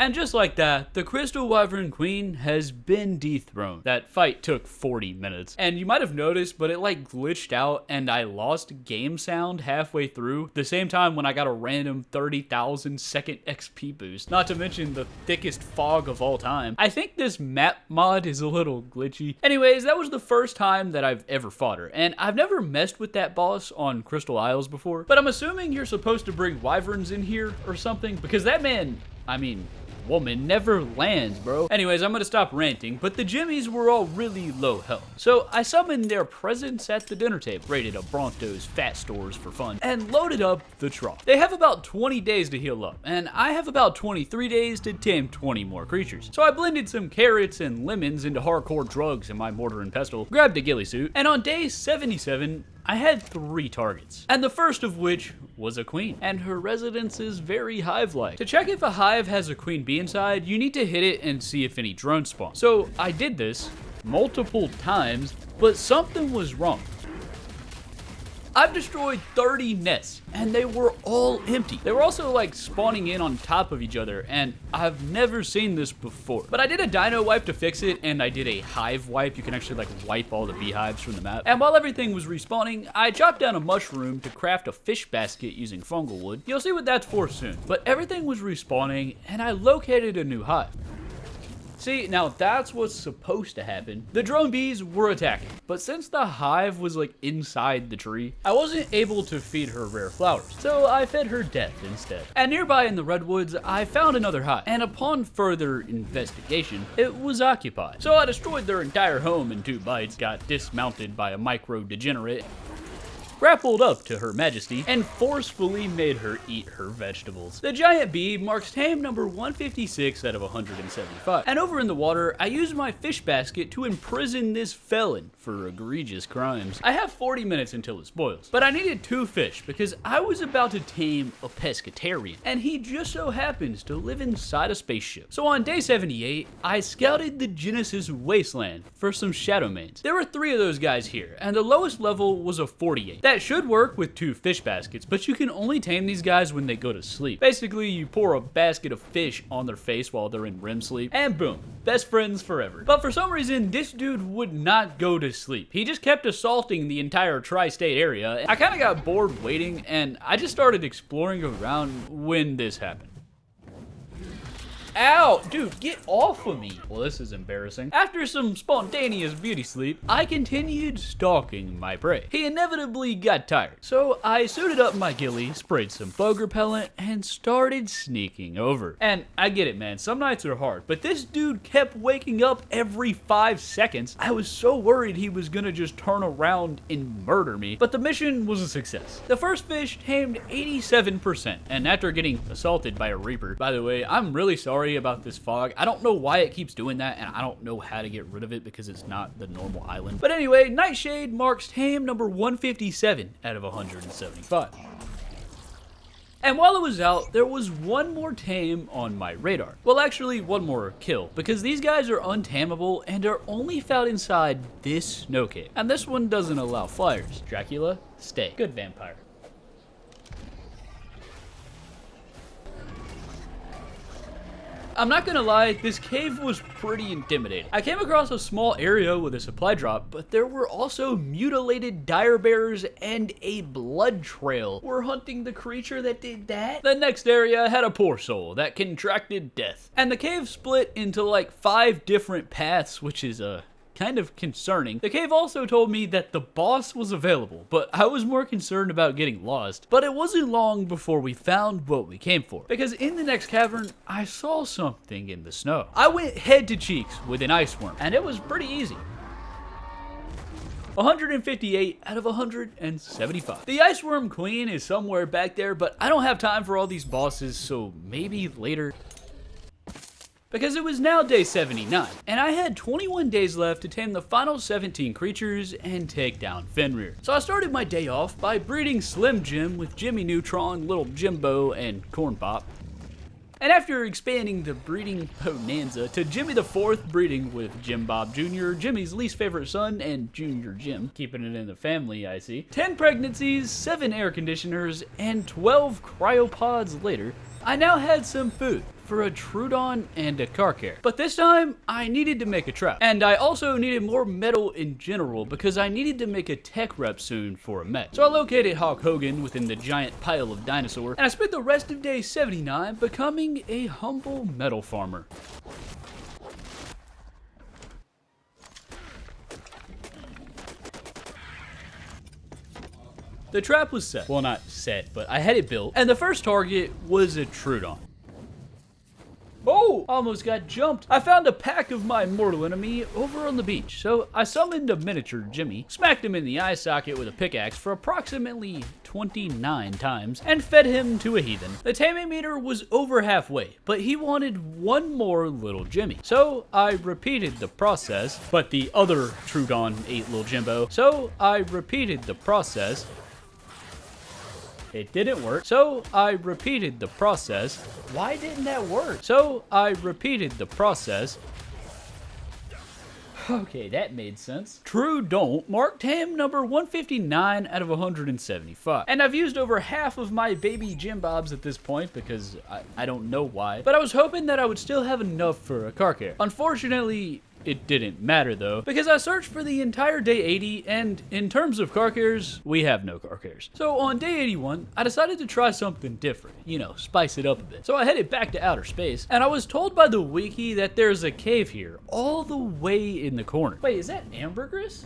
And just like that, the Crystal Wyvern Queen has been dethroned. That fight took 40 minutes. And you might have noticed, but it like glitched out and I lost game sound halfway through, the same time when I got a random 30,000 second XP boost. Not to mention the thickest fog of all time. I think this map mod is a little glitchy. Anyways, that was the first time that I've ever fought her, and I've never messed with that boss on Crystal Isles before, but I'm assuming you're supposed to bring wyverns in here or something, because that man, I mean, woman never lands, bro. Anyways, I'm gonna stop ranting, but the Jimmies were all really low health. So I summoned their presence at the dinner table, raided a Bronto's fat stores for fun, and loaded up the trough. They have about 20 days to heal up, and I have about 23 days to tame 20 more creatures. So I blended some carrots and lemons into hardcore drugs in my mortar and pestle, grabbed a ghillie suit, and on day 77, I had 3 targets, and the first of which was a queen, and her residence is very hive-like. To check if a hive has a queen bee inside, you need to hit it and see if any drones spawn. So I did this multiple times, but something was wrong. I've destroyed 30 nests, and they were all empty. They were also like spawning in on top of each other, and I've never seen this before. But I did a dino wipe to fix it, and I did a hive wipe. You can actually like wipe all the beehives from the map. And while everything was respawning, I chopped down a mushroom to craft a fish basket using fungal wood. You'll see what that's for soon. But everything was respawning, and I located a new hive. See, now that's what's supposed to happen. The drone bees were attacking, but since the hive was like inside the tree, I wasn't able to feed her rare flowers, so I fed her death instead. And nearby in the redwoods, I found another hive, and upon further investigation, it was occupied. So I destroyed their entire home in 2 bites, got dismounted by a micro-degenerate, grappled up to Her Majesty, and forcefully made her eat her vegetables. The giant bee marks tame number 156 out of 175. And over in the water, I used my fish basket to imprison this felon for egregious crimes. I have 40 minutes until it spoils, but I needed 2 fish because I was about to tame a pescatarian, and he just so happens to live inside a spaceship. So on day 78, I scouted the Genesis Wasteland for some shadow mains. There were 3 of those guys here, and the lowest level was a 48. That should work with 2 fish baskets, but you can only tame these guys when they go to sleep. Basically, you pour a basket of fish on their face while they're in REM sleep, and boom, best friends forever. But for some reason, this dude would not go to sleep. He just kept assaulting the entire tri-state area. I kind of got bored waiting, and I just started exploring around when this happened. Ow, dude, get off of me. Well, this is embarrassing. After some spontaneous beauty sleep, I continued stalking my prey. He inevitably got tired, so I suited up my ghillie, sprayed some bug repellent, and started sneaking over. And I get it, man, some nights are hard, but this dude kept waking up every 5 seconds. I was so worried he was gonna just turn around and murder me, but the mission was a success. The first fish tamed 87%, and after getting assaulted by a reaper, by the way, I'm really sorry about this fog. I don't know why it keeps doing that, and I don't know how to get rid of it because it's not the normal island. But anyway, Nightshade marks tame number 157 out of 175. And while it was out, there was 1 more tame on my radar. Well, actually, 1 more kill, because these guys are untamable and are only found inside this snow cave. And this one doesn't allow flyers. Dracula, stay. Good vampire. I'm not gonna lie, this cave was pretty intimidating. I came across a small area with a supply drop, but there were also mutilated dire bears and a blood trail. We're hunting the creature that did that? The next area had a poor soul that contracted death. And the cave split into like 5 different paths, which is kind of concerning. The cave also told me that the boss was available, but I was more concerned about getting lost. But it wasn't long before we found what we came for, because in the next cavern, I saw something in the snow. I went head to cheeks with an ice worm, and it was pretty easy. 158 out of 175. The Ice Worm Queen is somewhere back there, but I don't have time for all these bosses, so maybe later. Because it was now day 79, and I had 21 days left to tame the final 17 creatures and take down Fenrir. So I started my day off by breeding Slim Jim with Jimmy Neutron, Little Jimbo, and Corn Pop. And after expanding the breeding bonanza to Jimmy the 4th, breeding with Jim Bob Jr., Jimmy's least favorite son, and Junior Jim, keeping it in the family, I see. 10 pregnancies, 7 air conditioners, and 12 cryopods later, I now had some food for a Troodon and a Karkare. But this time, I needed to make a trap. And I also needed more metal in general because I needed to make a tech rep soon for a mech. So I located Hulk Hogan within the giant pile of dinosaurs, and I spent the rest of day 79 becoming a humble metal farmer. The trap was set. Well, not set, but I had it built. And the first target was a Troodon. Oh, almost got jumped. I found a pack of my mortal enemy over on the beach, so I summoned a miniature Jimmy, smacked him in the eye socket with a pickaxe for approximately 29 times, and fed him to a heathen. The taming meter was over halfway, but he wanted one more little Jimmy. So I repeated the process, but the other Troodon ate little Jimbo, so I repeated the process. It didn't work, so I repeated the process. Why didn't that work? So I repeated the process. Okay, that made sense. Troodon marked him number 159 out of 175. And I've used over half of my baby Jim Bobs at this point because I don't know why. But I was hoping that I would still have enough for a Karkare. Unfortunately, it didn't matter though, because I searched for the entire day 80, and in terms of Karkares, we have no Karkares. So on day 81, I decided to try something different, you know, spice it up a bit. So I headed back to outer space, and I was told by the wiki that there's a cave here, all the way in the corner. Wait, is that ambergris?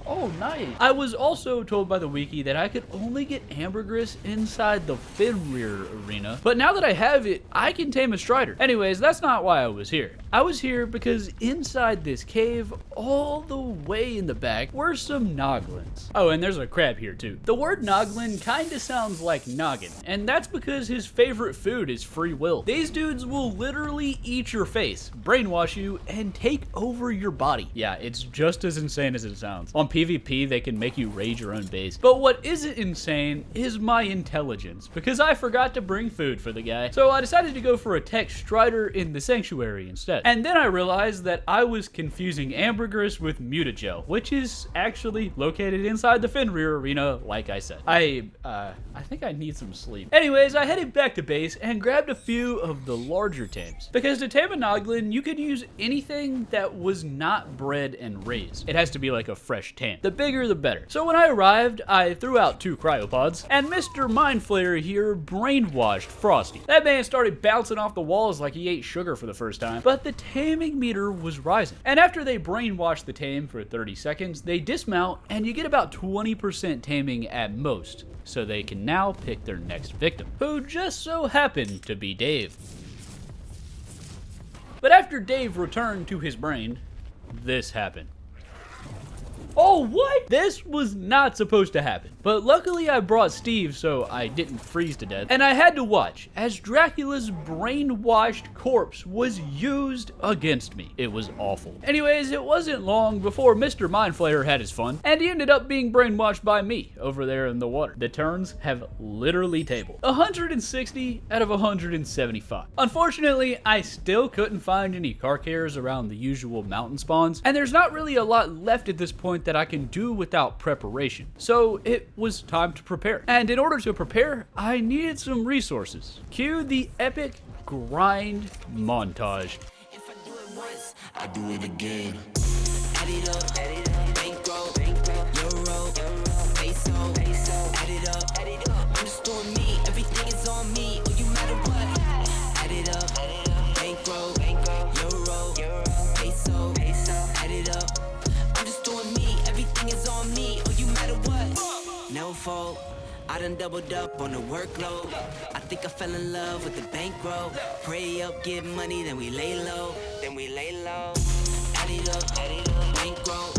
Oh, nice. I was also told by the wiki that I could only get ambergris inside the Fenrir arena, but now that I have it, I can tame a Strider. Anyways, that's not why I was here. I was here because inside this cave, all the way in the back, were some Noglins. Oh, and there's a crab here too. The word Noglin kinda sounds like noggin, and that's because his favorite food is free will. These dudes will literally eat your face, brainwash you, and take over your body. Yeah, it's just as insane as it sounds. On PvP, they can make you raid your own base. But what isn't insane is my intelligence, because I forgot to bring food for the guy. So I decided to go for a tech Strider in the sanctuary instead. And then I realized that I was confusing ambergris with mutagel, which is actually located inside the Fenrir arena, like I said. I think I need some sleep. Anyways, I headed back to base and grabbed a few of the larger tames. Because to tame a Noglin, you could use anything that was not bred and raised. It has to be like a fresh tame. The bigger the better. So when I arrived, I threw out 2 cryopods, and Mr. Mindflayer here brainwashed Frosty. That man started bouncing off the walls like he ate sugar for the first time, but the taming meter was rising. And after they brainwash the tame for 30 seconds, they dismount, and you get about 20% taming at most, so they can now pick their next victim, who just so happened to be Dave. But after Dave returned to his brain, this happened. Oh, what? This was not supposed to happen. But luckily I brought Steve so I didn't freeze to death. And I had to watch as Dracula's brainwashed corpse was used against me. It was awful. Anyways, it wasn't long before Mr. Mindflayer had his fun, and he ended up being brainwashed by me over there in the water. The turns have literally tabled. 160 out of 175. Unfortunately, I still couldn't find any Karkares around the usual mountain spawns, and there's not really a lot left at this point that I can do without preparation. So it was time to prepare. And in order to prepare, I needed some resources. Cue the epic grind montage. If I do it once, I do it again. Add it up, bankroll, euro, peso, add it up. I'm just doing me, everything is on me, oh you matter what. Add it up, bankroll, euro, peso, add it up. I'm just doing me, everything is on me, oh you matter what. No fault, I done doubled up on the workload. I think I fell in love with the bankroll. Pray up, get money, then we lay low. Add it up, bankroll.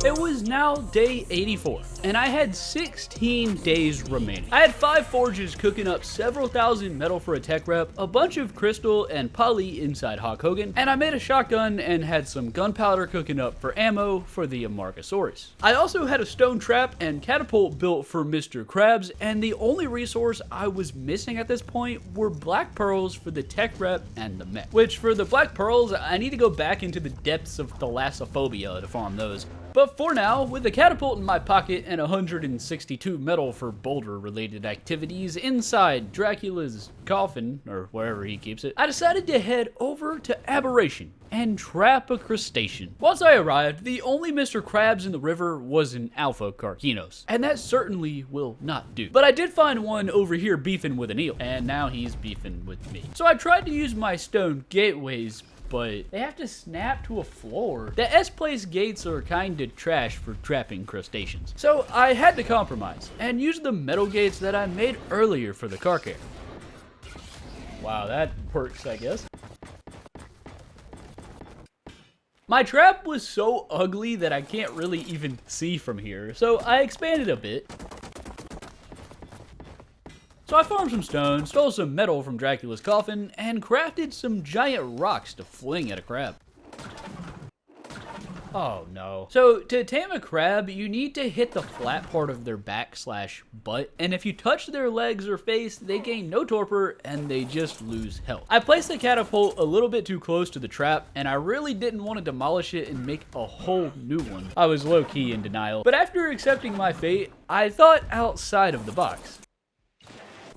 It was now day 84, and I had 16 days remaining. I had 5 forges cooking up several thousand metal for a tech rep, a bunch of crystal and poly inside Hulk Hogan, and I made a shotgun and had some gunpowder cooking up for ammo for the Amarchosaurus. I also had a stone trap and catapult built for Mr. Krabs, and the only resource I was missing at this point were black pearls for the tech rep and the mech. Which for the black pearls, I need to go back into the depths of thalassophobia to farm those. But for now, with the catapult in my pocket and 162 metal for boulder-related activities inside Dracula's coffin, or wherever he keeps it, I decided to head over to Aberration and trap a crustacean. Once I arrived, the only Mr. Krabs in the river was an alpha Carcinos, and that certainly will not do. But I did find one over here beefing with an eel, and now he's beefing with me. So I tried to use my stone gateways, but they have to snap to a floor. The S-Place gates are kinda trash for trapping crustaceans. So I had to compromise, and use the metal gates that I made earlier for the car care. Wow, that works, I guess. My trap was so ugly that I can't really even see from here, so I expanded a bit. So I farmed some stone, stole some metal from Dracula's coffin, and crafted some giant rocks to fling at a crab. Oh no. So to tame a crab, you need to hit the flat part of their back/butt, and if you touch their legs or face, they gain no torpor and they just lose health. I placed the catapult a little bit too close to the trap, and I really didn't want to demolish it and make a whole new one. I was low-key in denial, but after accepting my fate, I thought outside of the box.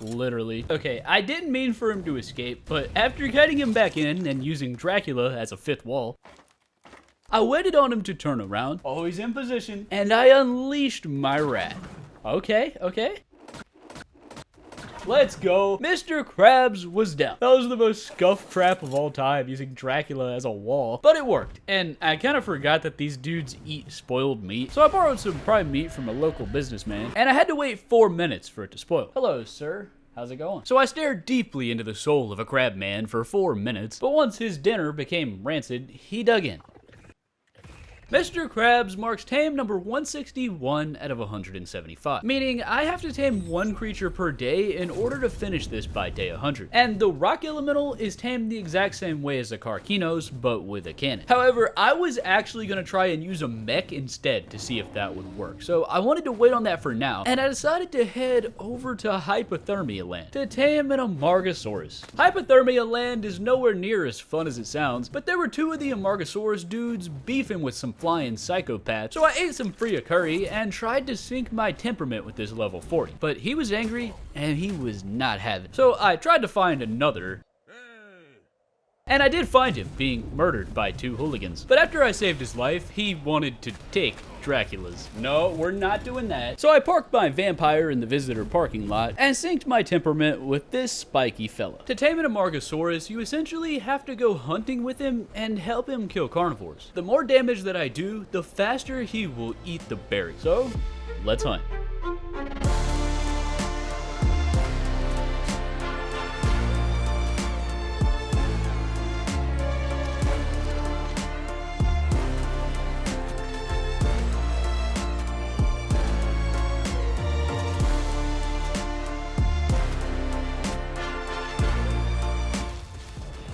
Literally. Okay, I didn't mean for him to escape, but after cutting him back in and using Dracula as a fifth wall, I waited on him to turn around, always in position, and I unleashed my wrath. Okay. Let's go. Mr. Krabs was down. That was the most scuffed trap of all time, using Dracula as a wall, but it worked. And I kind of forgot that these dudes eat spoiled meat, so I borrowed some prime meat from a local businessman, and I had to wait 4 minutes for it to spoil. Hello, sir. How's it going? So I stared deeply into the soul of a crab man for 4 minutes, but once his dinner became rancid, he dug in. Mr. Krabs marks tame number 161 out of 175, meaning I have to tame one creature per day in order to finish this by day 100. And the rock elemental is tamed the exact same way as the Carcinos, but with a cannon. However, I was actually going to try and use a mech instead to see if that would work, so I wanted to wait on that for now, and I decided to head over to Hypothermia Land to tame an Amargasaurus. Hypothermia Land is nowhere near as fun as it sounds, but there were 2 of the Amargasaurus dudes beefing with some flying psychopaths, so I ate some free curry and tried to sync my temperament with this level 40, but he was angry and he was not having it. So I tried to find another, and I did find him being murdered by 2 hooligans. But after I saved his life, he wanted to take Dracula's. No, we're not doing that. So I parked my vampire in the visitor parking lot and synced my temperament with this spiky fella. To tame an Amargasaurus, you essentially have to go hunting with him and help him kill carnivores. The more damage that I do, the faster he will eat the berry. So, let's hunt.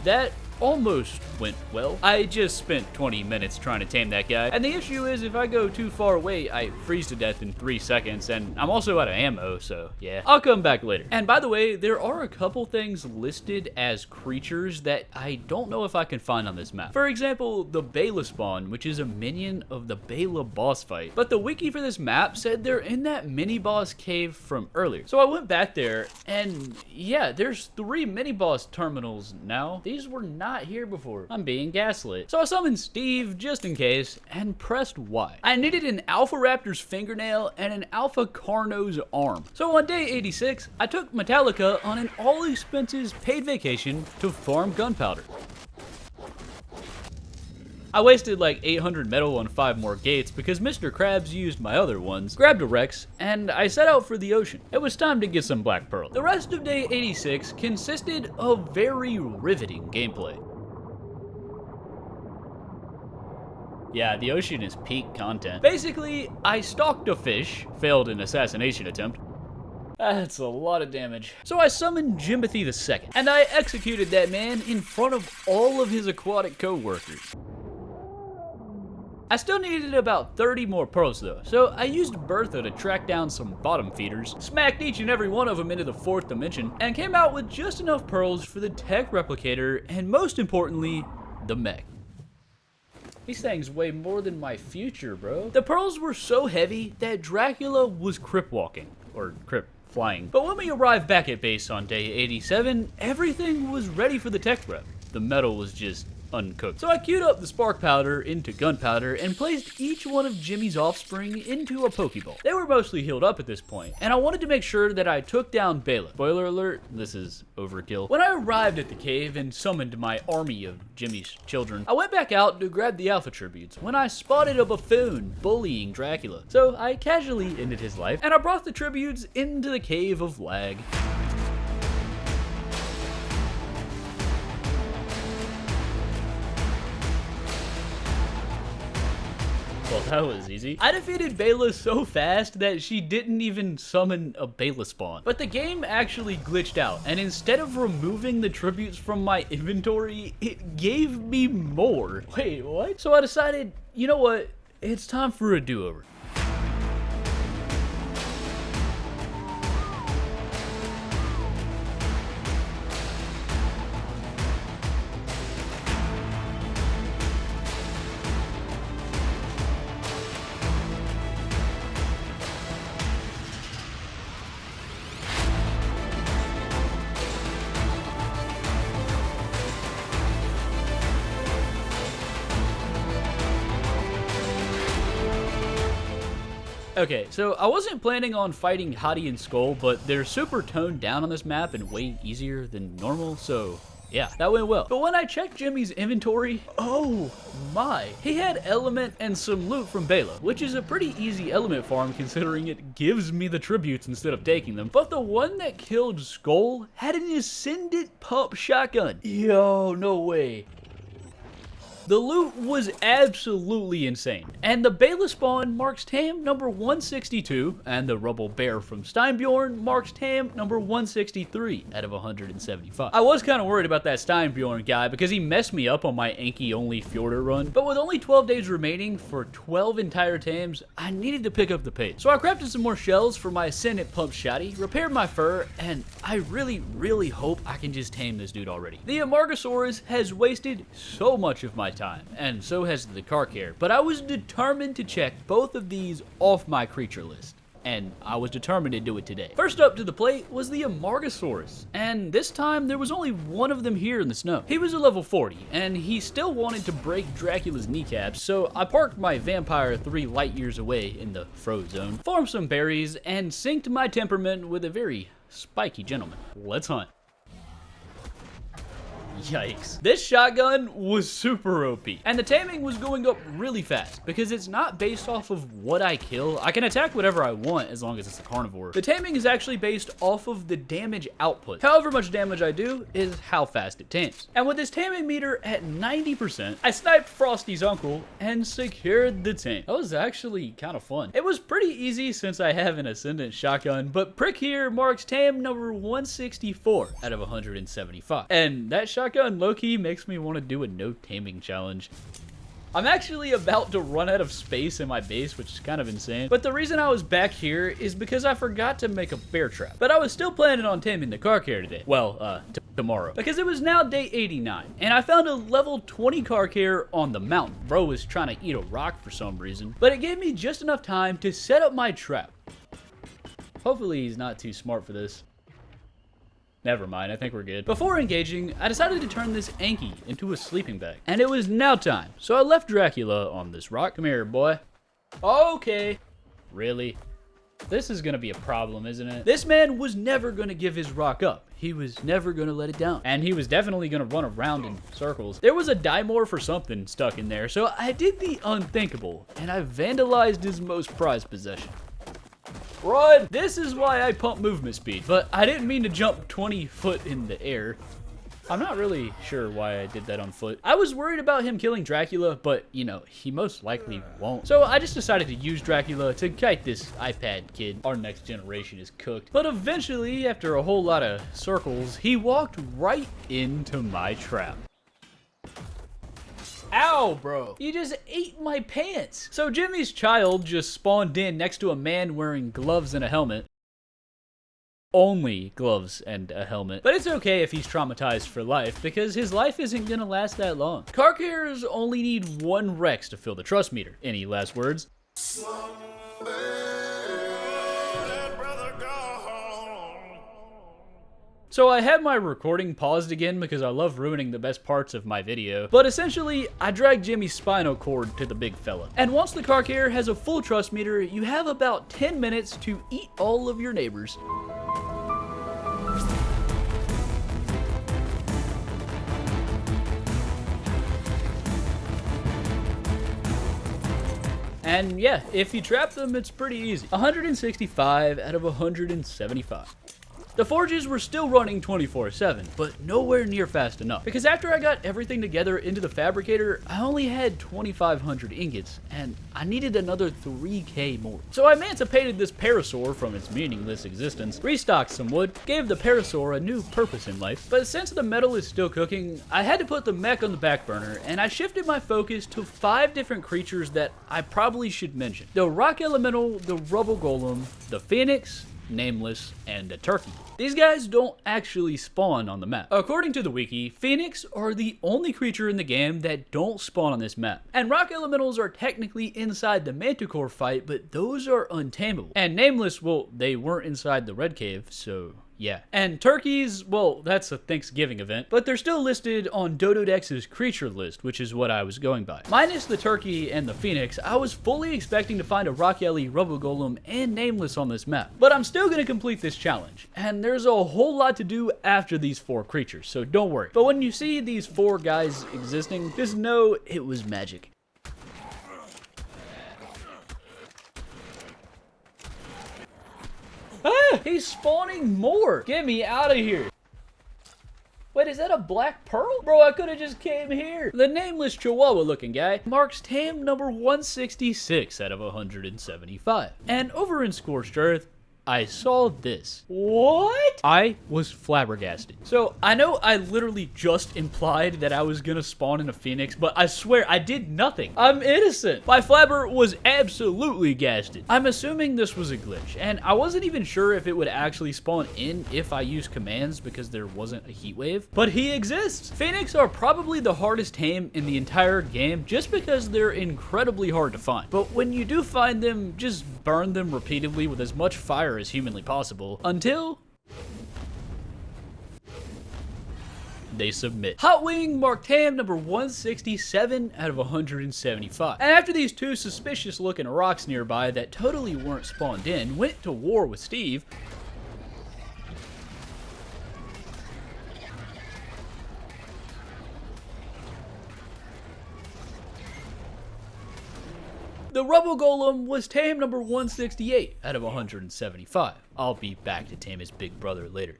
That almost went well. I just spent 20 minutes trying to tame that guy, and the issue is if I go too far away, I freeze to death in 3 seconds, and I'm also out of ammo, so yeah. I'll come back later. And by the way, there are a couple things listed as creatures that I don't know if I can find on this map. For example, the Bela spawn, which is a minion of the Bela boss fight, but the wiki for this map said they're in that mini boss cave from earlier. So I went back there, and yeah, there's 3 mini boss terminals now. These were not here before. I'm being gaslit. So I summoned Steve just in case and pressed Y. I needed an Alpha Raptor's fingernail and an Alpha Carno's arm. So on day 86, I took Metallica on an all expenses paid vacation to farm gunpowder. I wasted like 800 metal on 5 more gates because Mr. Krabs used my other ones, grabbed a Rex, and I set out for the ocean. It was time to get some black pearl. The rest of day 86 consisted of very riveting gameplay. Yeah, the ocean is peak content. Basically, I stalked a fish, failed an assassination attempt. That's a lot of damage. So I summoned Jimothy II, and I executed that man in front of all of his aquatic co-workers. I still needed about 30 more pearls though, so I used Bertha to track down some bottom feeders, smacked each and every one of them into the 4th dimension, and came out with just enough pearls for the tech replicator, and most importantly, the mech. These things weigh more than my future, bro. The pearls were so heavy that Dracula was crip walking, or crip flying. But when we arrived back at base on day 87, everything was ready for the tech rep. The metal was just uncooked. So I queued up the spark powder into gunpowder and placed each one of Jimmy's offspring into a Pokeball. They were mostly healed up at this point, and I wanted to make sure that I took down Bela. Spoiler alert, this is overkill. When I arrived at the cave and summoned my army of Jimmy's children, I went back out to grab the alpha tributes when I spotted a buffoon bullying Dracula. So I casually ended his life, and I brought the tributes into the cave of lag. Well, that was easy. I defeated Bela so fast that she didn't even summon a Bela spawn. But the game actually glitched out, and instead of removing the tributes from my inventory, it gave me more. Wait, what? So I decided, you know what? It's time for a do-over. Okay, so I wasn't planning on fighting Hottie and Skull, but they're super toned down on this map and way easier than normal, so yeah, that went well. But when I checked Jimmy's inventory, oh my, he had element and some loot from Bela, which is a pretty easy element farm considering it gives me the tributes instead of taking them. But the one that killed Skull had an Ascendant pump shotgun. Yo, no way. The loot was absolutely insane, and the Bela spawn marks TAM number 162, and the Rubble Bear from Steinbjorn marks TAM number 163 out of 175. I was kind of worried about that Steinbjorn guy because he messed me up on my Anki-only Fjorder run, but with only 12 days remaining for 12 entire TAMs, I needed to pick up the pace. So I crafted some more shells for my Ascendant Pump Shotty, repaired my fur, and I really hope I can just tame this dude already. The Amargasaurus has wasted so much of my time, and so has the Karkare, but I was determined to check both of these off my creature list, and I was determined to do it today. First up to the plate was the Amargasaurus, and this time there was only one of them here in the snow. He was a level 40, and he still wanted to break Dracula's kneecaps, so I parked my vampire 3 light years away in the froze zone, farmed some berries, and synced my temperament with a very spiky gentleman. Let's hunt. Yikes. This shotgun was super OP, and the taming was going up really fast because it's not based off of what I kill. I can attack whatever I want as long as it's a carnivore. The taming is actually based off of the damage output. However much damage I do is how fast it tames. And with this taming meter at 90%, I sniped Frosty's uncle and secured the tame. That was actually kind of fun. It was pretty easy since I have an Ascendant shotgun, but Prick here marks tam number 164 out of 175. And that shotgun low-key makes me want to do a no taming challenge. I'm actually about to run out of space in my base, which is kind of insane. But the reason I was back here is because I forgot to make a bear trap. But I was still planning on taming the Karkare today. Well, tomorrow. Because it was now day 89, and I found a level 20 Karkare on the mountain. Bro was trying to eat a rock for some reason. But it gave me just enough time to set up my trap. Hopefully he's not too smart for this. Never mind, I think we're good. Before engaging, I decided to turn this Anki into a sleeping bag. And it was now time, so I left Dracula on this rock. Come here, boy. Okay. Really? This is gonna be a problem, isn't it? This man was never gonna give his rock up. He was never gonna let it down. And he was definitely gonna run around in circles. There was a Dimorph or something stuck in there, so I did the unthinkable, and I vandalized his most prized possession. Run! This is why I pump movement speed, but I didn't mean to jump 20 foot in the air. I'm not really sure why I did that on foot. I was worried about him killing Dracula, but, you know, he most likely won't. So I just decided to use Dracula to kite this iPad kid. Our next generation is cooked. But eventually, after a whole lot of circles, he walked right into my trap. Ow, bro. You just ate my pants. So Jimmy's child just spawned in next to a man wearing gloves and a helmet. only gloves and a helmet. But it's okay if he's traumatized for life, because his life isn't gonna last that long. Car carriers only need 1 Rex to fill the trust meter. Any last words? So I had my recording paused again because I love ruining the best parts of my video, but essentially I dragged Jimmy's spinal cord to the big fella. And once the car carrier has a full trust meter, you have about 10 minutes to eat all of your neighbors. And yeah, if you trap them, it's pretty easy. 165 out of 175. The forges were still running 24/7, but nowhere near fast enough. Because after I got everything together into the fabricator, I only had 2,500 ingots, and I needed another 3k more. So I emancipated this parasaur from its meaningless existence, restocked some wood, gave the parasaur a new purpose in life. But since the metal is still cooking, I had to put the mech on the back burner, and I shifted my focus to 5 different creatures that I probably should mention. The rock elemental, the rubble golem, the phoenix, nameless, and a turkey. These guys don't actually spawn on the map. According to the wiki, Phoenix are the only creature in the game that don't spawn on this map. And rock elementals are technically inside the Manticore fight, but those are untamable. And nameless, well, they weren't inside the red cave, so yeah. And turkeys, well, that's a Thanksgiving event, but they're still listed on Dododex's creature list, which is what I was going by. Minus the turkey and the phoenix, I was fully expecting to find a rock ellie, rubble golem, and nameless on this map. But I'm still gonna complete this challenge, and there's a whole lot to do after these 4 creatures, so don't worry. But when you see these 4 guys existing, just know it was magic. Ah, he's spawning more. Get me out of here. Wait, is that a black pearl? Bro, I could have just came here. The nameless chihuahua looking guy marks TAM number 166 out of 175. And over in Scorched Earth, I saw this. What? I was flabbergasted. So I know I literally just implied that I was gonna spawn in a phoenix, but I swear I did nothing. I'm innocent. My flabber was absolutely gasted. I'm assuming this was a glitch, and I wasn't even sure if it would actually spawn in if I used commands because there wasn't a heat wave, but he exists. Phoenix are probably the hardest tame in the entire game just because they're incredibly hard to find. But when you do find them, just burn them repeatedly with as much fire as humanly possible until they submit. Hot Wing marked TAM number 167 out of 175. And after these 2 suspicious looking rocks nearby that totally weren't spawned in went to war with Steve, the Rubble Golem was TAM number 168 out of 175. I'll be back to tame his big brother later.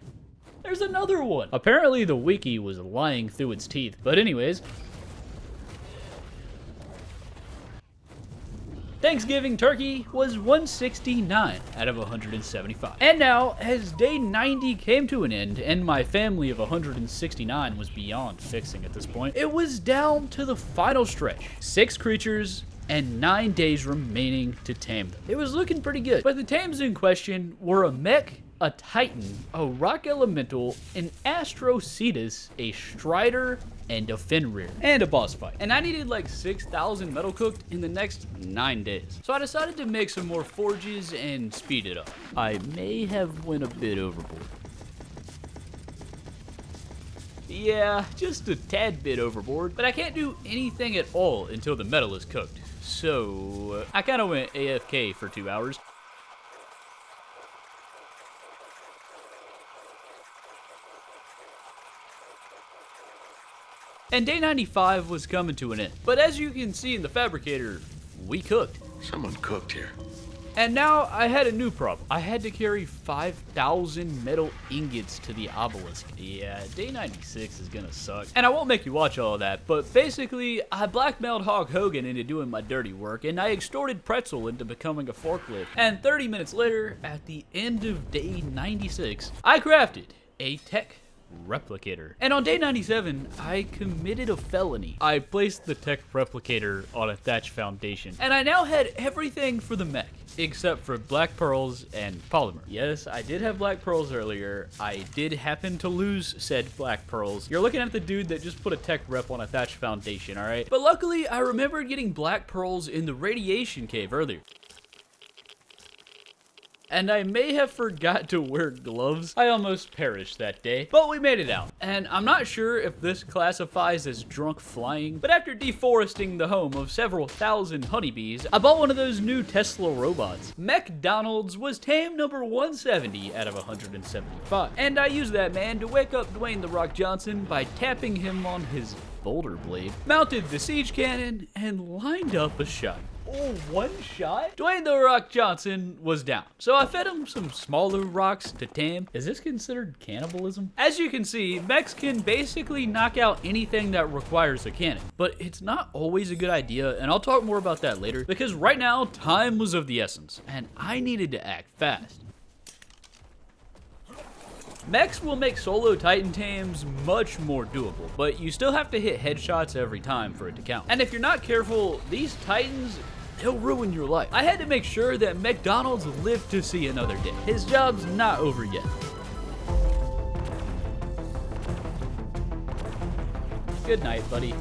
There's another one. Apparently the wiki was lying through its teeth. But anyways, Thanksgiving turkey was 169 out of 175. And now, as day 90 came to an end, and my family of 169 was beyond fixing at this point, it was down to the final stretch. 6 creatures, and 9 days remaining to tame them. It was looking pretty good, but the tames in question were a mech, a titan, a rock elemental, an astrocetus, a strider, and a Fenrir, and a boss fight. And I needed like 6,000 metal cooked in the next 9 days. So I decided to make some more forges and speed it up. I may have went a bit overboard. Yeah, just a tad bit overboard, but I can't do anything at all until the metal is cooked. So I kind of went AFK for 2 hours. And day 95 was coming to an end. But as you can see in the fabricator, we cooked. Someone cooked here. And now I had a new problem. I had to carry 5,000 metal ingots to the obelisk. Yeah, day 96 is gonna suck. And I won't make you watch all of that, but basically, I blackmailed Hog Hogan into doing my dirty work, and I extorted Pretzel into becoming a forklift. And 30 minutes later, at the end of day 96, I crafted a tech replicator. And on day 97, I committed a felony. I placed the tech replicator on a thatch foundation, and I now had everything for the mech, except for black pearls and polymer. Yes, I did have black pearls earlier. I did happen to lose said black pearls. You're looking at the dude that just put a tech rep on a thatch foundation, all right? But luckily, I remembered getting black pearls in the radiation cave earlier. And I may have forgot to wear gloves. I almost perished that day, but we made it out. And I'm not sure if this classifies as drunk flying, but after deforesting the home of several thousand honeybees, I bought one of those new Tesla robots. McDonald's was tame number 170 out of 175. And I used that man to wake up Dwayne "The Rock" Johnson by tapping him on his boulder blade, mounted the siege cannon, and lined up a shot. Oh, one shot? Dwayne "The Rock" Johnson was down, so I fed him some smaller rocks to tame. Is this considered cannibalism? As you can see, mechs can basically knock out anything that requires a cannon, but it's not always a good idea, and I'll talk more about that later, because right now, time was of the essence, and I needed to act fast. Mechs will make solo Titan tames much more doable, but you still have to hit headshots every time for it to count. And if you're not careful, these Titans, they'll ruin your life. I had to make sure that McDonald's lived to see another day. His job's not over yet. Good night, buddy.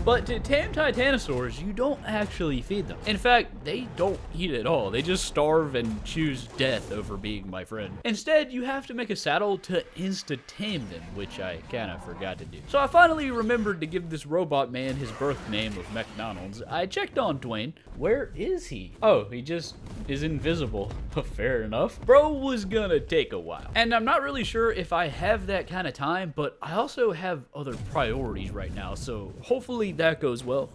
But to tame titanosaurs, you don't actually feed them. In fact, they don't eat at all. They just starve and choose death over being my friend. Instead, you have to make a saddle to insta-tame them, which I kind of forgot to do. So I finally remembered to give this robot man his birth name of McDonald's. I checked on Dwayne. Where is he? Oh, he just is invisible. Fair enough. Bro was gonna take a while. And I'm not really sure if I have that kind of time, but I also have other priorities right now, so hopefully that goes well.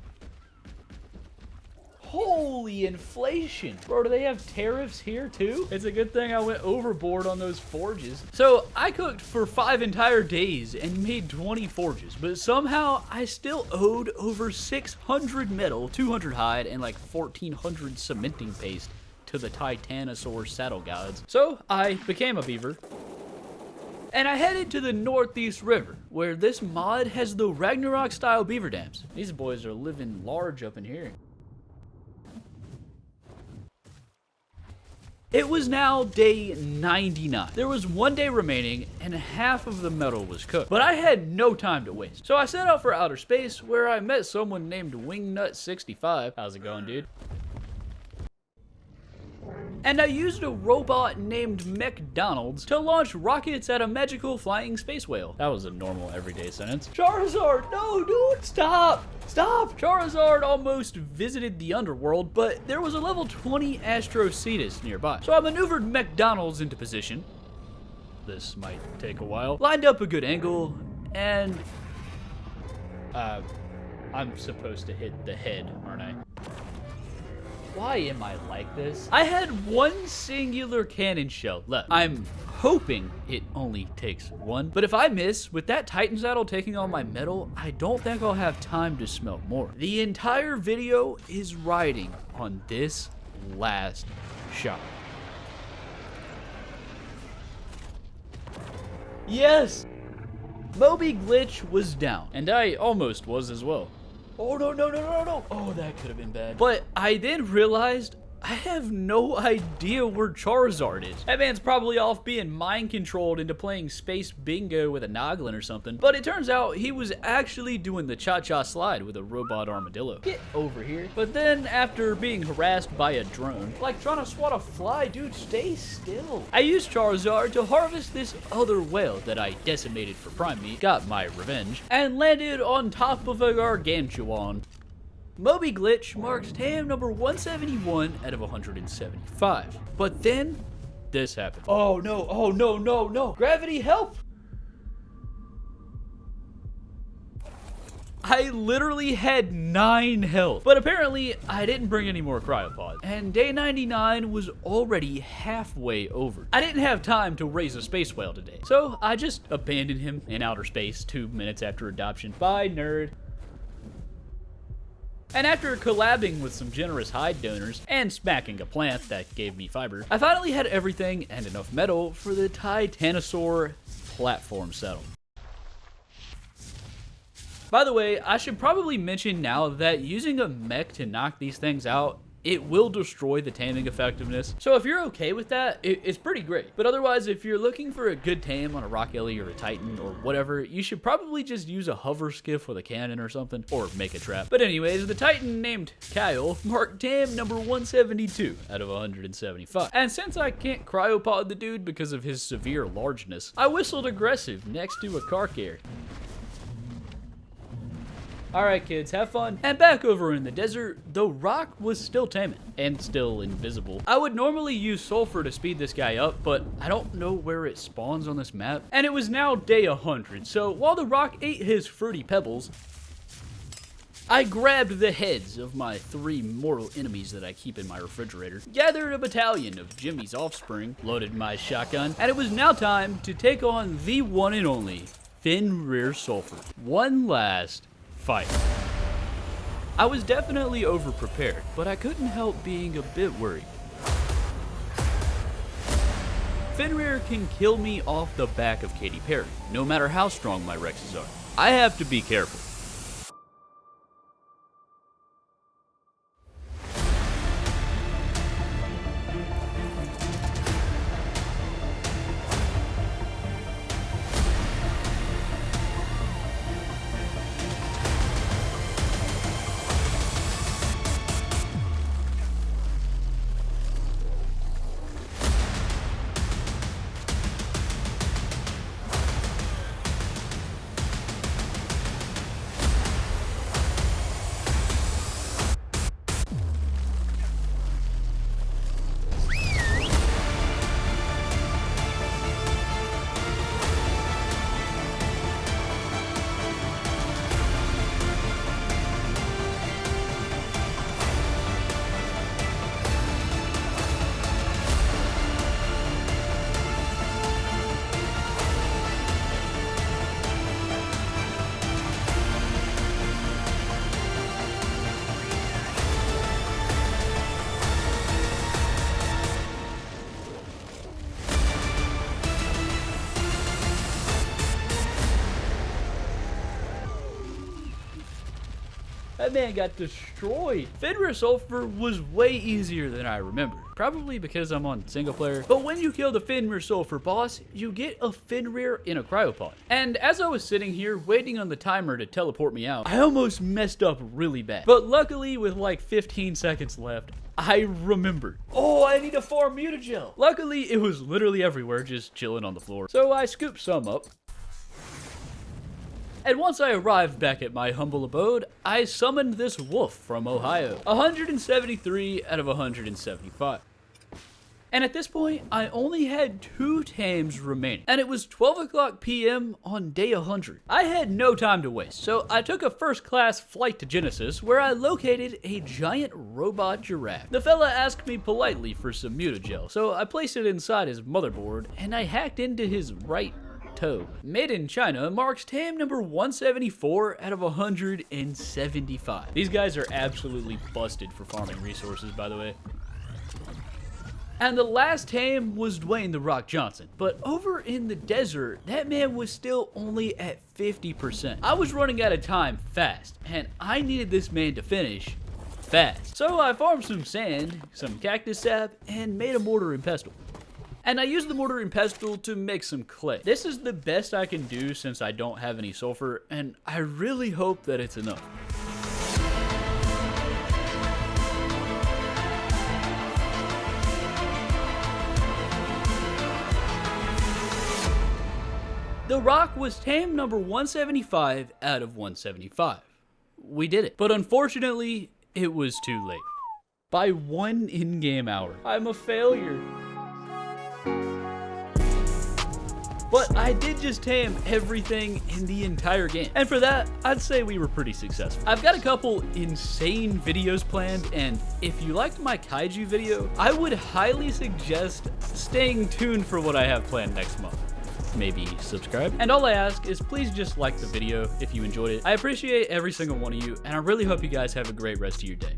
Holy inflation. Bro, do they have tariffs here too? It's a good thing I went overboard on those forges. So I cooked for 5 entire days and made 20 forges, but somehow I still owed over 600 metal, 200 hide, and like 1400 cementing paste to the Titanosaur saddle gods. So I became a beaver. And I headed to the Northeast River, where this mod has the Ragnarok-style beaver dams. These boys are living large up in here. It was now day 99. There was 1 day remaining, and half of the metal was cooked. But I had no time to waste. So I set out for outer space, where I met someone named Wingnut65. How's it going, dude? And I used a robot named McDonald's to launch rockets at a magical flying space whale. That was a normal everyday sentence. Charizard, no, dude, stop. Stop. Charizard almost visited the underworld, but there was a level 20 Astrocetus nearby. So I maneuvered McDonald's into position. This might take a while. Lined up a good angle, and I'm supposed to hit the head, aren't I? Why am I like this? I had one singular cannon shell left. I'm hoping it only takes one. But if I miss, with that Titan saddle taking all my metal, I don't think I'll have time to smelt more. The entire video is riding on this last shot. Yes! Moby Glitch was down, and I almost was as well. Oh, no, no, no, no, no. Oh, that could have been bad. But I then realized I have no idea where Charizard is. That man's probably off being mind controlled into playing space bingo with a noggin or something. But it turns out he was actually doing the cha-cha slide with a robot armadillo. Get over here. But then after being harassed by a drone, like trying to swat a fly, dude, stay still. I used Charizard to harvest this other whale that I decimated for prime meat, got my revenge, and landed on top of a gargantuan. Moby Glitch marks tame number 171 out of 175. But then, this happened. Oh no, oh no, no, no. Gravity, help! I literally had 9 health. But apparently, I didn't bring any more cryopods. And day 99 was already halfway over. I didn't have time to raise a space whale today. So I just abandoned him in outer space 2 minutes after adoption. Bye, nerd. And after collabing with some generous hide donors and smacking a plant that gave me fiber, I finally had everything and enough metal for the Titanosaur platform settle. By the way, I should probably mention now that using a mech to knock these things out, it will destroy the taming effectiveness. So if you're okay with that, it's pretty great. But otherwise, if you're looking for a good tame on a Rock Ellie or a Titan or whatever, you should probably just use a hover skiff with a cannon or something, or make a trap. But anyways, the Titan named Kyle marked tame number 172 out of 175. And since I can't cryopod the dude because of his severe largeness, I whistled aggressive next to a car carrier. Alright kids, have fun. And back over in the desert, the rock was still taming and still invisible. I would normally use sulfur to speed this guy up, but I don't know where it spawns on this map. And it was now day 100, so while the rock ate his fruity pebbles, I grabbed the heads of my 3 mortal enemies that I keep in my refrigerator, gathered a battalion of Jimmy's offspring, loaded my shotgun, and it was now time to take on the one and only Fenrir Sulfur. One last fight. I was definitely over-prepared, but I couldn't help being a bit worried. Fenrir can kill me off the back of Katy Perry, no matter how strong my Rexes are. I have to be careful. That man got destroyed. Fenrir Sulfur was way easier than I remember. Probably because I'm on single player. But when you kill the Fenrir Sulfur boss, you get a Fenrir in a cryopod. And as I was sitting here waiting on the timer to teleport me out, I almost messed up really bad. But luckily, with like 15 seconds left, I remembered. Oh, I need to farm mutagel. Luckily, it was literally everywhere, just chilling on the floor. So I scooped some up. And once I arrived back at my humble abode, I summoned this wolf from Ohio. 173 out of 175. And at this point, I only had 2 tames remaining. And it was 12 o'clock p.m. on day 100. I had no time to waste, so I took a first-class flight to Genesis, where I located a giant robot giraffe. The fella asked me politely for some mutagel, so I placed it inside his motherboard, and I hacked into his right toe. Made in China marks tame number 174 out of 175. These guys are absolutely busted for farming resources, by the way. And the last tame was Dwayne The Rock Johnson, but over in the desert, that man was still only at 50%. I was running out of time fast, and I needed this man to finish fast. So I farmed some sand, some cactus sap, and made a mortar and pestle. And I used the mortar and pestle to make some clay. This is the best I can do since I don't have any sulfur, and I really hope that it's enough. The rock was tame number 175 out of 175. We did it. But unfortunately, it was too late. By 1 in-game hour. I'm a failure. But I did just tame everything in the entire game. And for that, I'd say we were pretty successful. I've got a couple insane videos planned, and if you liked my kaiju video, I would highly suggest staying tuned for what I have planned next month. Maybe subscribe. And all I ask is please just like the video if you enjoyed it. I appreciate every single one of you, and I really hope you guys have a great rest of your day.